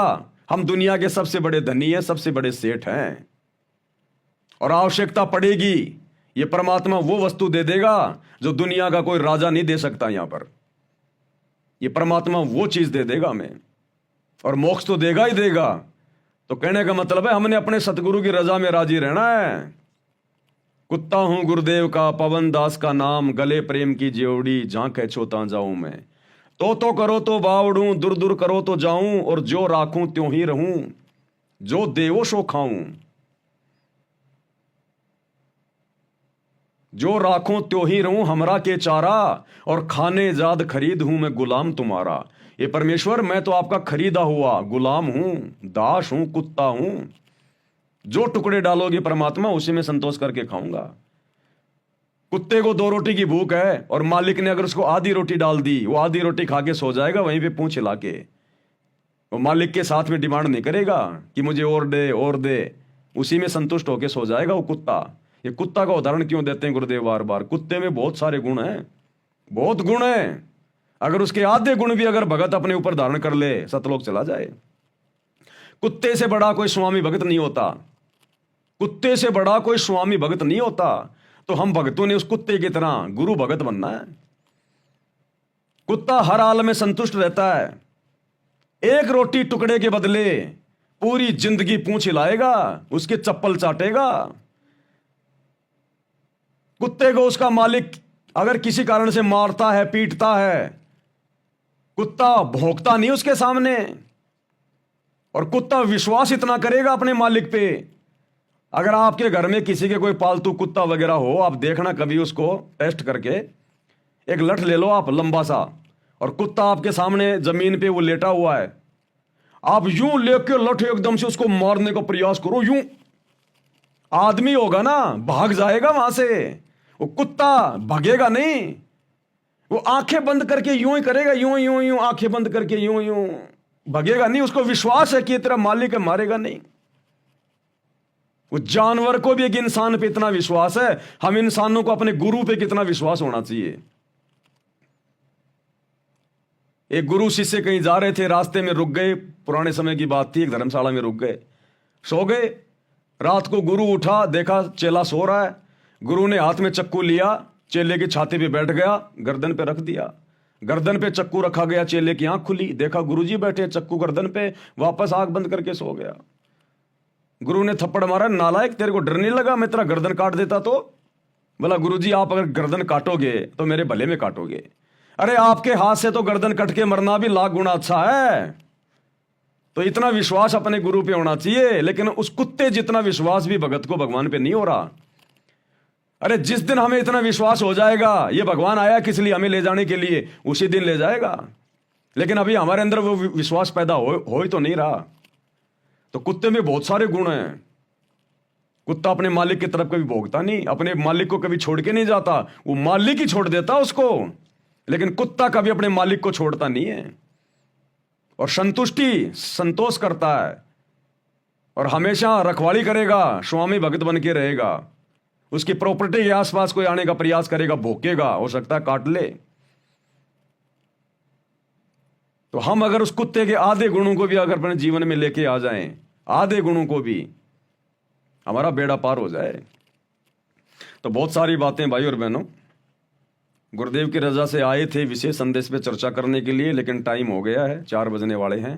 हम दुनिया के सबसे बड़े धनी हैं, सबसे बड़े सेठ हैं। और आवश्यकता पड़ेगी ये परमात्मा वो वस्तु दे देगा जो दुनिया का कोई राजा नहीं दे सकता। यहां पर ये परमात्मा वो चीज दे देगा हमें, और मोक्ष तो देगा ही देगा। तो कहने का मतलब है हमने अपने सतगुरु की रजा में राजी रहना है। कुत्ता हूं गुरुदेव का, पवन दास का नाम, गले प्रेम की जेवड़ी, झांके छोता जाऊं मैं। तो करो तो बावड़ूं, दूर दूर करो तो जाऊं, और जो राखूं त्यों ही रहूं, जो देवो सो खाऊं। जो राखूं त्यों ही रहूं, हमरा के चारा, और खाने जाद खरीद हूं मैं गुलाम तुम्हारा। ये परमेश्वर मैं तो आपका खरीदा हुआ गुलाम हूं, दास हूं, कुत्ता हूं। जो टुकड़े डालोगे परमात्मा उसी में संतोष करके खाऊंगा। कुत्ते को 2 रोटी की भूख है और मालिक ने अगर उसको आधी रोटी डाल दी, वो आधी रोटी खा के सो जाएगा वहीं पे पूंछ हिला के। वो मालिक के साथ में डिमांड नहीं करेगा कि मुझे और दे, उसी में संतुष्ट होके सो जाएगा वो कुत्ता। ये कुत्ता का उदाहरण क्यों देते हैं गुरुदेव बार बार? कुत्ते में बहुत सारे गुण हैं, बहुत गुण हैं। अगर उसके आधे गुण भी अगर भगत अपने ऊपर धारण कर ले, सतलोक चला जाए। कुत्ते से बड़ा कोई स्वामी भगत नहीं होता, कुत्ते से बड़ा कोई स्वामी भगत नहीं होता। तो हम भक्तों ने उस कुत्ते की तरह गुरु भगत बनना है। कुत्ता हर हाल में संतुष्ट रहता है, एक रोटी टुकड़े के बदले पूरी जिंदगी पूंछ हिलाएगा, उसके चप्पल चाटेगा। कुत्ते को उसका मालिक अगर किसी कारण से मारता है, पीटता है, कुत्ता भौंकता नहीं उसके सामने। और कुत्ता विश्वास इतना करेगा अपने मालिक पे, अगर आपके घर में किसी के कोई पालतू कुत्ता वगैरह हो, आप देखना कभी उसको टेस्ट करके, एक लठ ले लो आप लंबा सा, और कुत्ता आपके सामने जमीन पे वो लेटा हुआ है, आप यूं लेके लठ एकदम से उसको मारने का प्रयास करो, यूं आदमी होगा ना भाग जाएगा वहां से, वो कुत्ता भागेगा नहीं, वो आंखें बंद करके यूं ही करेगा, यूं यूं यूं आंखें बंद करके यूं यूं भागेगा नहीं। उसको विश्वास है कि ये तेरा मालिक है, मारेगा नहीं। वो जानवर को भी एक इंसान पे इतना विश्वास है, हम इंसानों को अपने गुरु पे कितना विश्वास होना चाहिए। एक गुरु शिष्य कहीं जा रहे थे, रास्ते में रुक गए, पुराने समय की बात थी, एक धर्मशाला में रुक गए, सो गए। रात को गुरु उठा, देखा चेला सो रहा है, गुरु ने हाथ में चक्कू लिया, चेले की छाती पे बैठ गया, गर्दन पे रख दिया, गर्दन पे चक्कू रखा गया, चेले की आंख खुली, देखा गुरुजी बैठे, चक्कू गर्दन पे, वापस आंख बंद करके सो गया। गुरु ने थप्पड़ मारा, नालायक तेरे को डर नहीं लगा मैं तेरा गर्दन काट देता तो? बोला गुरुजी आप अगर गर्दन काटोगे तो मेरे भले में काटोगे। अरे आपके हाथ से तो गर्दन कट के मरना भी लाख गुना अच्छा है। तो इतना विश्वास अपने गुरु पे होना चाहिए, लेकिन उस कुत्ते जितना विश्वास भी भगत को भगवान पे नहीं हो रहा। अरे जिस दिन हमें इतना विश्वास हो जाएगा ये भगवान आया किस लिए, हमें ले जाने के लिए, उसी दिन ले जाएगा। लेकिन अभी हमारे अंदर वो विश्वास पैदा हो ही तो नहीं रहा। तो कुत्ते में बहुत सारे गुण हैं। कुत्ता अपने मालिक की तरफ कभी भोगता नहीं, अपने मालिक को कभी छोड़ के नहीं जाता, वो मालिक ही छोड़ देता उसको, लेकिन कुत्ता कभी अपने मालिक को छोड़ता नहीं है और संतोष करता है और हमेशा रखवाली करेगा, स्वामी भक्त बन के रहेगा। उसकी प्रॉपर्टी के आसपास कोई आने का प्रयास करेगा, भोंकेगा, हो सकता है काट ले। तो हम अगर उस कुत्ते के आधे गुणों को भी अगर अपने जीवन में लेके आ जाएं, आधे गुणों को भी, हमारा बेड़ा पार हो जाए। तो बहुत सारी बातें भाई और बहनों गुरुदेव की रजा से आए थे विशेष संदेश पे चर्चा करने के लिए, लेकिन टाइम हो गया है, 4 बजने वाले हैं।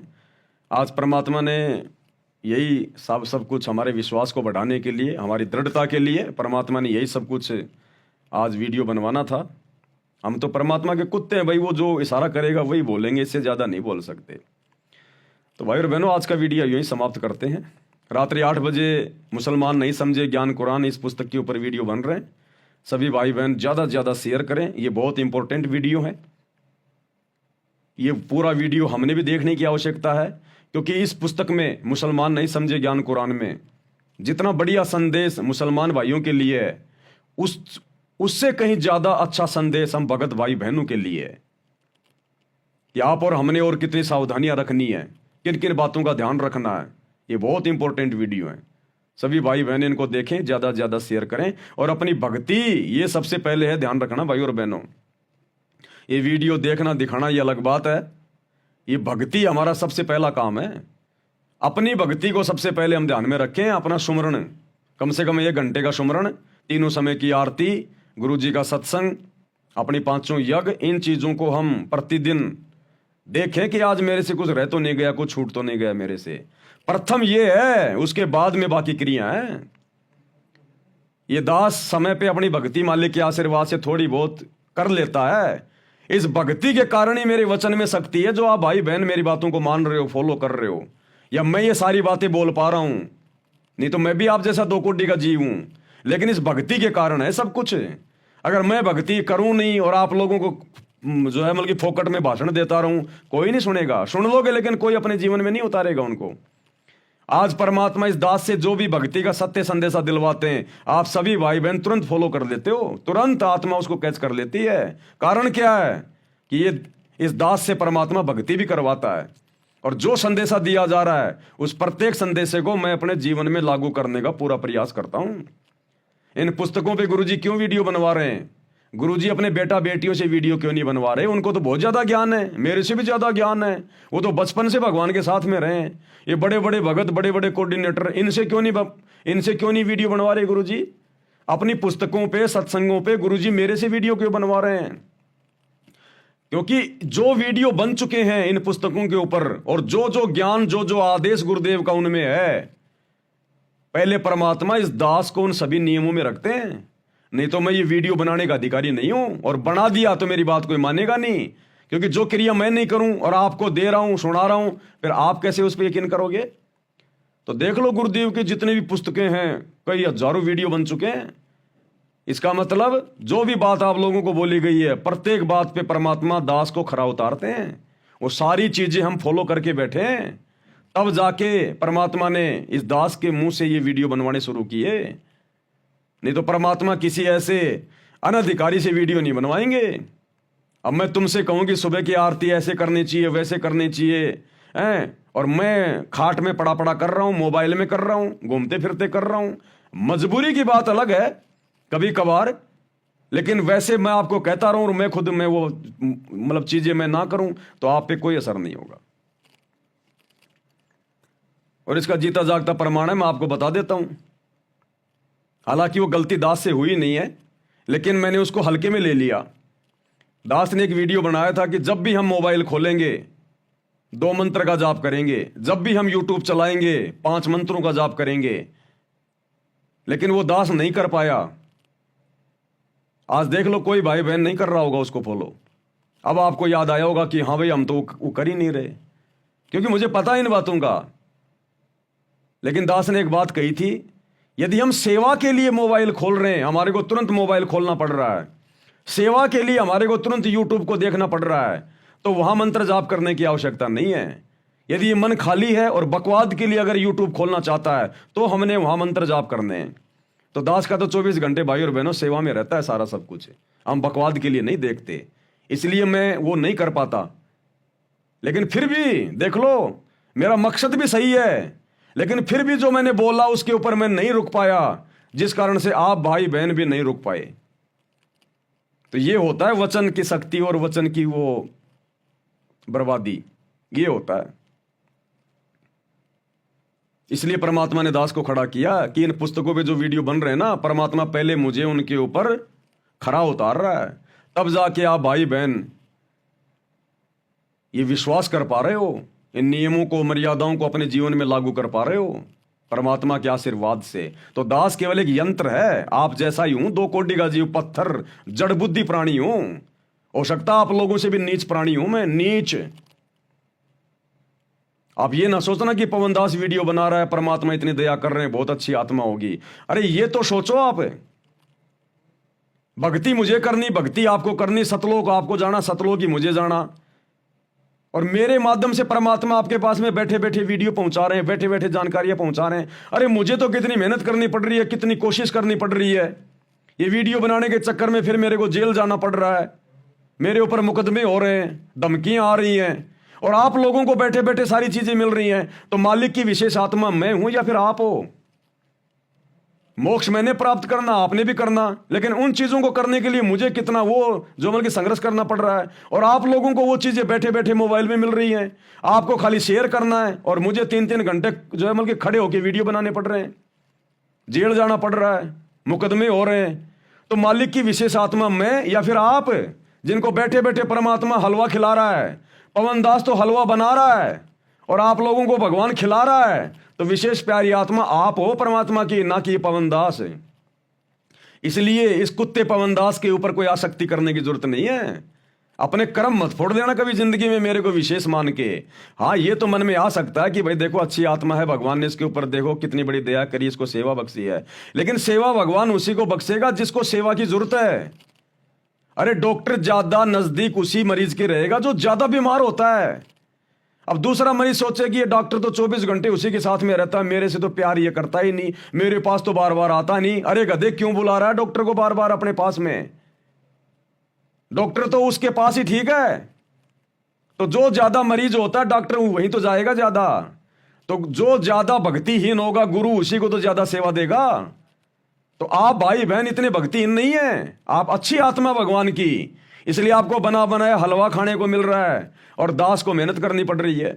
आज परमात्मा ने यही सब कुछ हमारे विश्वास को बढ़ाने के लिए, हमारी दृढ़ता के लिए परमात्मा ने यही सब कुछ आज वीडियो बनवाना था। हम तो परमात्मा के कुत्ते हैं भाई, वो जो इशारा करेगा वही बोलेंगे, इससे ज़्यादा नहीं बोल सकते। तो भाई और बहनों आज का वीडियो यहीं समाप्त करते हैं। रात्रि 8 बजे मुसलमान नहीं समझे ज्ञान कुरान इस पुस्तक के ऊपर वीडियो बन रहे हैं। सभी भाई बहन ज़्यादा से ज़्यादा शेयर करें, ये बहुत इंपॉर्टेंट वीडियो है। ये पूरा वीडियो हमने भी देखने की आवश्यकता है, क्योंकि इस पुस्तक में मुसलमान नहीं समझे ज्ञान कुरान में जितना बढ़िया संदेश मुसलमान भाइयों के लिए है, उससे कहीं ज़्यादा अच्छा संदेश हम भगत भाई बहनों के लिए है कि आप और हमने और कितनी सावधानियां रखनी है, किन किन बातों का ध्यान रखना है। ये बहुत इंपॉर्टेंट वीडियो है। सभी भाई बहन इनको देखें, ज़्यादा से ज़्यादा शेयर करें और अपनी भक्ति, ये सबसे पहले है, ध्यान रखना भाई और बहनों। ये वीडियो देखना दिखाना ये अलग बात है, ये भक्ति हमारा सबसे पहला काम है। अपनी भक्ति को सबसे पहले हम ध्यान में रखें। अपना सुमरण, कम से कम 1 घंटे का सुमरण, 3 समय की आरती, गुरु जी का सत्संग, अपनी 5 यज्ञ, इन चीज़ों को हम प्रतिदिन देखें कि आज मेरे से कुछ रह तो नहीं गया, कुछ छूट तो नहीं गया मेरे से। प्रथम ये है, उसके बाद में बाकी क्रिया है। ये दास समय पे अपनी भक्ति मालिक के आशीर्वाद से थोड़ी बहुत कर लेता है। इस भक्ति के कारण ही मेरे वचन में शक्ति है, जो आप भाई बहन मेरी बातों को मान रहे हो, फॉलो कर रहे हो, या मैं ये सारी बातें बोल पा रहा हूं। नहीं तो मैं भी आप जैसा 2 कोटि का जीव हूं, लेकिन इस भक्ति के कारण है सब कुछ। अगर मैं भक्ति करूं नहीं और आप लोगों को जो है मतलब फोकट में भाषण देता रहूं, कोई नहीं सुनेगा। सुन लोगे लेकिन कोई अपने जीवन में नहीं उतारेगा उनको। आज परमात्मा इस दास से जो भी भक्ति का सत्य संदेशा दिलवाते हैं, आप सभी भाई बहन तुरंत फॉलो कर लेते हो, तुरंत आत्मा उसको कैच कर लेती है। कारण क्या है कि ये इस दास से परमात्मा भक्ति भी करवाता है, और जो संदेशा दिया जा रहा है उस प्रत्येक संदेशे को मैं अपने जीवन में लागू करने का पूरा प्रयास करता हूं। इन पुस्तकों पे गुरुजी क्यों वीडियो बनवा रहे हैं? गुरुजी अपने बेटा बेटियों से वीडियो क्यों नहीं बनवा रहे? उनको तो बहुत ज्यादा ज्ञान है, मेरे से भी ज्यादा ज्ञान है। वो तो बचपन से भगवान के साथ में रहे हैं। ये बड़े बड़े भगत, बड़े बड़े कोऑर्डिनेटर, इनसे क्यों नहीं वीडियो बनवा रहे गुरुजी? अपनी पुस्तकों पे, सत्संगों पे गुरुजी मेरे से वीडियो क्यों बनवा रहे हैं? क्योंकि जो वीडियो बन चुके हैं इन पुस्तकों के ऊपर, और जो जो ज्ञान, जो जो आदेश गुरुदेव का उनमें है, पहले परमात्मा इस दास को उन सभी नियमों में रखते हैं। नहीं तो मैं ये वीडियो बनाने का अधिकारी नहीं हूं, और बना दिया तो मेरी बात कोई मानेगा नहीं। क्योंकि जो क्रिया मैं नहीं करूं और आपको दे रहा हूं, सुना रहा हूं, फिर आप कैसे उस पर यकीन करोगे? तो देख लो गुरुदेव की जितनी भी पुस्तकें हैं, कई हजारों वीडियो बन चुके हैं। इसका मतलब जो भी बात आप लोगों को बोली गई है, प्रत्येक बात पे परमात्मा दास को खरा उतारते हैं। वो सारी चीजें हम फॉलो करके बैठे हैं, तब जाके परमात्मा ने इस दास के मुंह से ये वीडियो बनवाने शुरू किए। नहीं तो परमात्मा किसी ऐसे अनधिकारी से वीडियो नहीं बनवाएंगे। अब मैं तुमसे कहूं कि सुबह की आरती ऐसे करनी चाहिए, वैसे करनी चाहिए, हैं, और मैं खाट में पड़ा पड़ा कर रहा हूं, मोबाइल में कर रहा हूं, घूमते फिरते कर रहा हूं। मजबूरी की बात अलग है कभी कभार, लेकिन वैसे मैं आपको कहता रहूं और मैं खुद में वो मतलब चीजें मैं ना करूं तो आप पे कोई असर नहीं होगा। और इसका जीता जागता प्रमाण है, मैं आपको बता देता हूं। हालांकि वो गलती दास से हुई नहीं है, लेकिन मैंने उसको हल्के में ले लिया। दास ने एक वीडियो बनाया था कि जब भी हम मोबाइल खोलेंगे 2 मंत्र का जाप करेंगे, जब भी हम यूट्यूब चलाएंगे 5 मंत्रों का जाप करेंगे, लेकिन वो दास नहीं कर पाया। आज देख लो कोई भाई बहन नहीं कर रहा होगा उसको फॉलो। अब आपको याद आया होगा कि हाँ भाई हम तो वो कर ही नहीं रहे, क्योंकि मुझे पता इन बातों का। लेकिन दास ने एक बात कही थी, यदि हम सेवा के लिए मोबाइल खोल रहे हैं, हमारे को तुरंत मोबाइल खोलना पड़ रहा है, सेवा के लिए हमारे को तुरंत यूट्यूब को देखना पड़ रहा है, तो वहां मंत्र जाप करने की आवश्यकता नहीं है। यदि ये मन खाली है और बकवाद के लिए अगर यूट्यूब खोलना चाहता है तो हमने वहां मंत्र जाप करने हैं। तो दास का तो 24 घंटे भाई और बहनों सेवा में रहता है सारा सब कुछ, हम बकवाद के लिए नहीं देखते, इसलिए मैं वो नहीं कर पाता। लेकिन फिर भी देख लो, मेरा मकसद भी सही है, लेकिन फिर भी जो मैंने बोला उसके ऊपर मैं नहीं रुक पाया, जिस कारण से आप भाई बहन भी नहीं रुक पाए। तो ये होता है वचन की शक्ति और वचन की वो बर्बादी, ये होता है। इसलिए परमात्मा ने दास को खड़ा किया कि इन पुस्तकों पे जो वीडियो बन रहे हैं ना, परमात्मा पहले मुझे उनके ऊपर खरा उतार रहा है, तब जाके आप भाई बहन ये विश्वास कर पा रहे हो, इन नियमों को मर्यादाओं को अपने जीवन में लागू कर पा रहे हो परमात्मा के आशीर्वाद से। तो दास केवल एक यंत्र है, आप जैसा ही हूं, 2 कोटि का जीव, पत्थर, जड़ बुद्धि प्राणी हूं। हो सकता आप लोगों से भी नीच प्राणी हूं मैं, नीच। आप ये ना सोचना कि पवन दास वीडियो बना रहा है, परमात्मा इतनी दया कर रहे हैं, बहुत अच्छी आत्मा होगी। अरे ये तो सोचो आप, भक्ति मुझे करनी, भक्ति आपको करनी, सतलोक आपको जाना, सतलोक ही मुझे जाना, और मेरे माध्यम से परमात्मा आपके पास में बैठे बैठे वीडियो पहुंचा रहे हैं, बैठे बैठे जानकारियां पहुंचा रहे हैं। अरे मुझे तो कितनी मेहनत करनी पड़ रही है, कितनी कोशिश करनी पड़ रही है। ये वीडियो बनाने के चक्कर में फिर मेरे को जेल जाना पड़ रहा है, मेरे ऊपर मुकदमे हो रहे हैं, धमकियां आ रही हैं, और आप लोगों को बैठे बैठे सारी चीजें मिल रही हैं। तो मालिक की विशेष आत्मा मैं हूं या फिर आप हो? मोक्ष मैंने प्राप्त करना, आपने भी करना, लेकिन उन चीजों को करने के लिए मुझे कितना वो जो मतलब कि संघर्ष करना पड़ रहा है, और आप लोगों को वो चीजें बैठे बैठे मोबाइल में मिल रही हैं। आपको खाली शेयर करना है और मुझे 3-3 घंटे जो है मतलब कि खड़े होकर वीडियो बनाने पड़ रहे हैं, जेल जाना पड़ रहा है, मुकदमे हो रहे हैं। तो मालिक की विशेष आत्मा मैं या फिर आप, जिनको बैठे बैठे परमात्मा हलवा खिला रहा है? पवन दास तो हलवा बना रहा है और आप लोगों को भगवान खिला रहा है। तो विशेष प्यारी आत्मा आप हो परमात्मा की, ना कि पवन दास। इसलिए इस कुत्ते पवन दास के ऊपर कोई आसक्ति करने की जरूरत नहीं है। अपने कर्म मत फोड़ देना कभी जिंदगी में मेरे को विशेष मान के। हाँ, ये तो मन में आ सकता है कि भाई देखो अच्छी आत्मा है, भगवान ने इसके ऊपर देखो कितनी बड़ी दया करी, इसको सेवा बख्शी है। लेकिन सेवा भगवान उसी को बख्शेगा जिसको सेवा की जरूरत है। अरे डॉक्टर ज्यादा नजदीक उसी मरीज के रहेगा जो ज्यादा बीमार होता है। अब दूसरा मरीज सोचे कि ये डॉक्टर तो 24 घंटे उसी के साथ में रहता है, मेरे से तो प्यार ये करता ही नहीं, मेरे पास तो बार बार आता नहीं। अरे गधे, क्यों बुला रहा है डॉक्टर को बार बार अपने पास में? डॉक्टर तो उसके पास ही ठीक है। तो जो ज्यादा मरीज होता है डॉक्टर वहीं तो जाएगा ज्यादा। तो जो ज्यादा भक्तिहीन होगा गुरु उसी को तो ज्यादा सेवा देगा। तो आप भाई बहन इतने भक्तिहीन नहीं है, आप अच्छी आत्मा भगवान की, इसलिए आपको बना बनाया हलवा खाने को मिल रहा है और दास को मेहनत करनी पड़ रही है।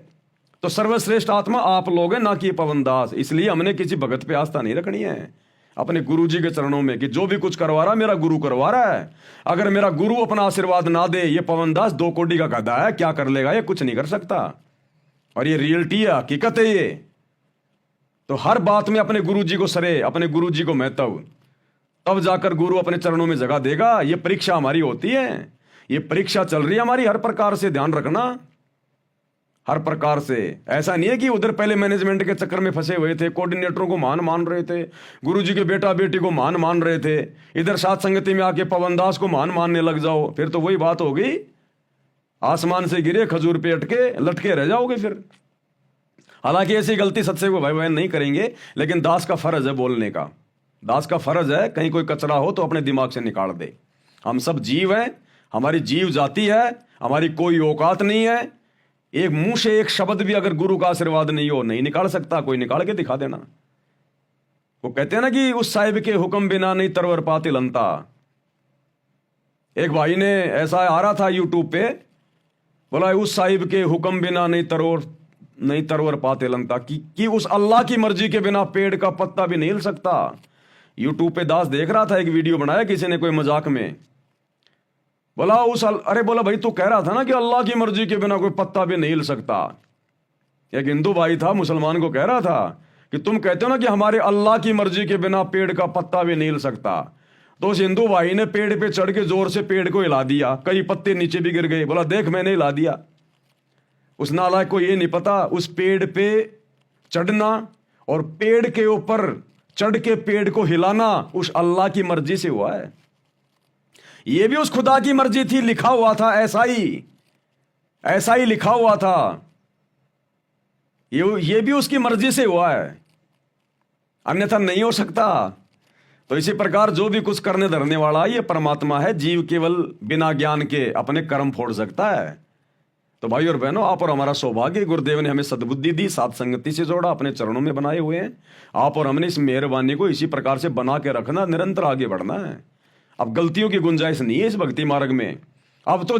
तो सर्वश्रेष्ठ आत्मा आप लोग हैं, ना कि पवन दास। इसलिए हमने किसी भगत पे आस्था नहीं रखनी है, अपने गुरु जी के चरणों में, कि जो भी कुछ करवा रहा मेरा गुरु करवा रहा है। अगर मेरा गुरु अपना आशीर्वाद ना दे, ये पवन दास 2 कोटि का गधा है, क्या कर लेगा? ये कुछ नहीं कर सकता। और ये रियलिटी है, हकीकत है ये। तो हर बात में अपने गुरु जी को सरे, अपने गुरु जी को महत्व, तब जाकर गुरु अपने चरणों में जगह देगा। ये परीक्षा हमारी होती है, ये परीक्षा चल रही है हमारी हर प्रकार से, ध्यान रखना। हर प्रकार से। ऐसा नहीं है कि उधर पहले मैनेजमेंट के चक्कर में फंसे हुए थे, कोऑर्डिनेटरों को महान मान रहे थे, गुरुजी के बेटा बेटी को महान मान रहे थे, इधर साथ संगति में आके पवन दास को महान मानने लग जाओ, फिर तो वही बात होगी, आसमान से गिरे खजूर पे अटके लटके रह जाओगे फिर। हालांकि ऐसी गलती सत्संग को भाई बहन नहीं करेंगे, लेकिन दास का फर्ज है बोलने का। दास का फर्ज है कहीं कोई कचरा हो तो अपने दिमाग से निकाल दे। हम सब जीव हैं, हमारी जीव जाति है, हमारी कोई औकात नहीं है। एक मुंह से एक शब्द भी अगर गुरु का आशीर्वाद नहीं हो नहीं निकाल सकता, कोई निकाल के दिखा देना। वो कहते हैं ना कि उस साहिब के हुक्म बिना नहीं तरवर पाते लंता। एक भाई ने ऐसा आ रहा था यूट्यूब पे, बोला उस साहिब के हुक्म बिना नहीं तरवर पाते लंता, कि उस अल्लाह की मर्जी के बिना पेड़ का पत्ता भी नहीं हिल सकता। यूट्यूब पे दास देख रहा था, एक वीडियो बनाया किसी ने कोई मजाक में, बोला अरे बोला भाई तू कह रहा था ना कि अल्लाह की मर्जी के बिना कोई पत्ता भी नहीं हिल सकता। एक हिंदू भाई था मुसलमान को कह रहा था कि तुम कहते हो ना कि हमारे अल्लाह की मर्जी के बिना पेड़ का पत्ता भी नहीं हिल सकता। तो उस हिंदू भाई ने पेड़ पे चढ़ के जोर से पेड़ को हिला दिया, कई पत्ते नीचे भी गिर गए। बोला देख मैंने हिला दिया। उस नालायक को ये नहीं पता उस पेड़ पे चढ़ना और पेड़ के ऊपर चढ़ के पेड़ को हिलाना उस अल्लाह की मर्जी से हुआ है। ये भी उस खुदा की मर्जी थी, लिखा हुआ था, ऐसा ही लिखा हुआ था। ये भी उसकी मर्जी से हुआ है, अन्यथा नहीं हो सकता। तो इसी प्रकार जो भी कुछ करने धरने वाला ये परमात्मा है, जीव केवल बिना ज्ञान के अपने कर्म फोड़ सकता है। तो भाई और बहनों, आप और हमारा सौभाग्य, गुरुदेव ने हमें सद्बुद्धि दी, साथ संगति से जोड़ा, अपने चरणों में बनाए हुए हैं। आप और हमने इस मेहरबानी को इसी प्रकार से बना के रखना, निरंतर आगे बढ़ना है। अब गलतियों की गुंजाइश नहीं है इस भक्ति मार्ग में। अब तो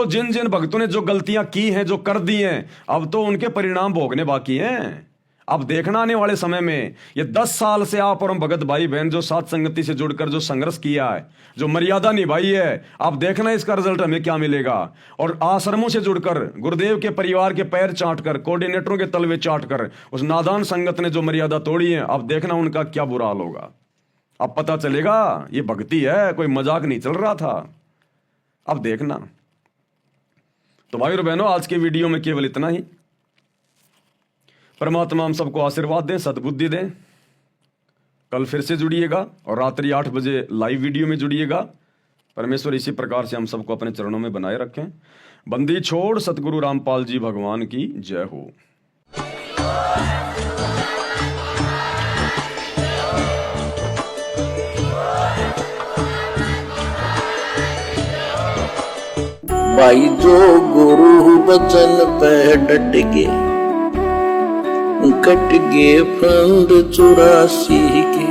जिन जिन भक्तों ने जो गलतियां की हैं, जो कर दी हैं, अब तो उनके परिणाम भोगने बाकी हैं। अब देखना आने वाले समय में, ये 10 साल से आप और हम भगत भाई बहन जो साथ संगति से जुड़कर जो संघर्ष किया है, जो मर्यादा निभाई है, अब देखना इसका रिजल्ट हमें क्या मिलेगा। और आश्रमों से जुड़कर गुरुदेव के परिवार के पैर चाट कर, कोऑर्डिनेटरों के तलवे चाट कर उस नादान संगत ने जो मर्यादा तोड़ी है, अब देखना उनका क्या बुरा हाल होगा। अब पता चलेगा ये भक्ति है, कोई मजाक नहीं चल रहा था। अब देखना। तो भाई और बहनों, आज के वीडियो में केवल इतना ही। परमात्मा हम सबको आशीर्वाद दें, सद्बुद्धि दें। कल फिर से जुड़िएगा और रात्रि 8 बजे लाइव वीडियो में जुड़िएगा। परमेश्वर इसी प्रकार से हम सबको अपने चरणों में बनाए रखें। बंदी छोड़ सतगुरु रामपाल जी भगवान की जय हो। भाई जो गुरु बचन पे डट के कट गे फंद 84 के,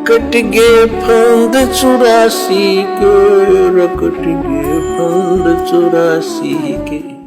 कट गे फंद 84 के, कट गे फंद 84 के।